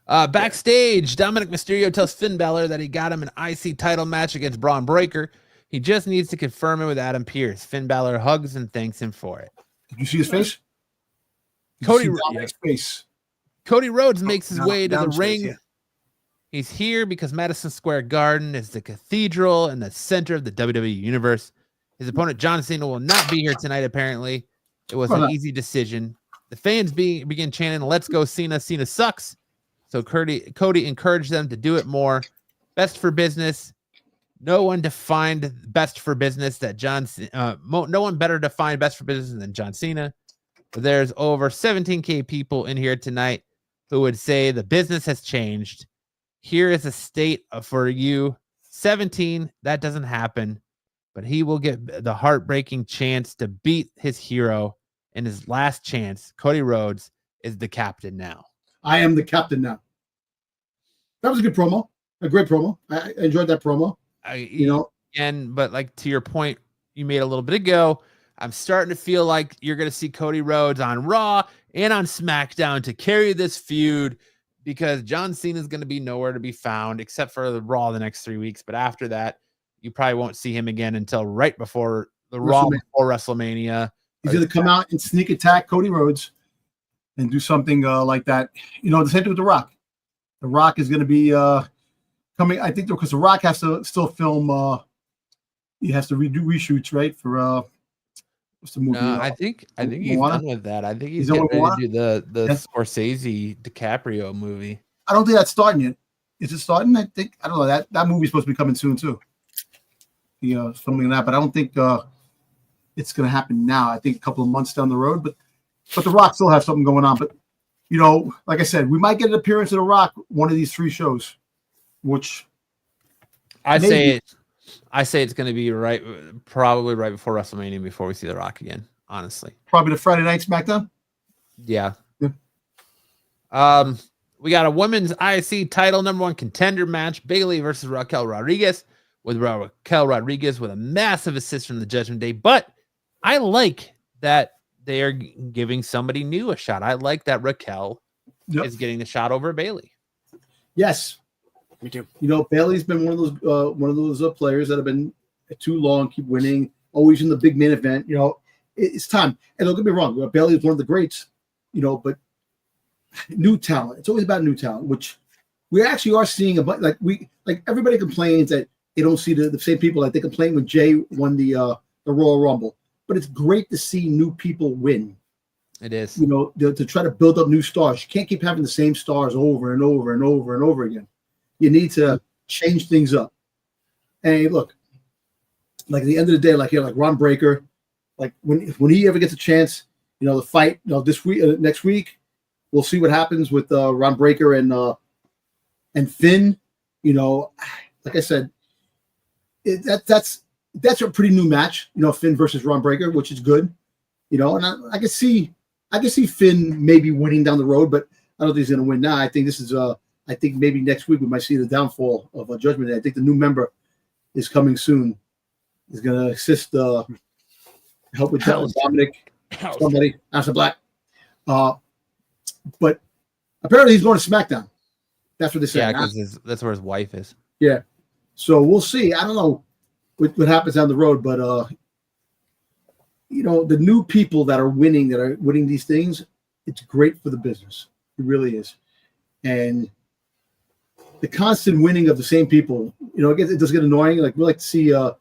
Backstage, Dominic Mysterio tells Finn Balor that he got him an IC title match against Braun Breaker. He just needs to confirm it with Adam Pearce. Finn Balor hugs and thanks him for it. Did you see his face? Cody Rhodes makes his way to the ring. Yeah. He's here because Madison Square Garden is the cathedral and the center of the WWE universe. His opponent, John Cena, will not be here tonight, apparently. It was an easy decision. The fans begin chanting, "Let's go Cena, Cena sucks." So Cody encouraged them to do it more. Best for business. No one defined best for business that no one better defined best for business than John Cena. But there's over 17K people in here tonight who would say the business has changed. Here is a state for you. 17, that doesn't happen, but he will get the heartbreaking chance to beat his hero in his last chance. Cody Rhodes is the captain now. I am the captain now. That was a good promo. A great promo. I enjoyed that promo. But like to your point you made a little bit ago, I'm starting to feel like you're going to see Cody Rhodes on Raw and on SmackDown to carry this feud, because John Cena is going to be nowhere to be found except for the Raw the next 3 weeks. But after that, you probably won't see him again until right before the Raw before WrestleMania. He's going to come out and sneak attack Cody Rhodes and do something like that. The same thing with The Rock. The Rock is going to be coming, I think, because The Rock has to still film. He has to redo reshoots, right? For what's the movie? I think he's done with that. I think he's getting ready to do the Scorsese DiCaprio movie. I don't think that's starting yet. Is it starting? I don't know. That movie's supposed to be coming soon too. Something like that, but I don't think it's going to happen now. I think a couple of months down the road, but The Rock still has something going on. But like I said, we might get an appearance of The Rock one of these 3 shows, which I say it's going to be probably right before WrestleMania before we see The Rock again. Honestly, probably the Friday Night SmackDown. Yeah. We got a women's IC title #1 contender match: Bayley versus Raquel Rodriguez. With Raquel Rodriguez with a massive assist from the Judgment Day, but I like that they are giving somebody new a shot. I like that Raquel is getting the shot over Bayley. Yes, me too. Bayley's been one of those players that have been too long, keep winning, always in the big main event. It's time. And don't get me wrong, Bayley is one of the greats. But new talent. It's always about new talent, which we actually are seeing like everybody complains that they don't see the same people like they complained when Jay won the Royal Rumble. But it's great to see new people win. It is. To try to build up new stars. You can't keep having the same stars over and over and over and over again. You need to change things up. And look, like at the end of the day, like Ron Breakker, like when he ever gets a chance, the fight, this week, next week, we'll see what happens with Ron Breakker and Finn. Like I said, that's a pretty new match. Finn versus Ron Breakker, which is good. And I can see Finn maybe winning down the road, but I don't think he's going to win now. I think this is I think maybe next week we might see the downfall of Judgment Day. I think the new member is coming soon. He's going to assist, help with Dominic, somebody, House Black. But apparently he's going to SmackDown. That's what they say. Yeah, because that's where his wife is. Yeah. So we'll see. I don't know what happens down the road, but the new people that are winning these things, it's great for the business. It really is. And the constant winning of the same people, it does get annoying. Like we like to see how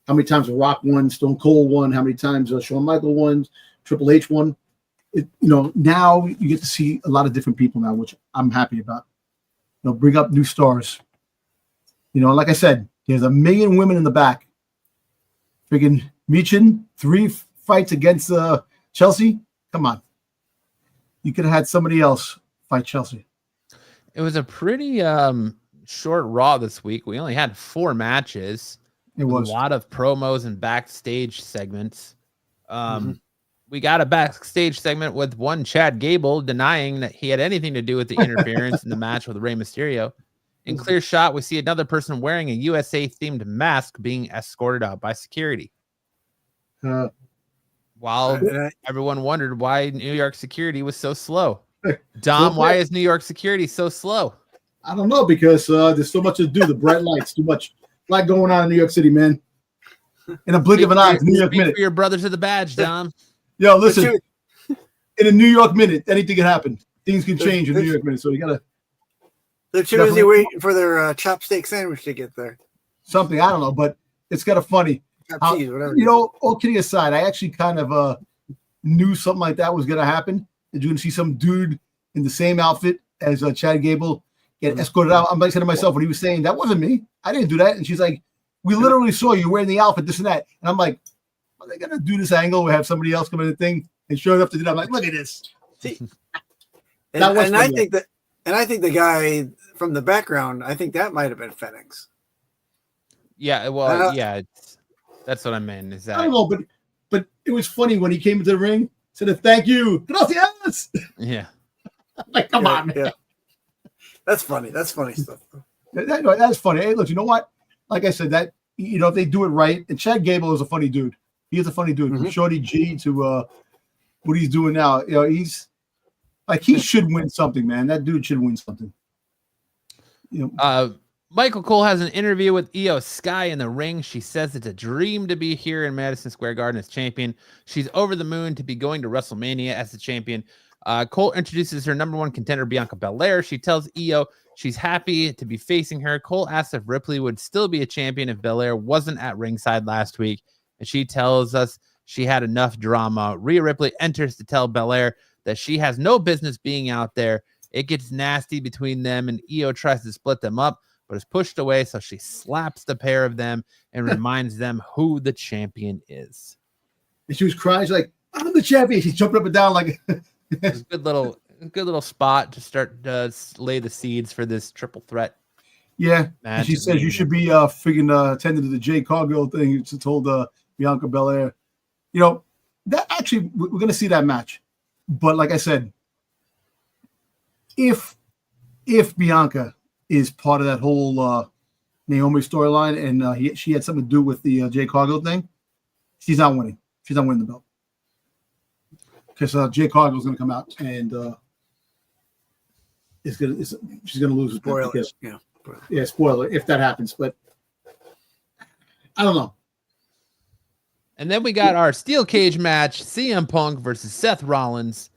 many times The Rock won, Stone Cold won, how many times Shawn Michaels won, Triple H won. Now you get to see a lot of different people now, which I'm happy about. Bring up new stars. Like I said, there's 1 million women in the back. Freaking Michin, 3 fights against Chelsea. Come on. You could have had somebody else fight Chelsea. It was a pretty short Raw this week. We only had 4 matches. It was a lot of promos and backstage segments. We got a backstage segment with one Chad Gable denying that he had anything to do with the interference in the match with Rey Mysterio. In clear shot, we see another person wearing a USA-themed mask being escorted out by security. While everyone wondered why New York security was so slow. Dom, why is New York security so slow? I don't know, because there's so much to do. The bright lights, too much light going on in New York City, man. In a blink of an eye, New York minute. For your brothers of the badge, Dom. Yo, listen. In a New York minute, anything can happen. Things can change in New York minute, so you gotta. They're too busy waiting for their chopstick sandwich to get there. Something, I don't know, but it's kind of funny. Cheese, whatever. All kidding aside, I actually kind of knew something like that was going to happen. that you're going to see some dude in the same outfit as Chad Gable get escorted out. I'm like saying to myself when he was saying, that wasn't me. I didn't do that. And she's like, we literally saw you wearing the outfit, this and that. And I'm like, are they going to do this angle where have somebody else come in the thing? And sure enough to do that, I'm like, look at this. See, and I think the guy from the background, I think that might have been FedEx. Yeah, well, that's what I meant. Is that I don't know, but it was funny when he came into the ring, said thank you. Gracias. Yeah. Like, come on, man. Yeah. That's funny. That's funny stuff. That's funny. Hey, look, you know what? Like I said, that if they do it right, and Chad Gable is a funny dude. He is a funny dude. From Shorty G to what he's doing now. He's like he should win something, man. That dude should win something. Michael Cole has an interview with Io Sky in the ring. She says it's a dream to be here in Madison Square Garden as champion. She's over the moon to be going to WrestleMania as the champion. Cole introduces her number one contender, Bianca Belair. She tells Io she's happy to be facing her. Cole asks if Ripley would still be a champion if Belair wasn't at ringside last week. And she tells us she had enough drama. Rhea Ripley enters to tell Belair that she has no business being out there. It gets nasty between them, and Io tries to split them up, but is pushed away, so she slaps the pair of them and reminds them who the champion is. And she was crying. She's like, I'm the champion. She's jumping up and down like It's a good little spot to start lay the seeds for this triple threat. Yeah. And she says you should be freaking attending to the Jay Cargill thing. She told Bianca Belair. That actually we're going to see that match. But like I said, if Bianca is part of that whole Naomi storyline and she had something to do with the Jay Cargill thing, she's not winning. She's not winning the belt. Because Jay Cargill's going to come out and she's going to lose. Spoiler. Yeah, spoiler if that happens. But I don't know. And then we got our steel cage match, CM Punk versus Seth Rollins,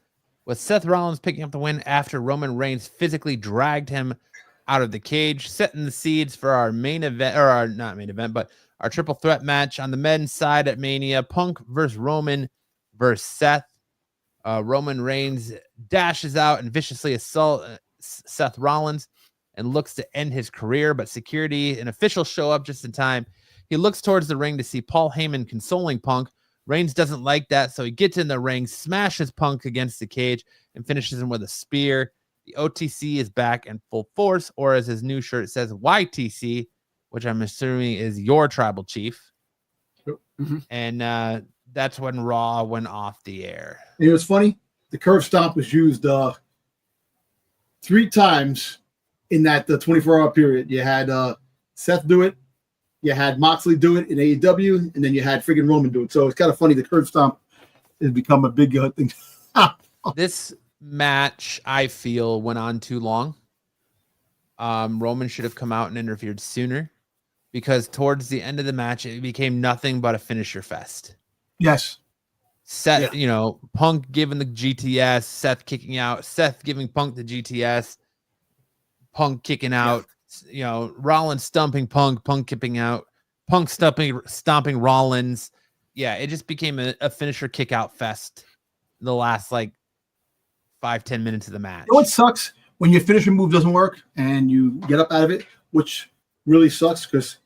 with Seth Rollins picking up the win after Roman Reigns physically dragged him out of the cage, setting the seeds for our main event, or our not main event, but our triple threat match on the men's side at Mania. Punk versus Roman versus Seth. Roman Reigns dashes out and viciously assaults Seth Rollins and looks to end his career, but security and officials show up just in time. He looks towards the ring to see Paul Heyman consoling Punk. Reigns doesn't like that, so he gets in the ring, smashes Punk against the cage, and finishes him with a spear. The OTC is back in full force, or as his new shirt says, YTC, which I'm assuming is your tribal chief. Mm-hmm. And that's when Raw went off the air. And it was funny. The curve stomp was used 3 times in that 24-hour period. You had Seth do it. You had Moxley do it in AEW, and then you had friggin' Roman do it. So it's kind of funny. The curve stomp has become a big thing. This match, I feel, went on too long. Roman should have come out and interfered sooner, because towards the end of the match, it became nothing but a finisher fest. Yes. Seth, Punk giving the GTS, Seth kicking out, Seth giving Punk the GTS, Punk kicking out, Rollins stumping Punk, Punk kicking out, Punk stomping Rollins. Yeah, it just became a finisher kick out fest in the last 5-10 minutes of the match. You know what sucks? When your finisher move doesn't work and you get up out of it, which really sucks because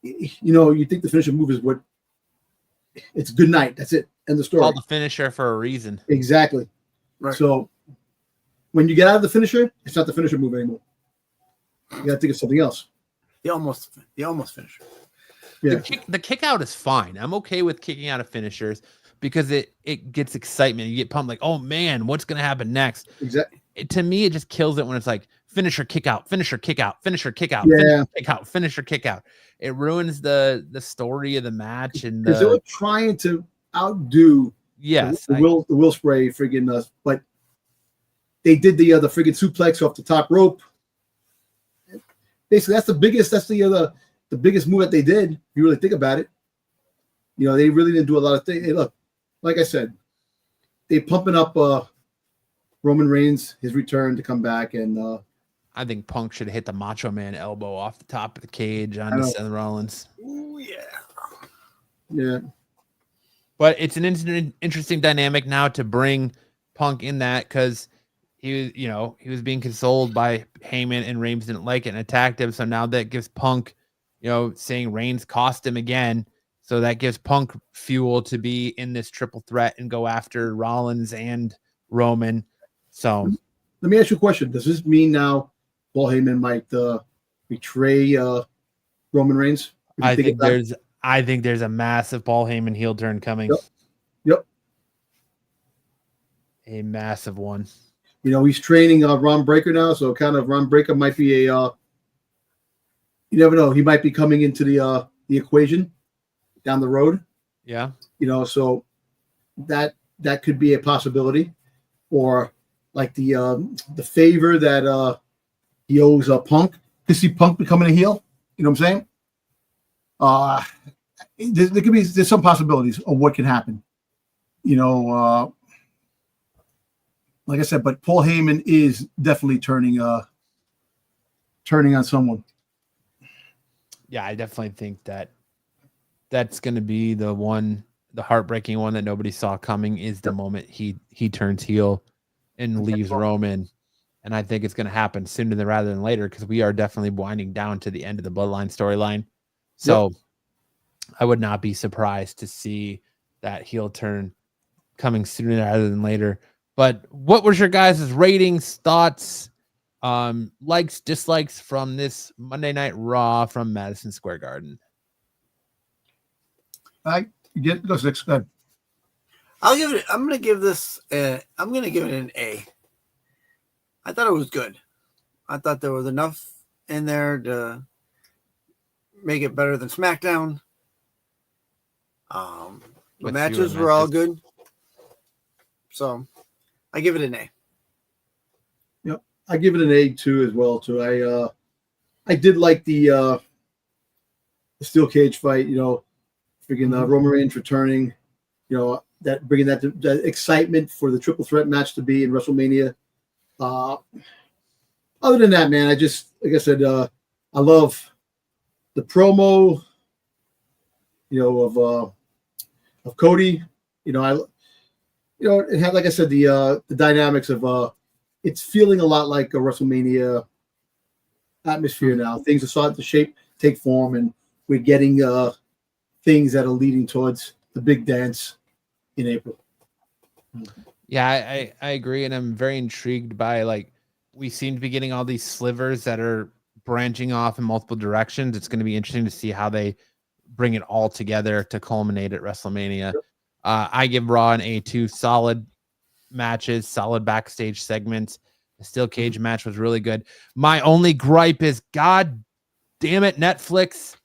you think the finisher move is what it's good night. That's it. End the story. Called the finisher for a reason. Exactly. Right. So when you get out of the finisher, it's not the finisher move anymore. You got to think of something else. The almost finisher. Yeah. The kick out is fine. I'm okay with kicking out of finishers because it gets excitement. You get pumped like, oh man, what's gonna happen next? Exactly. To me, it just kills it when it's like finisher kick out, finisher kick out, finisher kick out, Yeah. finisher kick out, finisher kick out. It ruins the story of the match, and because they were trying to outdo yes, the Will Spray friggin' but they did the friggin' suplex off the top rope. Basically, that's the biggest move that they did. If you really think about it, they really didn't do a lot of things. Hey, look, like I said, they pumping up Roman Reigns, his return to come back, and I think Punk should have hit the Macho Man elbow off the top of the cage on Seth Rollins. Ooh, yeah. Yeah. But it's an interesting dynamic now to bring Punk in that because he was being consoled by Heyman and Reigns didn't like it and attacked him. So now that gives Punk, saying Reigns cost him again. So that gives Punk fuel to be in this triple threat and go after Rollins and Roman. So let me ask you a question. Does this mean now Paul Heyman might betray Roman Reigns? I think there's a massive Paul Heyman heel turn coming. Yep. A massive one. He's training Ron Breaker now, so kind of Ron Breaker might be a. You never know. He might be coming into the equation down the road. Yeah. So that could be a possibility, or like the favor that he owes Punk. To see Punk becoming a heel. You know what I'm saying? There's some possibilities of what can happen. Like I said, but Paul Heyman is definitely turning on someone. Yeah, I definitely think that's going to be the heartbreaking one that nobody saw coming is the moment he turns heel and leaves Roman. And I think it's going to happen sooner rather than later because we are definitely winding down to the end of the Bloodline storyline. So I would not be surprised to see that heel turn coming sooner rather than later. But what was your guys' ratings, thoughts, likes, dislikes from this Monday Night Raw from Madison Square Garden? Go six. Go ahead. I'm going to give it an A. I thought it was good. I thought there was enough in there to make it better than SmackDown. The matches were all good. So I give it an A. Yep. I give it an A too as well too. I did like the steel cage fight, Roman Reigns returning, that bringing that excitement for the triple threat match to be in WrestleMania. Other than that, man, like I said, I love the promo, of Cody. It had, like I said, the dynamics of it's feeling a lot like a WrestleMania atmosphere now. Things are starting to take form, and we're getting things that are leading towards the big dance in April. Yeah, I agree, and I'm very intrigued by we seem to be getting all these slivers that are branching off in multiple directions. It's going to be interesting to see how they bring it all together to culminate at WrestleMania. Yep. I give Raw an A2. Solid matches, solid backstage segments. The steel cage match was really good. My only gripe is, God damn it, Netflix.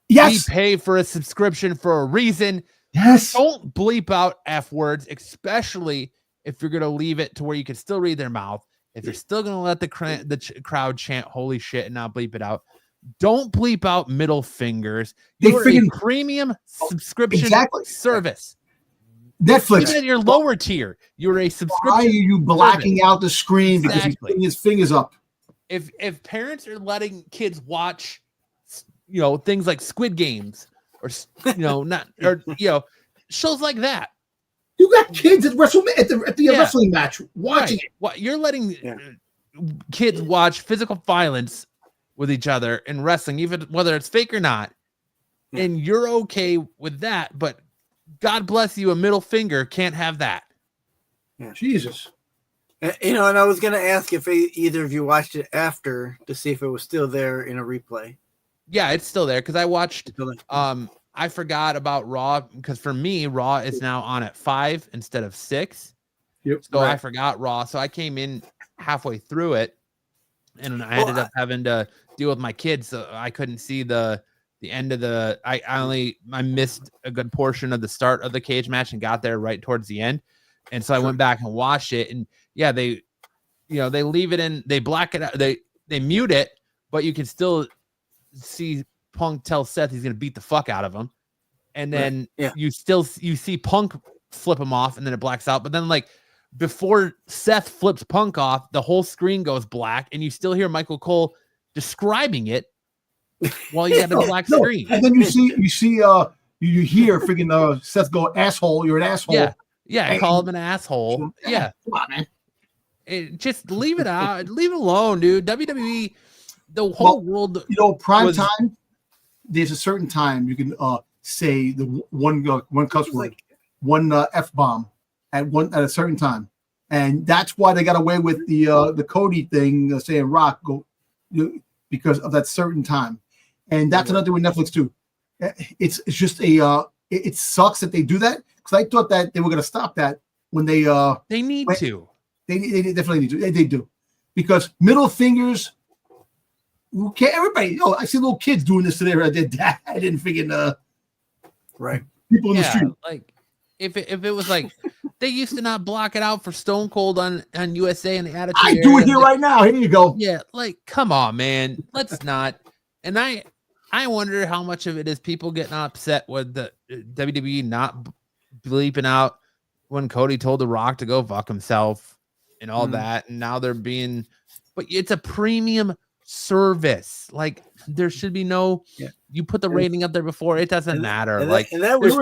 Yes. We pay for a subscription for a reason. Yes. Don't bleep out F words, especially if you're going to leave it to where you can still read their mouth. If you're still going to let the crowd chant holy shit and not bleep it out, don't bleep out middle fingers. You're a premium subscription service. Netflix. Even in your lower tier, you're a subscription. Why are you blacking out the screen because he's putting his fingers up? If parents are letting kids watch, things like Squid Games or shows like that. You got kids at WrestleMania at the wrestling match watching it. What you're letting kids watch physical violence with each other in wrestling, even whether it's fake or not, and you're okay with that. But God bless you, a middle finger can't have that. Yeah. Jesus. And I was going to ask if either of you watched it after to see if it was still there in a replay. Yeah, it's still there because I watched. I forgot about Raw because for me, Raw is now on at 5 instead of 6. Yep. So I forgot Raw. So I came in halfway through it, and I ended up having to deal with my kids, so I couldn't see the end of the. I missed a good portion of the start of the cage match and got there right towards the end, and so I went back and watched it, and they leave it in, they black it out, they mute it, but you can still see Punk tell Seth he's gonna beat the fuck out of him, and then you see Punk flip him off, and then it blacks out. But then before Seth flips Punk off, the whole screen goes black, and you still hear Michael Cole describing it while you got the black screen. And then you hear freaking Seth go, asshole, you're an asshole. Yeah. Yeah, Hey. call him an asshole. Yeah. Come on, man. Just leave it out. Leave it alone, dude. WWE, the whole world. Prime time, there's a certain time you can say the one cuss word, one F-bomb at a certain time. And that's why they got away with the Cody thing, saying Rock because of that certain time. And that's another thing with Netflix too. It's just it sucks that they do that, because I thought that they were going to stop that when they need to. They definitely need to. They do, because middle fingers. Okay, everybody. Oh, I see little kids doing this today. Their dad didn't freaking right people in the street. Like if it was like they used to not block it out for Stone Cold on USA and the Attitude. I do it here right now. Here you go. Yeah, like come on, man. Let's not. And I wonder how much of it is people getting upset with the WWE not bleeping out when Cody told The Rock to go fuck himself and all that, and now they're being. But it's a premium service. Like there should be no. Yeah. You put the rating up there before, it doesn't matter. And that was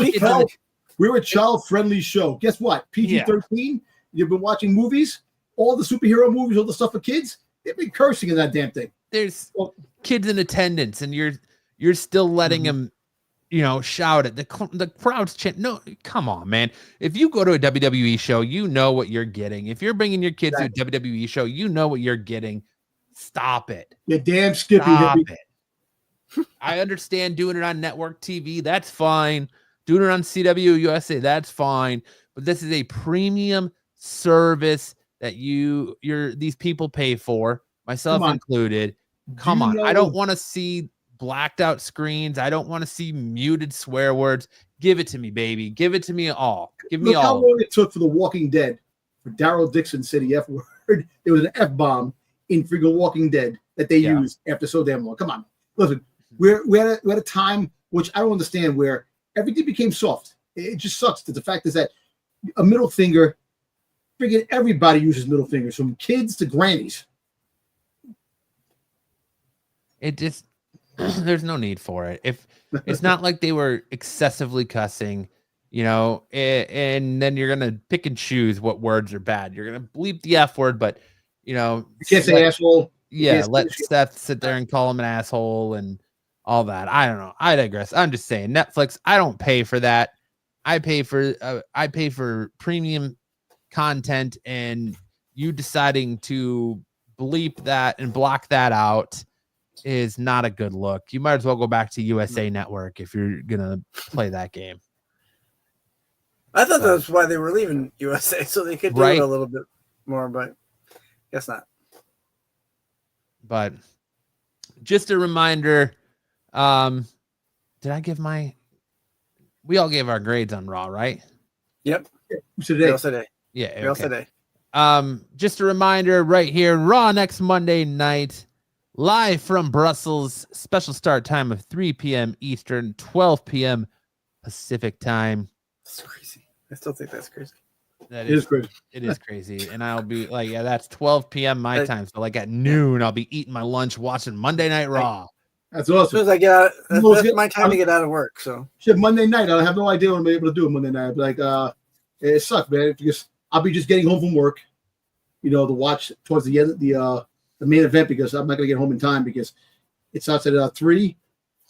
we're a child-friendly show. Guess what? PG-13. Yeah. You've been watching movies, all the superhero movies, all the stuff for kids. They've been cursing in that damn thing. There's kids in attendance, and you're still letting them, shout at the crowd's chant. No, come on, man. If you go to a WWE show, you know what you're getting. If you're bringing your kids to a WWE show, you know what you're getting. Stop it. You're damn skippy. Stop it. I understand doing it on network TV. That's fine. Doing it on CW USA. That's fine. But this is a premium service that these people pay for, myself included. Come on. I don't want to see blacked out screens. I don't want to see muted swear words. Give it to me, baby. Give it to me all. Give me all. How long it took for The Walking Dead for Daryl Dixon said the F word. There was an F-bomb in freaking Walking Dead that they used after so damn long. Come on. Listen, we're at a time which I don't understand, where everything became soft. It just sucks. The fact is that a middle finger, freaking everybody uses middle fingers, from kids to grannies. It just, there's no need for it. If it's not like they were excessively cussing, and then you're going to pick and choose what words are bad. You're going to bleep the F word, but you can't say asshole. Yeah, let Seth sit there and call him an asshole and all that. I don't know. I digress. I'm just saying, Netflix, I don't pay for that. I pay for premium content, and you deciding to bleep that and block that out is not a good look. You might as well go back to USA Network if you're gonna play that game. I thought that's why they were leaving USA, so they could do it a little bit more, but guess not. But just a reminder, did I give we all gave our grades on Raw, right? Yep. Today. Yeah. Okay. Just a reminder right here, Raw next Monday night, live from Brussels, special start time of 3 p.m. Eastern, 12 p.m. Pacific time. That's crazy. I still think that's crazy. It is crazy. It is crazy. And I'll be like, that's 12 p.m. my time. So like at noon, I'll be eating my lunch watching Monday Night Raw. That's awesome. As soon as I get out, that's my time to get out of work. So Monday night, I have no idea what I'm able to do on Monday night. Like, it sucks, man. Because I'll be just getting home from work, to watch towards the end of the main event, because I'm not going to get home in time, because it starts at 3.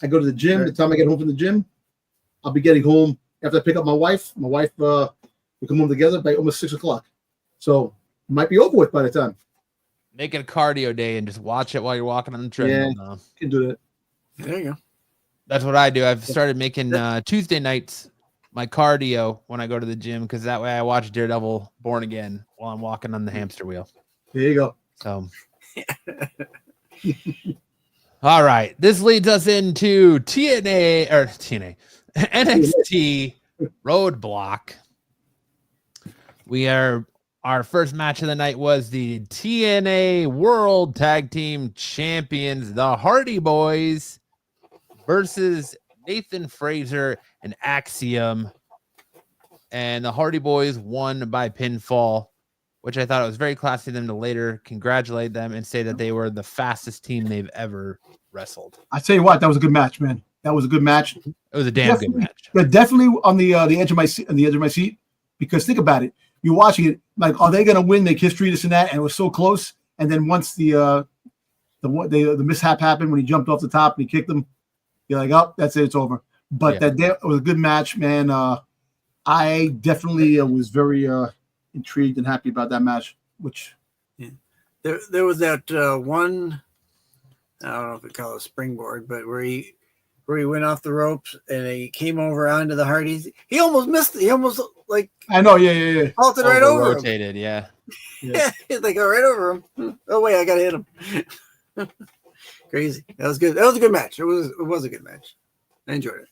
I go to the gym. Right. The time I get home from the gym, I'll be getting home after I pick up my wife. My wife, we come home together by almost 6 o'clock. So it might be over with by the time. Make it a cardio day and just watch it while you're walking on the treadmill. Yeah, you can do that. There you go. That's what I do. I've started making Tuesday nights my cardio when I go to the gym, because that way I watch Daredevil Born Again while I'm walking on the hamster wheel. There you go. So, all right. This leads us into NXT Roadblock. Our first match of the night was the TNA World Tag Team Champions, the Hardy Boys, versus Nathan Fraser and Axiom. And the Hardy Boys won by pinfall, which I thought it was very classy of them to later congratulate them and say that they were the fastest team they've ever wrestled. I tell you what, that was a good match, man. That was a good match. It was a damn good match. But definitely on the edge of my seat. On the edge of my seat, Because think about it. You're watching it like, are they going to win, make history, this and that? And it was so close. And then once the mishap happened when he jumped off the top and he kicked him, you're like, oh, that's it. It's over. But that was a good match, man. I definitely was very intrigued and happy about that match. Which there was that one, I don't know if we call it a springboard, but where he went off the ropes and he came over onto the Hardys. He almost missed it. He almost like I know, yeah. Halted right over him. Rotated, yeah. Yeah, he's like, right over him. Oh wait, I gotta hit him. Crazy. That was good. That was a good match. It was a good match. I enjoyed it.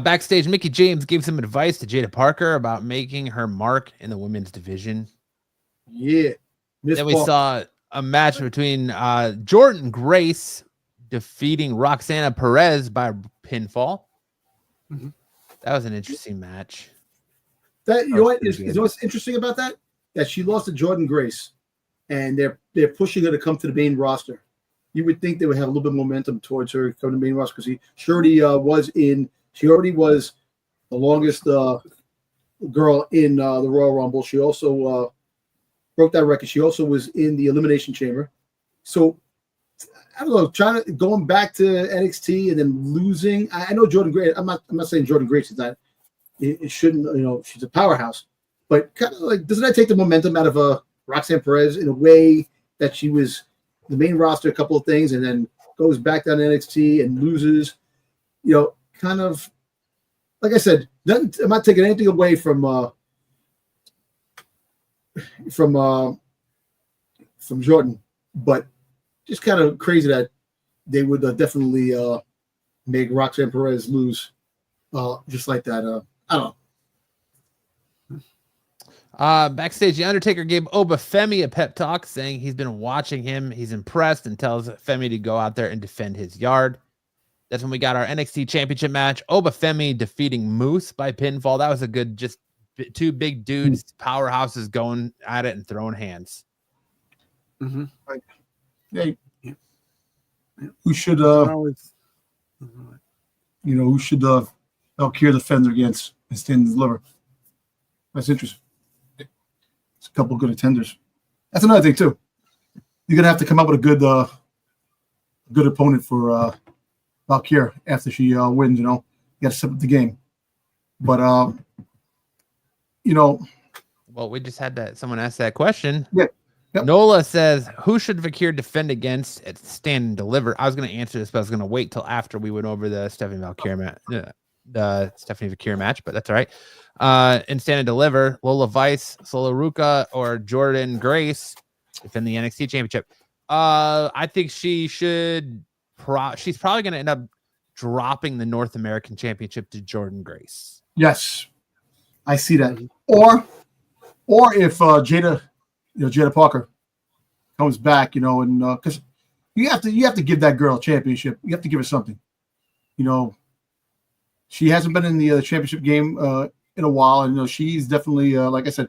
Backstage, Mickie James gave some advice to Jada Parker about making her mark in the women's division. Yeah. Then we saw a match between Jordan Grace defeating Roxana Perez by pinfall. Mm-hmm. That was an interesting match. That you know what is what's interesting about that? That she lost to Jordan Grace, and they're pushing her to come to the main roster. You would think they would have a little bit of momentum towards her coming to the main roster because she already was the longest girl in the Royal Rumble. She also broke that record. She also was in the Elimination Chamber. So I don't know, going back to NXT and then losing. I know Jordan Grace. I'm not saying Jordan Grace is that. It shouldn't, she's a powerhouse, but kind of like, doesn't that take the momentum out of Roxanne Perez in a way that she was the main roster, a couple of things, and then goes back down to NXT and loses, kind of, like I said, I'm not taking anything away from Jordan, but just kind of crazy that they would definitely make Roxanne Perez lose just like that. I don't know. Backstage, The Undertaker gave Oba Femi a pep talk, saying he's been watching him. He's impressed and tells Femi to go out there and defend his yard. That's when we got our NXT Championship match. Oba Femi defeating Moose by pinfall. That was a good, just two big dudes, powerhouses going at it and throwing hands. Mm-hmm. Hey, who should who should Vaquer defend against and stand and deliver? That's interesting. It's a couple of good attenders. That's another thing too. You're gonna have to come up with a good opponent for Vaquer after she wins. You got to set up the game. But well, we just had that. Someone asked that question. Yeah. Yep. Nola says, who should Vaquer defend against at Stand and Deliver? I was going to answer this, but I was going to wait till after we went over the Stephanie Vaquer match, but that's all right. In Stand and Deliver, Lola Vice, Solo Ruka, or Jordan Grace defend the NXT Championship. I think she should. She's probably going to end up dropping the North American Championship to Jordan Grace. Yes, I see that. Or if Jada Parker comes back, and because you have to give that girl a championship. You have to give her something. She hasn't been in the championship game in a while, and she's definitely like I said,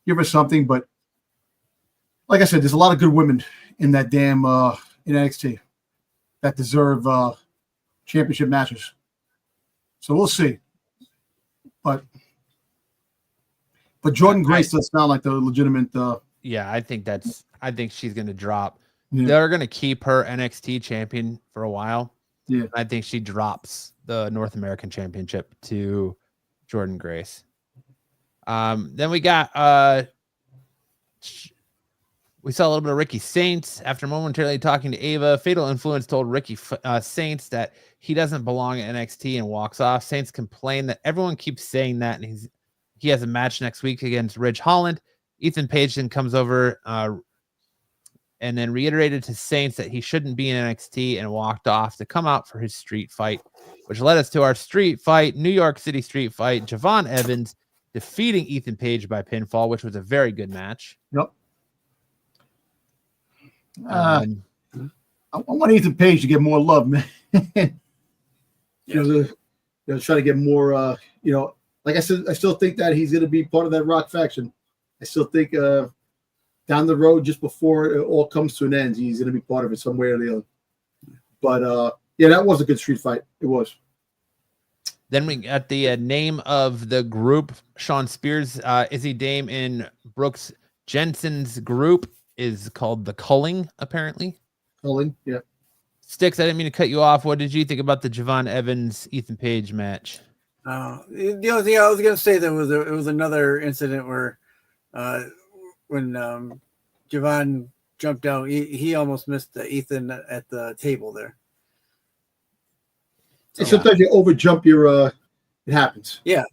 give her something. But like I said, there's a lot of good women in that damn in NXT that deserve championship matches. So we'll see. But Jordan Grace does sound like the legitimate. Yeah, I think she's going to drop. Yeah. They're going to keep her NXT champion for a while. Yeah. I think she drops the North American Championship to Jordan Grace. Then we got we saw a little bit of Ricky Saints after momentarily talking to Ava. Fatal Influence told Ricky Saints that he doesn't belong at NXT and walks off. Saints complained that everyone keeps saying that, and he has a match next week against Ridge Holland. Ethan Page then comes over and then reiterated to Saints that he shouldn't be in NXT and walked off to come out for his street fight, which led us to our street fight, New York City street fight. Javon Evans defeating Ethan Page by pinfall, which was a very good match. Yep. I want Ethan Page to get more love, man. Try to get more. Like I said, I still think that he's going to be part of that Rock faction. I still think down the road, just before it all comes to an end, he's going to be part of it some way or the other. But that was a good street fight. It was. Then we got the name of the group. Sean Spears, Izzy Dame in Brooks Jensen's group is called the Culling, apparently. Culling, yeah. Styx, I didn't mean to cut you off. What did you think about the Javon Evans Ethan Page match? The only thing I was going to say that it was another incident where when Javon jumped out, he almost missed Ethan at the table there. So sometimes you overjump your. It happens. Yeah,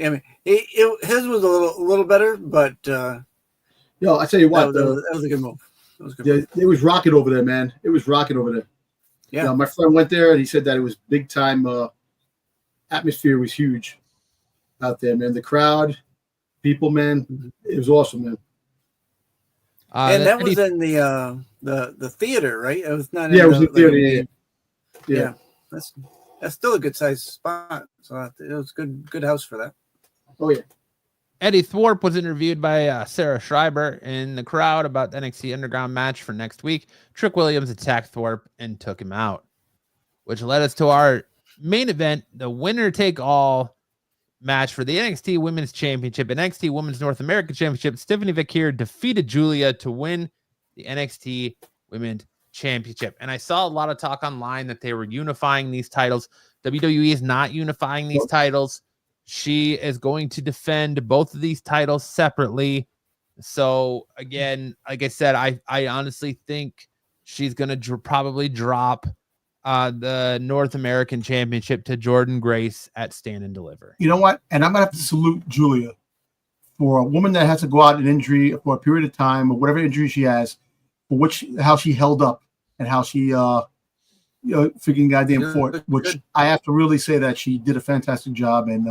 I mean, his was a little better, but I tell you what, that was a good move. It was rocking over there, man. It was rocking over there. Yeah, my friend went there and he said that it was big time. Atmosphere was huge out there, man. The crowd, people, man, it was awesome, man. And that was in the theater, right? It was not. Yeah, it was the theater. Yeah. That's still a good sized spot. So it was good house for that. Oh yeah. Eddie Thorpe was interviewed by Sarah Schreiber in the crowd about the NXT Underground match for next week. Trick Williams attacked Thorpe and took him out, which led us to our main event, the winner-take-all match for the NXT Women's Championship and NXT Women's North American Championship. Stephanie Vaquer defeated Julia to win the NXT Women's Championship. And I saw a lot of talk online that they were unifying these titles. WWE is not unifying these titles. She is going to defend both of these titles separately. So again, like I said, I honestly think she's going to probably drop the North American Championship to Jordan Grace at Stand and Deliver. You know what? And I'm going to have to salute Julia for a woman that has to go out in injury for a period of time or whatever injury she has, for how she held up and how she, freaking goddamn fought, which I have to really say that she did a fantastic job. And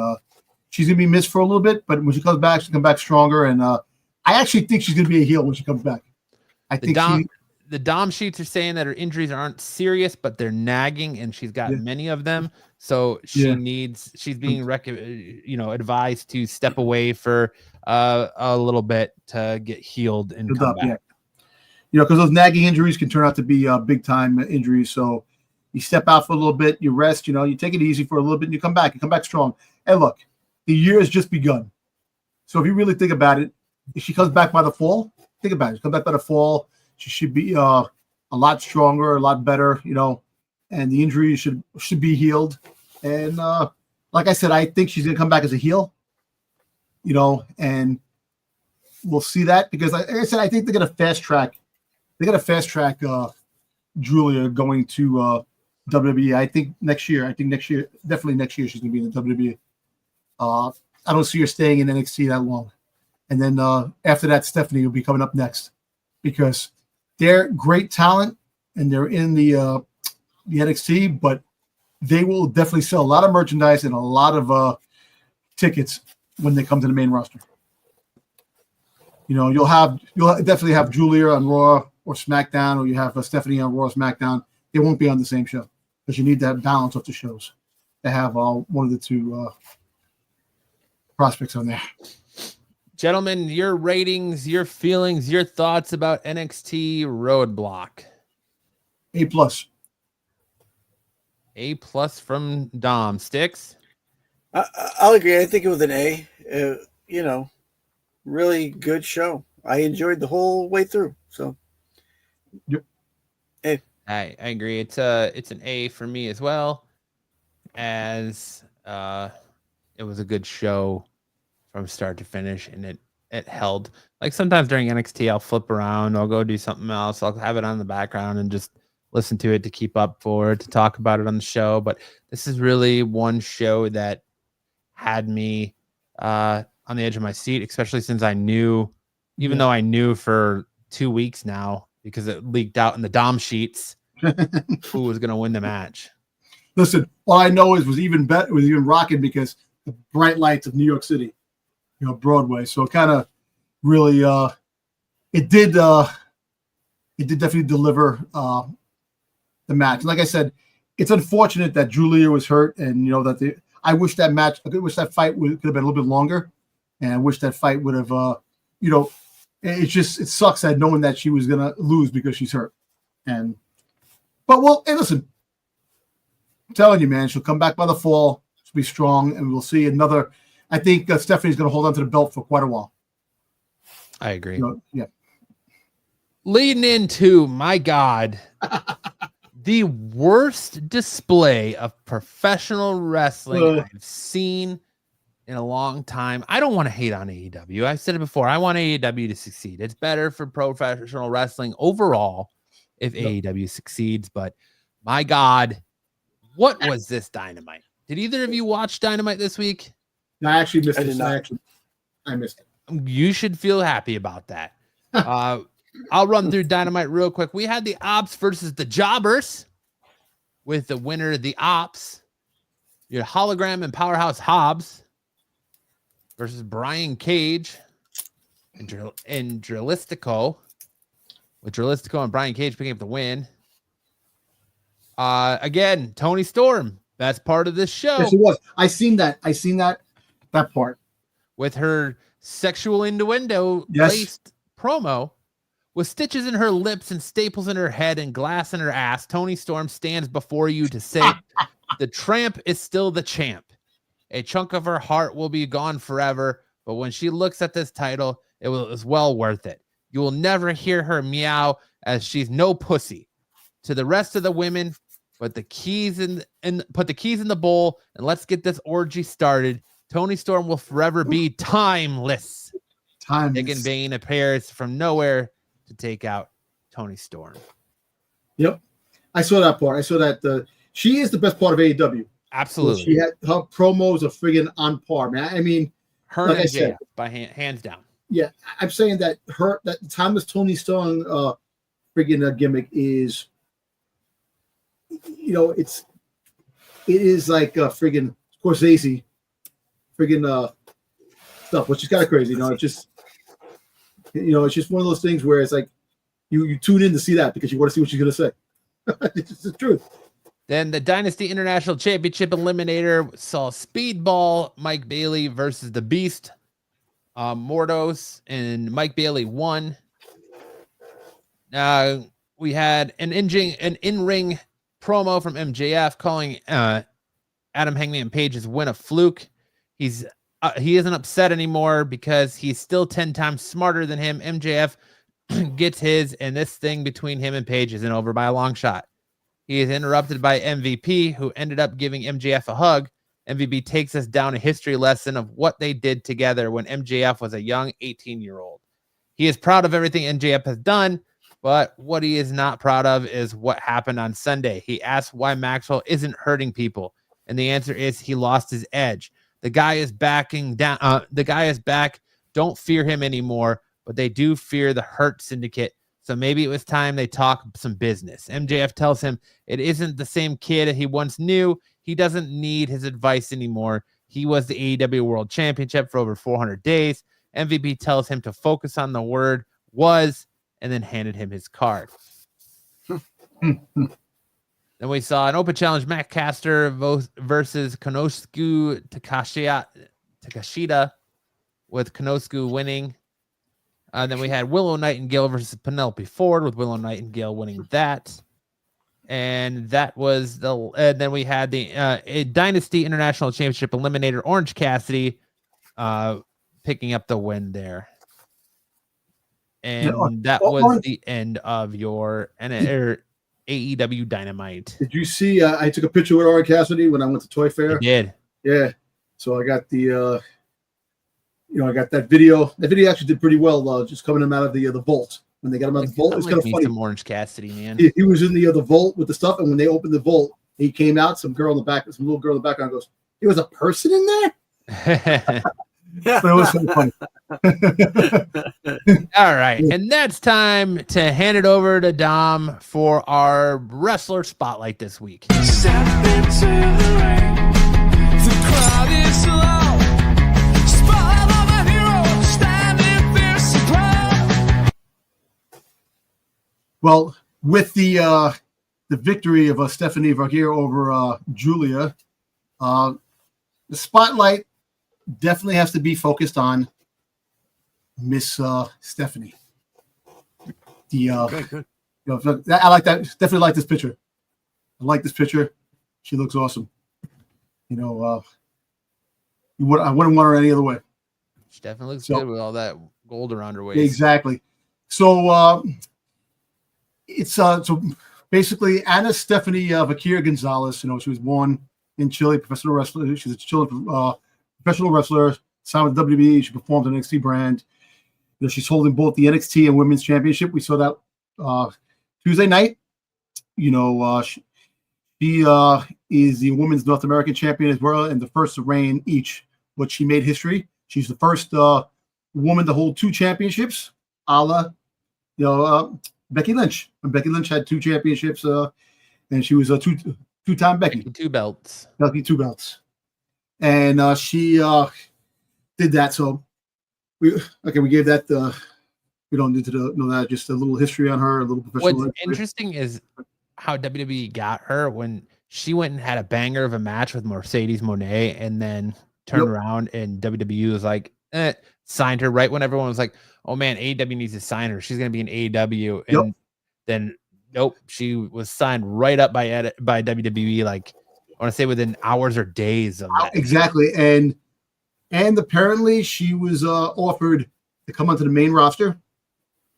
she's going to be missed for a little bit, but when she comes back, she'll come back stronger. And I actually think she's going to be a heel when she comes back. I think the Dom sheets are saying that her injuries aren't serious, but they're nagging, and she's got many of them. So she's being advised to step away for a little bit to get healed and come back. Yeah. Because those nagging injuries can turn out to be big time injuries. So you step out for a little bit, you rest, you take it easy for a little bit, and you come back strong. And look, the year has just begun. So if you really think about it, if she comes back by the fall, think about it. She comes back by the fall. She should be a lot stronger, a lot better, and the injury should be healed. And like I said, I think she's going to come back as a heel, and we'll see that because, like I said, I think they're going to fast track. They're going to fast track Julia going to WWE. I think next year, definitely next year, she's going to be in the WWE. I don't see her staying in NXT that long. And then after that, Stephanie will be coming up next because they're great talent and they're in the NXT, but they will definitely sell a lot of merchandise and a lot of tickets when they come to the main roster. You'll definitely have Julia on Raw or SmackDown, or you have Stephanie on Raw or SmackDown. They won't be on the same show because you need that balance of the shows to have one of the two prospects on there. Gentlemen, your ratings, your feelings, your thoughts about NXT Roadblock. A+. A+ from Dom. Styx? I'll agree. I think it was an A. Really good show. I enjoyed the whole way through. So, yep. A. I agree. It's an A for me as well, as it was a good show from start to finish, and it held. Like sometimes during NXT, I'll flip around, I'll go do something else, I'll have it on the background and just listen to it to keep up for it, to talk about it on the show. But this is really one show that had me on the edge of my seat, especially since I knew, even though I knew for 2 weeks now because it leaked out in the Dom sheets who was going to win the match. Listen, all I know was even better. It was even rocking because the bright lights of New York City. Broadway. So it kind of really, it did definitely deliver the match. Like I said, it's unfortunate that Julia was hurt, and I wish that fight could have been a little bit longer, and I wish that fight would have, it sucks that knowing that she was gonna lose because she's hurt, but hey, listen, I'm telling you, man, she'll come back by the fall. be strong, and we'll see another. I think Stephanie's going to hold on to the belt for quite a while. I agree. Yeah. Leading into, my God, the worst display of professional wrestling I've seen in a long time. I don't want to hate on AEW. I've said it before. I want AEW to succeed. It's better for professional wrestling overall if AEW succeeds. But my God, what was this Dynamite? Did either of you watch Dynamite this week? No, I actually missed it. I missed it. You should feel happy about that. I'll run through Dynamite real quick. We had the Ops versus the Jobbers, with the winner, the Ops. Your Hologram and Powerhouse Hobbs versus Brian Cage and Drilistico, with Drilistico and Brian Cage picking up the win. Again, Tony Storm, best part of this show. Yes, it was. I seen that part. With her sexual innuendo laced promo, with stitches in her lips and staples in her head and glass in her ass, Tony Storm stands before you to say, the tramp is still the champ. A chunk of her heart will be gone forever, but when she looks at this title, it is well worth it. You will never hear her meow, as she's no pussy. To the rest of the women, put the keys in the bowl, and let's get this orgy started. Tony Storm will forever be timeless. Megan Bain appears from nowhere to take out Tony Storm. Yep. I saw that part. I saw that she is the best part of AEW. Absolutely. She had her promos are friggin' on par, man. I mean, her like and JF by hands down. Yeah, I'm saying that that timeless Tony Storm friggin' gimmick is, it is like friggin' Scorsese friggin' stuff, which is kind of crazy. It's just it's just one of those things where it's like you tune in to see that because you want to see what she's gonna say. It's just the truth. Then the Dynasty International Championship Eliminator saw Speedball Mike Bailey versus the Beast Mordos, and Mike Bailey won. We had an in-ring promo from MJF calling Adam Hangman Page's win a fluke. He isn't upset anymore because he's still 10 times smarter than him. MJF gets his, and this thing between him and Page isn't over by a long shot. He is interrupted by MVP, who ended up giving MJF a hug. MVP takes us down a history lesson of what they did together when MJF was a young 18-year-old. He is proud of everything MJF has done, but what he is not proud of is what happened on Sunday. He asks why Maxwell isn't hurting people, and the answer is he lost his edge. The guy is backing down. The guy is back. Don't fear him anymore, but they do fear the Hurt Syndicate. So maybe it was time they talk some business. MJF tells him it isn't the same kid he once knew. He doesn't need his advice anymore. He was the AEW World Championship for over 400 days. MVP tells him to focus on the word was, and then handed him his card. Then we saw an open challenge, Matt Caster versus Konosuke Takashita, with Konosuke winning. Then we had Willow Nightingale versus Penelope Ford, with Willow Nightingale winning that. And that was then we had the Dynasty International Championship Eliminator, Orange Cassidy, picking up the win there. And that was the end of your AEW Dynamite. Did you see? I took a picture with Orange Cassidy when I went to Toy Fair. I did. Yeah. So I got the. I got that video. That video actually did pretty well, just coming him out of the vault. When they got him out of the vault, it's kind of funny. Some Orange Cassidy, man. He was in the vault with the stuff, and when they opened the vault, he came out. Some little girl in the background goes, "There was a person in there." But it was so funny. All right, and that's time to hand it over to Dom for our wrestler spotlight this week. Step into the ring. The crowd is low. Spotlight of a hero, standing fierce and proud. Well, with the victory of Stephanie Vaquer over Julia, the spotlight definitely has to be focused on Miss Stephanie. Good. I like that. Definitely like this picture. I like this picture. She looks awesome. I wouldn't want her any other way. She definitely looks good with all that gold around her waist. Exactly. So it's so basically Anna Stephanie Vaquer Gonzalez. She was born in Chile, professional wrestler. She's a Chilean professional wrestler. Signed with WWE. She performed on the NXT brand. She's holding both the NXT and Women's Championship. We saw that Tuesday night. She is the Women's North American Champion as well, and the first to reign each. But she made history. She's the first woman to hold 2 championships, a la, Becky Lynch. And Becky Lynch had 2 championships, and she was a two-time Becky. 2 belts. Becky 2 belts. And she did that. So we gave that. We don't need to know that. Just a little history on her, a little professional. What's interesting is how WWE got her when she went and had a banger of a match with Mercedes Moné, and then turned around and WWE was like, signed her right when everyone was like, oh man, AEW needs to sign her. She's going to be in AEW. And then, nope, she was signed right up by WWE. Like, I want to say within hours or days of that. Exactly. And apparently she was offered to come onto the main roster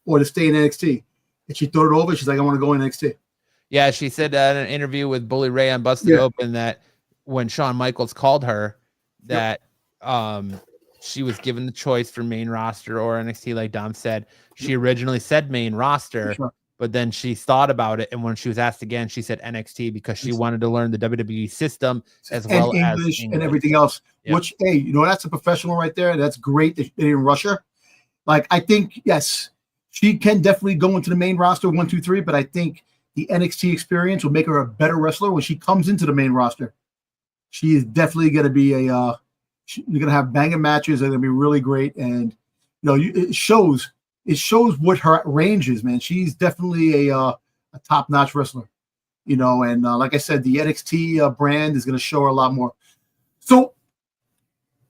or to stay in NXT. And she thought it over. She's like, I want to go in NXT. Yeah, she said in an interview with Bully Ray on Busted Open that when Shawn Michaels called her, that she was given the choice for main roster or NXT, like Dom said. She originally said main roster, but then she thought about it, and when she was asked again, she said NXT because she wanted to learn the WWE system as well as English and everything else. Which, hey, that's a professional right there. That's great. They didn't rush her. Like, I think, yes, she can definitely go into the main roster 1, 2, 3, but I think the NXT experience will make her a better wrestler when she comes into the main roster. She is definitely going to be you're going to have banging matches. They're going to be really great. And, it shows what her range is, man. She's definitely a top-notch wrestler, and like I said, the NXT brand is going to show her a lot more. So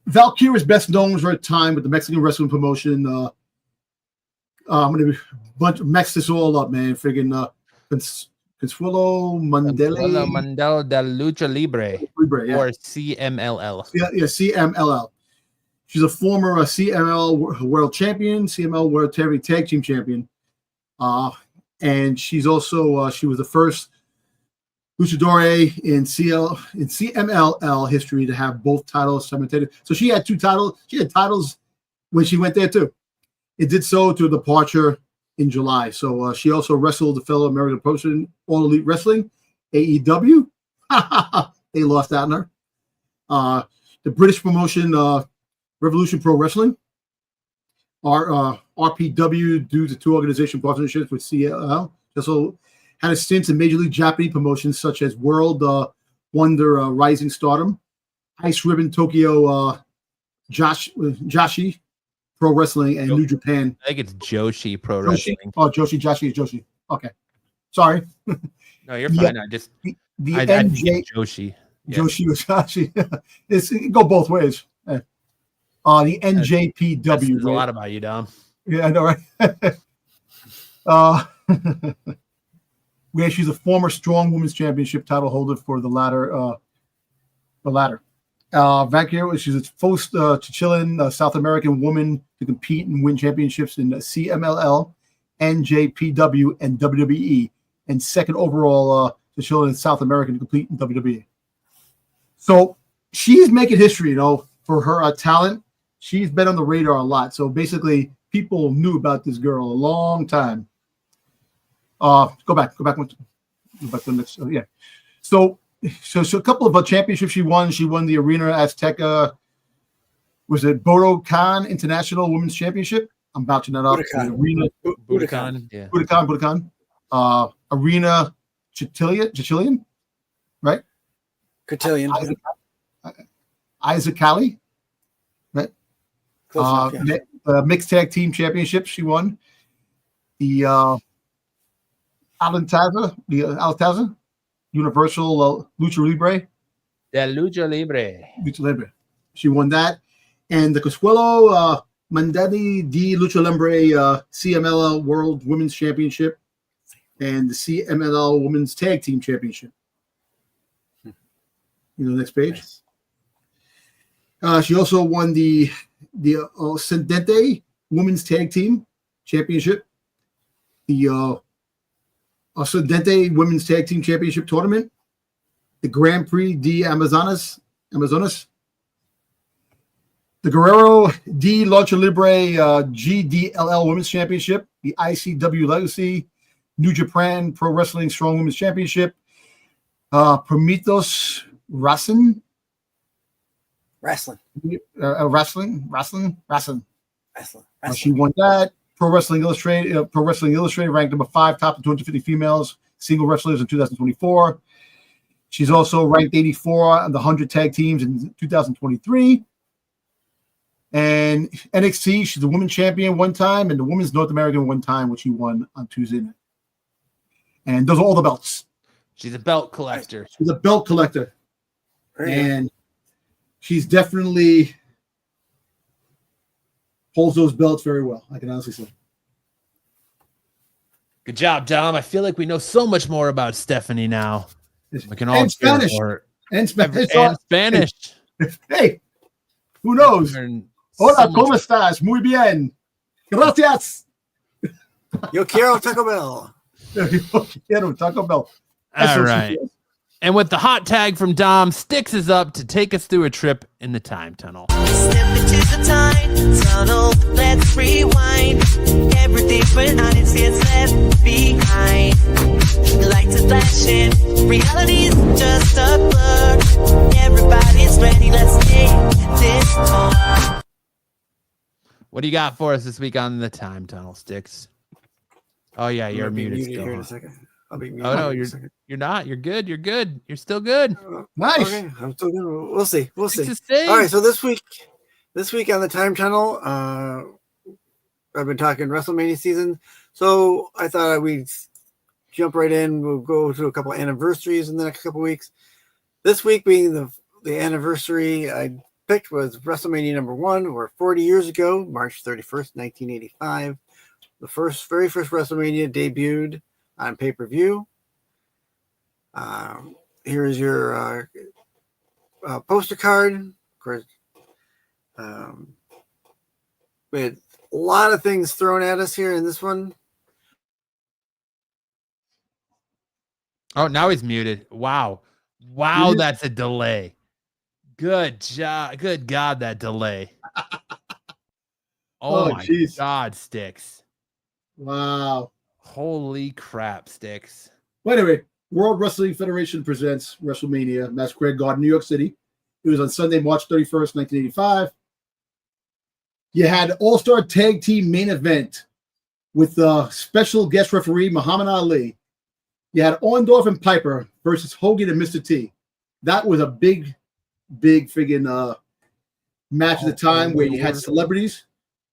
Vaquer is best known for her time with the Mexican wrestling promotion. I'm going to mess this all up, man. Friggin' Consuelo Mandel de Lucha Libre, or CMLL. Yeah, CMLL. She's a former CML World Champion, CML World Tag Team Champion. And she's also, she was the first luchador in CMLL history to have both titles simultaneously. So she had 2 titles. She had titles when she went there too. It did so to a departure in July. So she also wrestled the fellow American promotion, All Elite Wrestling, AEW. They lost out on her. The British promotion, Revolution Pro Wrestling, RPW, due to 2 organization partnerships with CLL. Also had a stint in Major League Japanese promotions such as World Wonder Rising Stardom, Ice Ribbon Tokyo Joshi Pro Wrestling, and New Japan. I think it's Joshi Pro Wrestling. Oh, Joshi is Joshi. Okay. Sorry. No, you're fine. I NJ Joshi. Yeah. Joshi was Joshi. It go both ways. The NJPW. That's a lot about you, Dom. Yeah, I know, right? Where she's a former Strong Women's Championship title holder for the latter. Vaquer, she's the first Chilean South American woman to compete and win championships in CMLL, NJPW, and WWE, and second overall Chilean South American to compete in WWE. So she's making history, for her talent. She's been on the radar a lot. So basically, people knew about this girl a long time. Go back to the next. Yeah. So a couple of championships she won. She won the Arena Azteca. Was it Budokan International Women's Championship? I'm vouching that up. Budokan. Yeah. Budokan. Arena Chichilian, right? Cotillion. Isaac Cali, right? Mixed Tag Team Championship she won. The Altaza Universal Lucha Libre. Lucha Libre. She won that. And the Consuelo Mandani de Lucha Libre CMLL World Women's Championship and the CMLL Women's Tag Team Championship. Next page. Nice. She also won the Ascendente Women's Tag Team Championship, the Ascendente Women's Tag Team Championship Tournament, the Grand Prix de Amazonas, the Guerrero de Lucha Libre GDLL Women's Championship, the ICW Legacy, New Japan Pro Wrestling Strong Women's Championship, Prometheus Wrestling. She won that. Pro Wrestling Illustrated ranked number 5 top 250 females single wrestlers in 2024. She's also ranked 84 on the 100 tag teams in 2023. And NXT, she's the women's champion one time and the women's North American one time, which she won on Tuesday night. And those are all the belts. She's a belt collector. She's a belt collector. And she's definitely holds those belts very well. I can honestly say. Good job, Dom. I feel like we know so much more about Stephanie now. We can all Spanish. And Spanish. Hey, who knows? Hola, ¿cómo estás? Muy bien. Gracias. Yo quiero Taco Bell. Yo quiero Taco Bell. All right. And with the hot tag from Dom, Styx is up to take us through a trip in the time tunnel. Step into the time tunnel, let's rewind. Everything went on, it's left behind. Lights are flashing, reality's just a blur. Everybody's ready, let's take this home. What do you got for us this week on the time tunnel, Styx? Oh yeah, you're muted still. Here in a second. I'll be muted. Oh no, you're not. You're good. You're good. You're still good. Nice. Okay, I'm still good. We'll see. All All right. So this week on the time tunnel, I've been talking WrestleMania season. So I thought we'd jump right in. We'll go to a couple of anniversaries in the next couple of weeks. This week being the anniversary I picked was WrestleMania number 1, or 40 years ago, March 31st, 1985. The very first WrestleMania debuted on pay-per-view. Here is your poster card. Of course, we had a lot of things thrown at us here in this one. Oh, now he's muted. Wow, that's a delay. Good job. Good God, that delay. Oh my God, Styx. Wow. Holy crap, Styx. Well, anyway, World Wrestling Federation presents WrestleMania, Madison Square Garden, New York City. It was on Sunday, March 31st, 1985. You had All-Star Tag Team main event with special guest referee Muhammad Ali. You had Orndorff and Piper versus Hogan and Mr. T. That was a big friggin' match at the time where you had celebrities.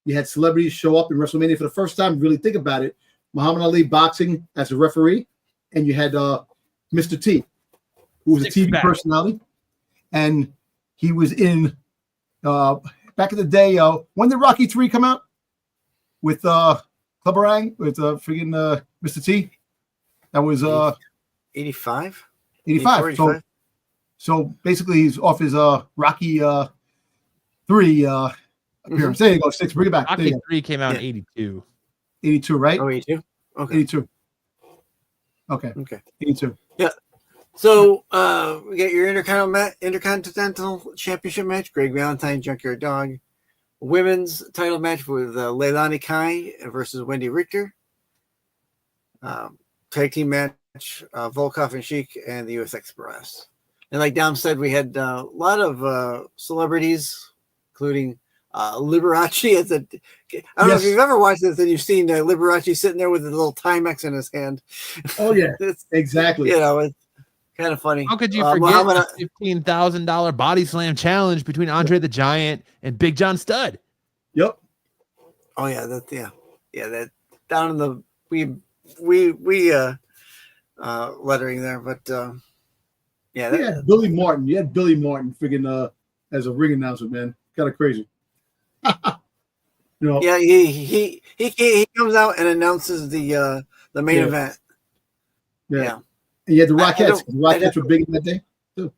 You had celebrities show up in WrestleMania for the first time. Really think about it. Muhammad Ali boxing as a referee, and you had Mr. T, who was a TV personality, and he was in back in the day. When did Rocky 3 come out? With Clubber Lang, with friggin' Mr. T. That was 85. 85. So basically, he's off his Rocky 3 appearance. There you go, Styx. Bring it back. Rocky 3 came out in 82. 82, right? Oh, 82? Okay. 82. Okay. 82. Yeah. So we got your Intercontinental Championship match, Greg Valentine, Junkyard Dog. Women's title match with Leilani Kai versus Wendy Richter. Tag team match, Volkov and Sheik and the US Express. And like Dom said, we had a lot of celebrities, including Liberace. I don't know if you've ever watched this and you've seen Liberace sitting there with a little Timex in his hand. Oh, yeah. Exactly. You know, it's kind of funny. How could you forget the $15,000 body slam challenge between Andre the Giant and Big John Studd? Yep. Oh, yeah. That down in the we lettering there, but Billy Martin. You had Billy Martin friggin' as a ring announcer, man. Kind of crazy. Yeah, he comes out and announces the main event. Yeah. And you had the Rockettes. The Rockettes were big in that day too.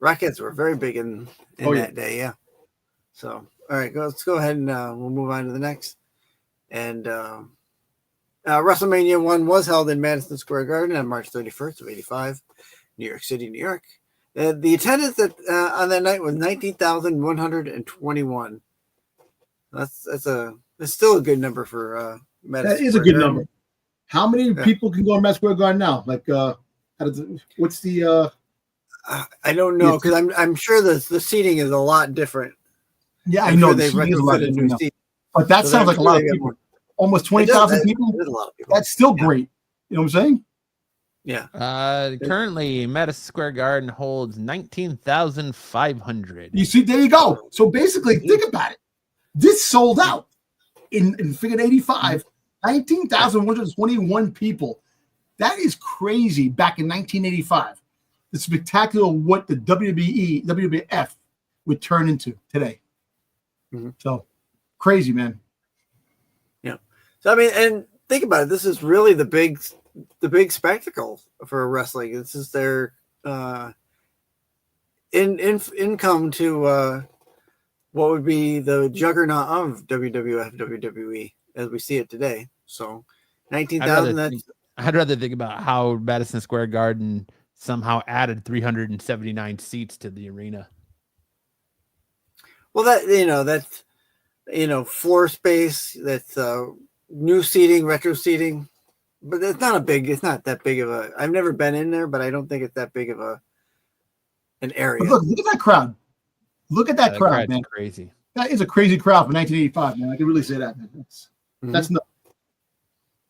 Rockettes were very big in that day. Yeah. So, all right, let's go ahead and we'll move on to the next. And WrestleMania 1 was held in Madison Square Garden on March 31st of 85, New York City, New York. The attendance on that night was 19,121. That's still a good number for Madison. That is Square a good Garden. number. How many people can go in Madison Square Garden now? Like, what's the? I don't know because I'm sure the seating is a lot different. Yeah, I know they've retrofitted new seats. But that sounds like a lot of people. Almost 20,000 people. That is a lot of people. That's still great. You know what I'm saying? Yeah. Currently, Madison Square Garden holds 19,500. You see, there you go. So basically, think about it. This sold out in figure 85. 19,121 people. That is crazy. Back in 1985, the spectacular what the WWF would turn into today. Mm-hmm. So crazy, man. Yeah. So I mean, and think about it. This is really the big spectacle for wrestling. This is their income to what would be the juggernaut of WWF, WWE as we see it today. So 19,000. I'd rather think about how Madison Square Garden somehow added 379 seats to the arena. Well, that's floor space. That's new seating, retro seating, but it's not that big of a. I've never been in there, but I don't think it's that big of an area. But look at that crowd. Look at that crowd, man. Crazy. That is a crazy crowd for 1985, man. I can really say that, man. That's nuts.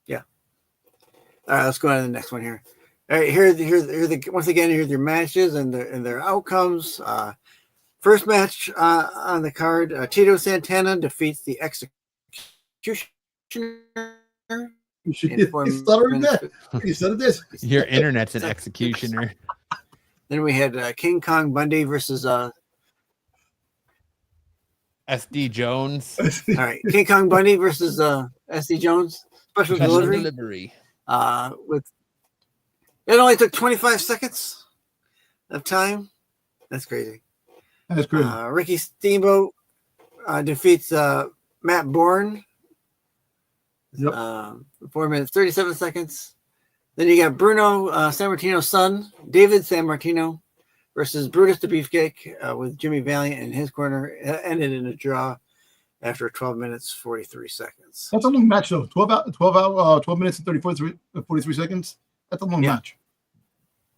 Yeah. All right, let's go on to the next one here. All right, here's your matches and their outcomes. First match on the card: Tito Santana defeats the Executioner. You stuttered that. You stuttered this. Your internet's an executioner. Then we had King Kong Bundy versus SD Jones. All right, King Kong Bundy versus SD Jones. Special delivery. With it only took 25 seconds of time. That's crazy. That's crazy. Ricky Steamboat defeats Matt Bourne. Yep. 4 minutes 37 seconds. Then you got Bruno Sammartino's son, David Sammartino, versus Brutus the Beefcake with Jimmy Valiant in his corner. Ended in a draw after 12 minutes 43 seconds. That's a long match, though. 12 minutes and 43 seconds. That's a long match.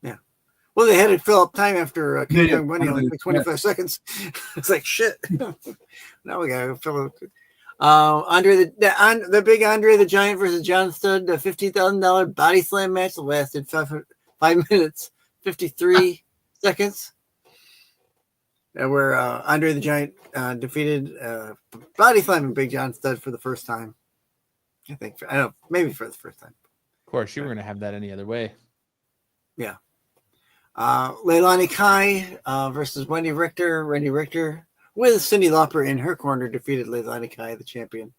Yeah. Well, they had to fill up time after King Kong Bundy only took 25 seconds. It's like shit. Now we gotta fill it. The big Andre the Giant versus John Studd, the $50,000 body slam match that lasted 5 minutes 53 seconds. Where Andre the Giant defeated body slamming Big John Studd for the first time. I think maybe for the first time. Of course, you were gonna have that any other way. Yeah. Leilani Kai versus Wendy Richter. Wendy Richter, with Cyndi Lauper in her corner, defeated Leilani Kai, the champion,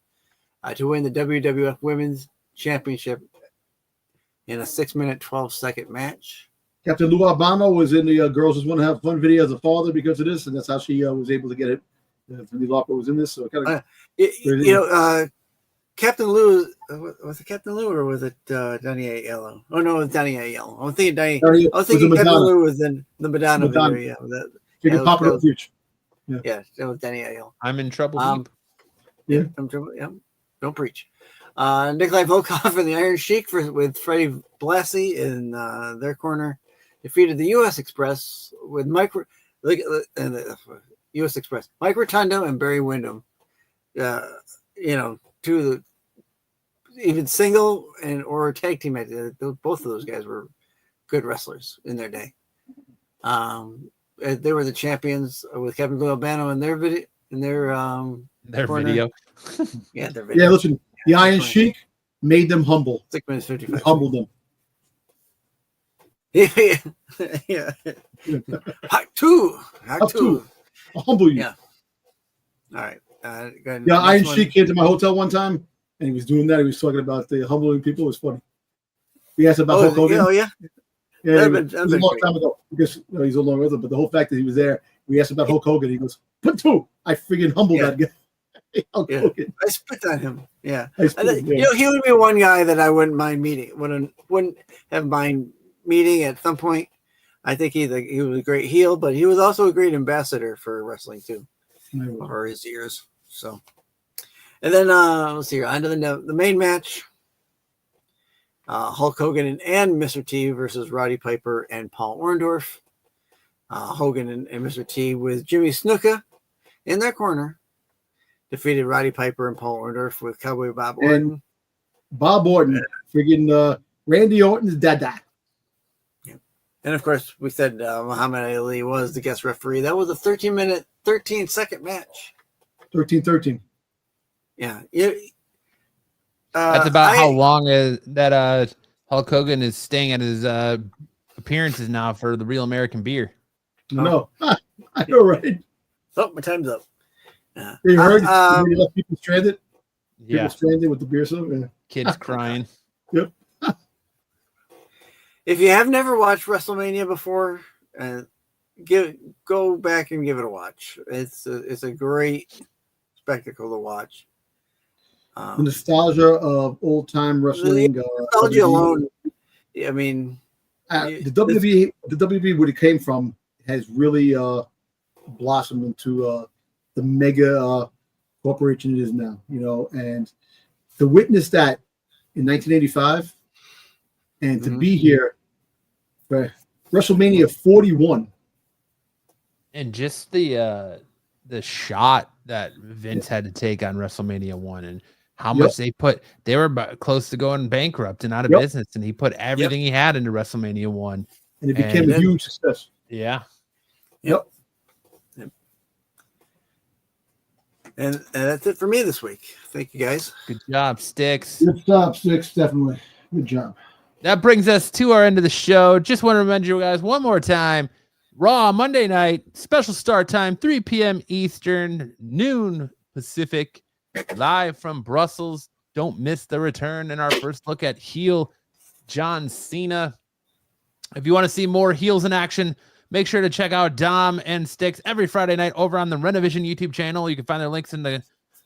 to win the WWF Women's Championship in a 6-minute, 12-second match. Captain Lou Albano was in the Girls Just Want to Have Fun video as a father because of this, and that's how she was able to get it. Cyndi Lauper was in this, so Captain Lou, was it Captain Lou or was it Donnie Aiello? Oh no, it was Donnie Aiello. I was thinking Captain Lou was in the Madonna video. Yeah, pop it up huge. Yeah, that was Donnie Aiello. I'm in trouble. Yeah, I'm trouble. Yeah, don't preach. Nikolai Volkov and the Iron Sheik with Freddie Blassie in their corner defeated the U.S. Express with Mike Rotundo and Barry Windham. To the even single or tag team matches. Both of those guys were good wrestlers in their day. They were the champions with Captain Lou Albano in their video. Their video. Yeah, their video. Yeah, listen, the Iron Sheik made them humble. 6 minutes 55. Humbled them. Yeah. Hack two. I'll humble you. Yeah. All right. Iron Sheik came to my hotel one time, and he was doing that. He was talking about the humbling people. It was funny. He asked about Hulk Hogan. Oh, yeah. Yeah, it was a long time ago. Because he's no longer with him. But the whole fact that he was there, we asked about Hulk Hogan. He goes, "Put two." I friggin' humbled that guy. Hulk Hogan. I spit on him. Yeah. He would be one guy that I wouldn't mind meeting. Wouldn't have mind meeting at some point. I think he was a great heel, but he was also a great ambassador for wrestling too, for his years. So, and then let's see, on to the main match. Hulk Hogan and Mr. T versus Roddy Piper and Paul Orndorff. Hogan and Mr. T with Jimmy Snuka in their corner defeated Roddy Piper and Paul Orndorff with Cowboy Bob Orton. And Bob Orton, friggin' Randy Orton's dada. Yeah. And of course, we said Muhammad Ali was the guest referee. That was a 13-second match. 13-13. Yeah. That's about how long that Hulk Hogan is staying at his appearances now for the Real American Beer. No, I know, right? Oh, my time's up. You heard? You left people stranded? Yeah. People stranded with the beer stuff? Yeah. Kids crying. Yep. If you have never watched WrestleMania before, go back and give it a watch. It's a great spectacle to watch. The nostalgia of old time wrestling. Nostalgia alone. I mean, the WWE where it came from has really blossomed into the mega corporation it is now. And to witness that in 1985 and to be here for WrestleMania 41, and just the shot that Vince had to take on WrestleMania 1 and how much they were close to going bankrupt and out of business, and he put everything he had into WrestleMania 1, and it became a huge success. Yeah. Yep. And that's it for me this week. Thank you, guys. Good job, Styx. Good job, Styx. Definitely. Good job. That brings us to our end of the show. Just want to remind you guys one more time, Raw Monday night, special start time, 3 p.m. Eastern, noon Pacific, live from Brussels. Don't miss the return and our first look at heel John Cena. If you want to see more heels in action, make sure to check out Dom and Styx every Friday night over on the Renovision YouTube channel. You can find their links in the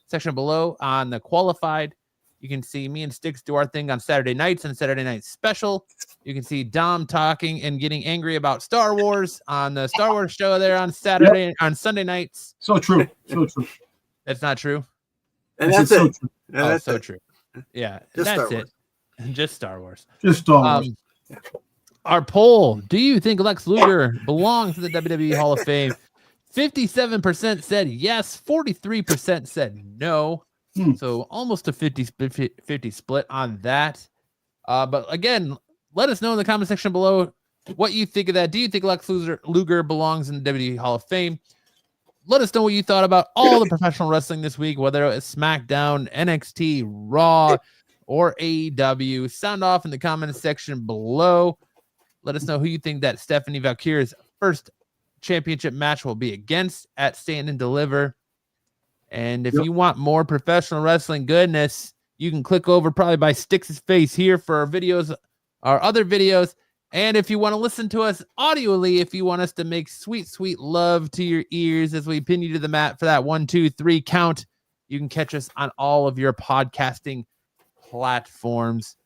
section below on the Qualified. You can see me and Styx do our thing on Saturday nights and Saturday Night Special. You can see Dom talking and getting angry about Star Wars on the Star Wars show there on Sunday nights. So true. So true. That's not true. And that's it. That's so true. Yeah, that's it. Just Star Wars. Just Star Wars. Our poll: do you think Lex Luger belongs to the WWE Hall of Fame? 57% said yes. 43% said no. So almost a 50 split on that. But again, let us know in the comment section below what you think of that. Do you think Lex Luger belongs in the WWE Hall of Fame? Let us know what you thought about all the professional wrestling this week, whether it was SmackDown, NXT, Raw, or AEW. Sound off in the comment section below. Let us know who you think that Stephanie Vaquer's first championship match will be against at Stand and Deliver. And if you want more professional wrestling goodness, you can click over probably by Styx's face here for our videos, our other videos. And if you want to listen to us audioly, if you want us to make sweet, sweet love to your ears as we pin you to the mat for that 1, 2, 3 count, you can catch us on all of your podcasting platforms.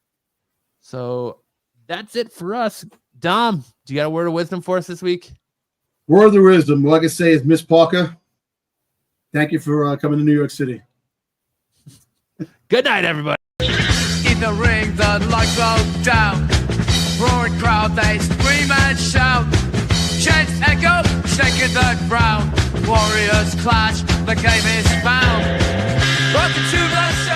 So that's it for us. Dom, do you got a word of wisdom for us this week? Word of wisdom, like I say, is Miss Parker. Thank you for coming to New York City. Good night, everybody. In the ring, the lights go down. Roaring crowd, they scream and shout. Chants echo, shaking the ground. Warriors clash, the game is found. Welcome to the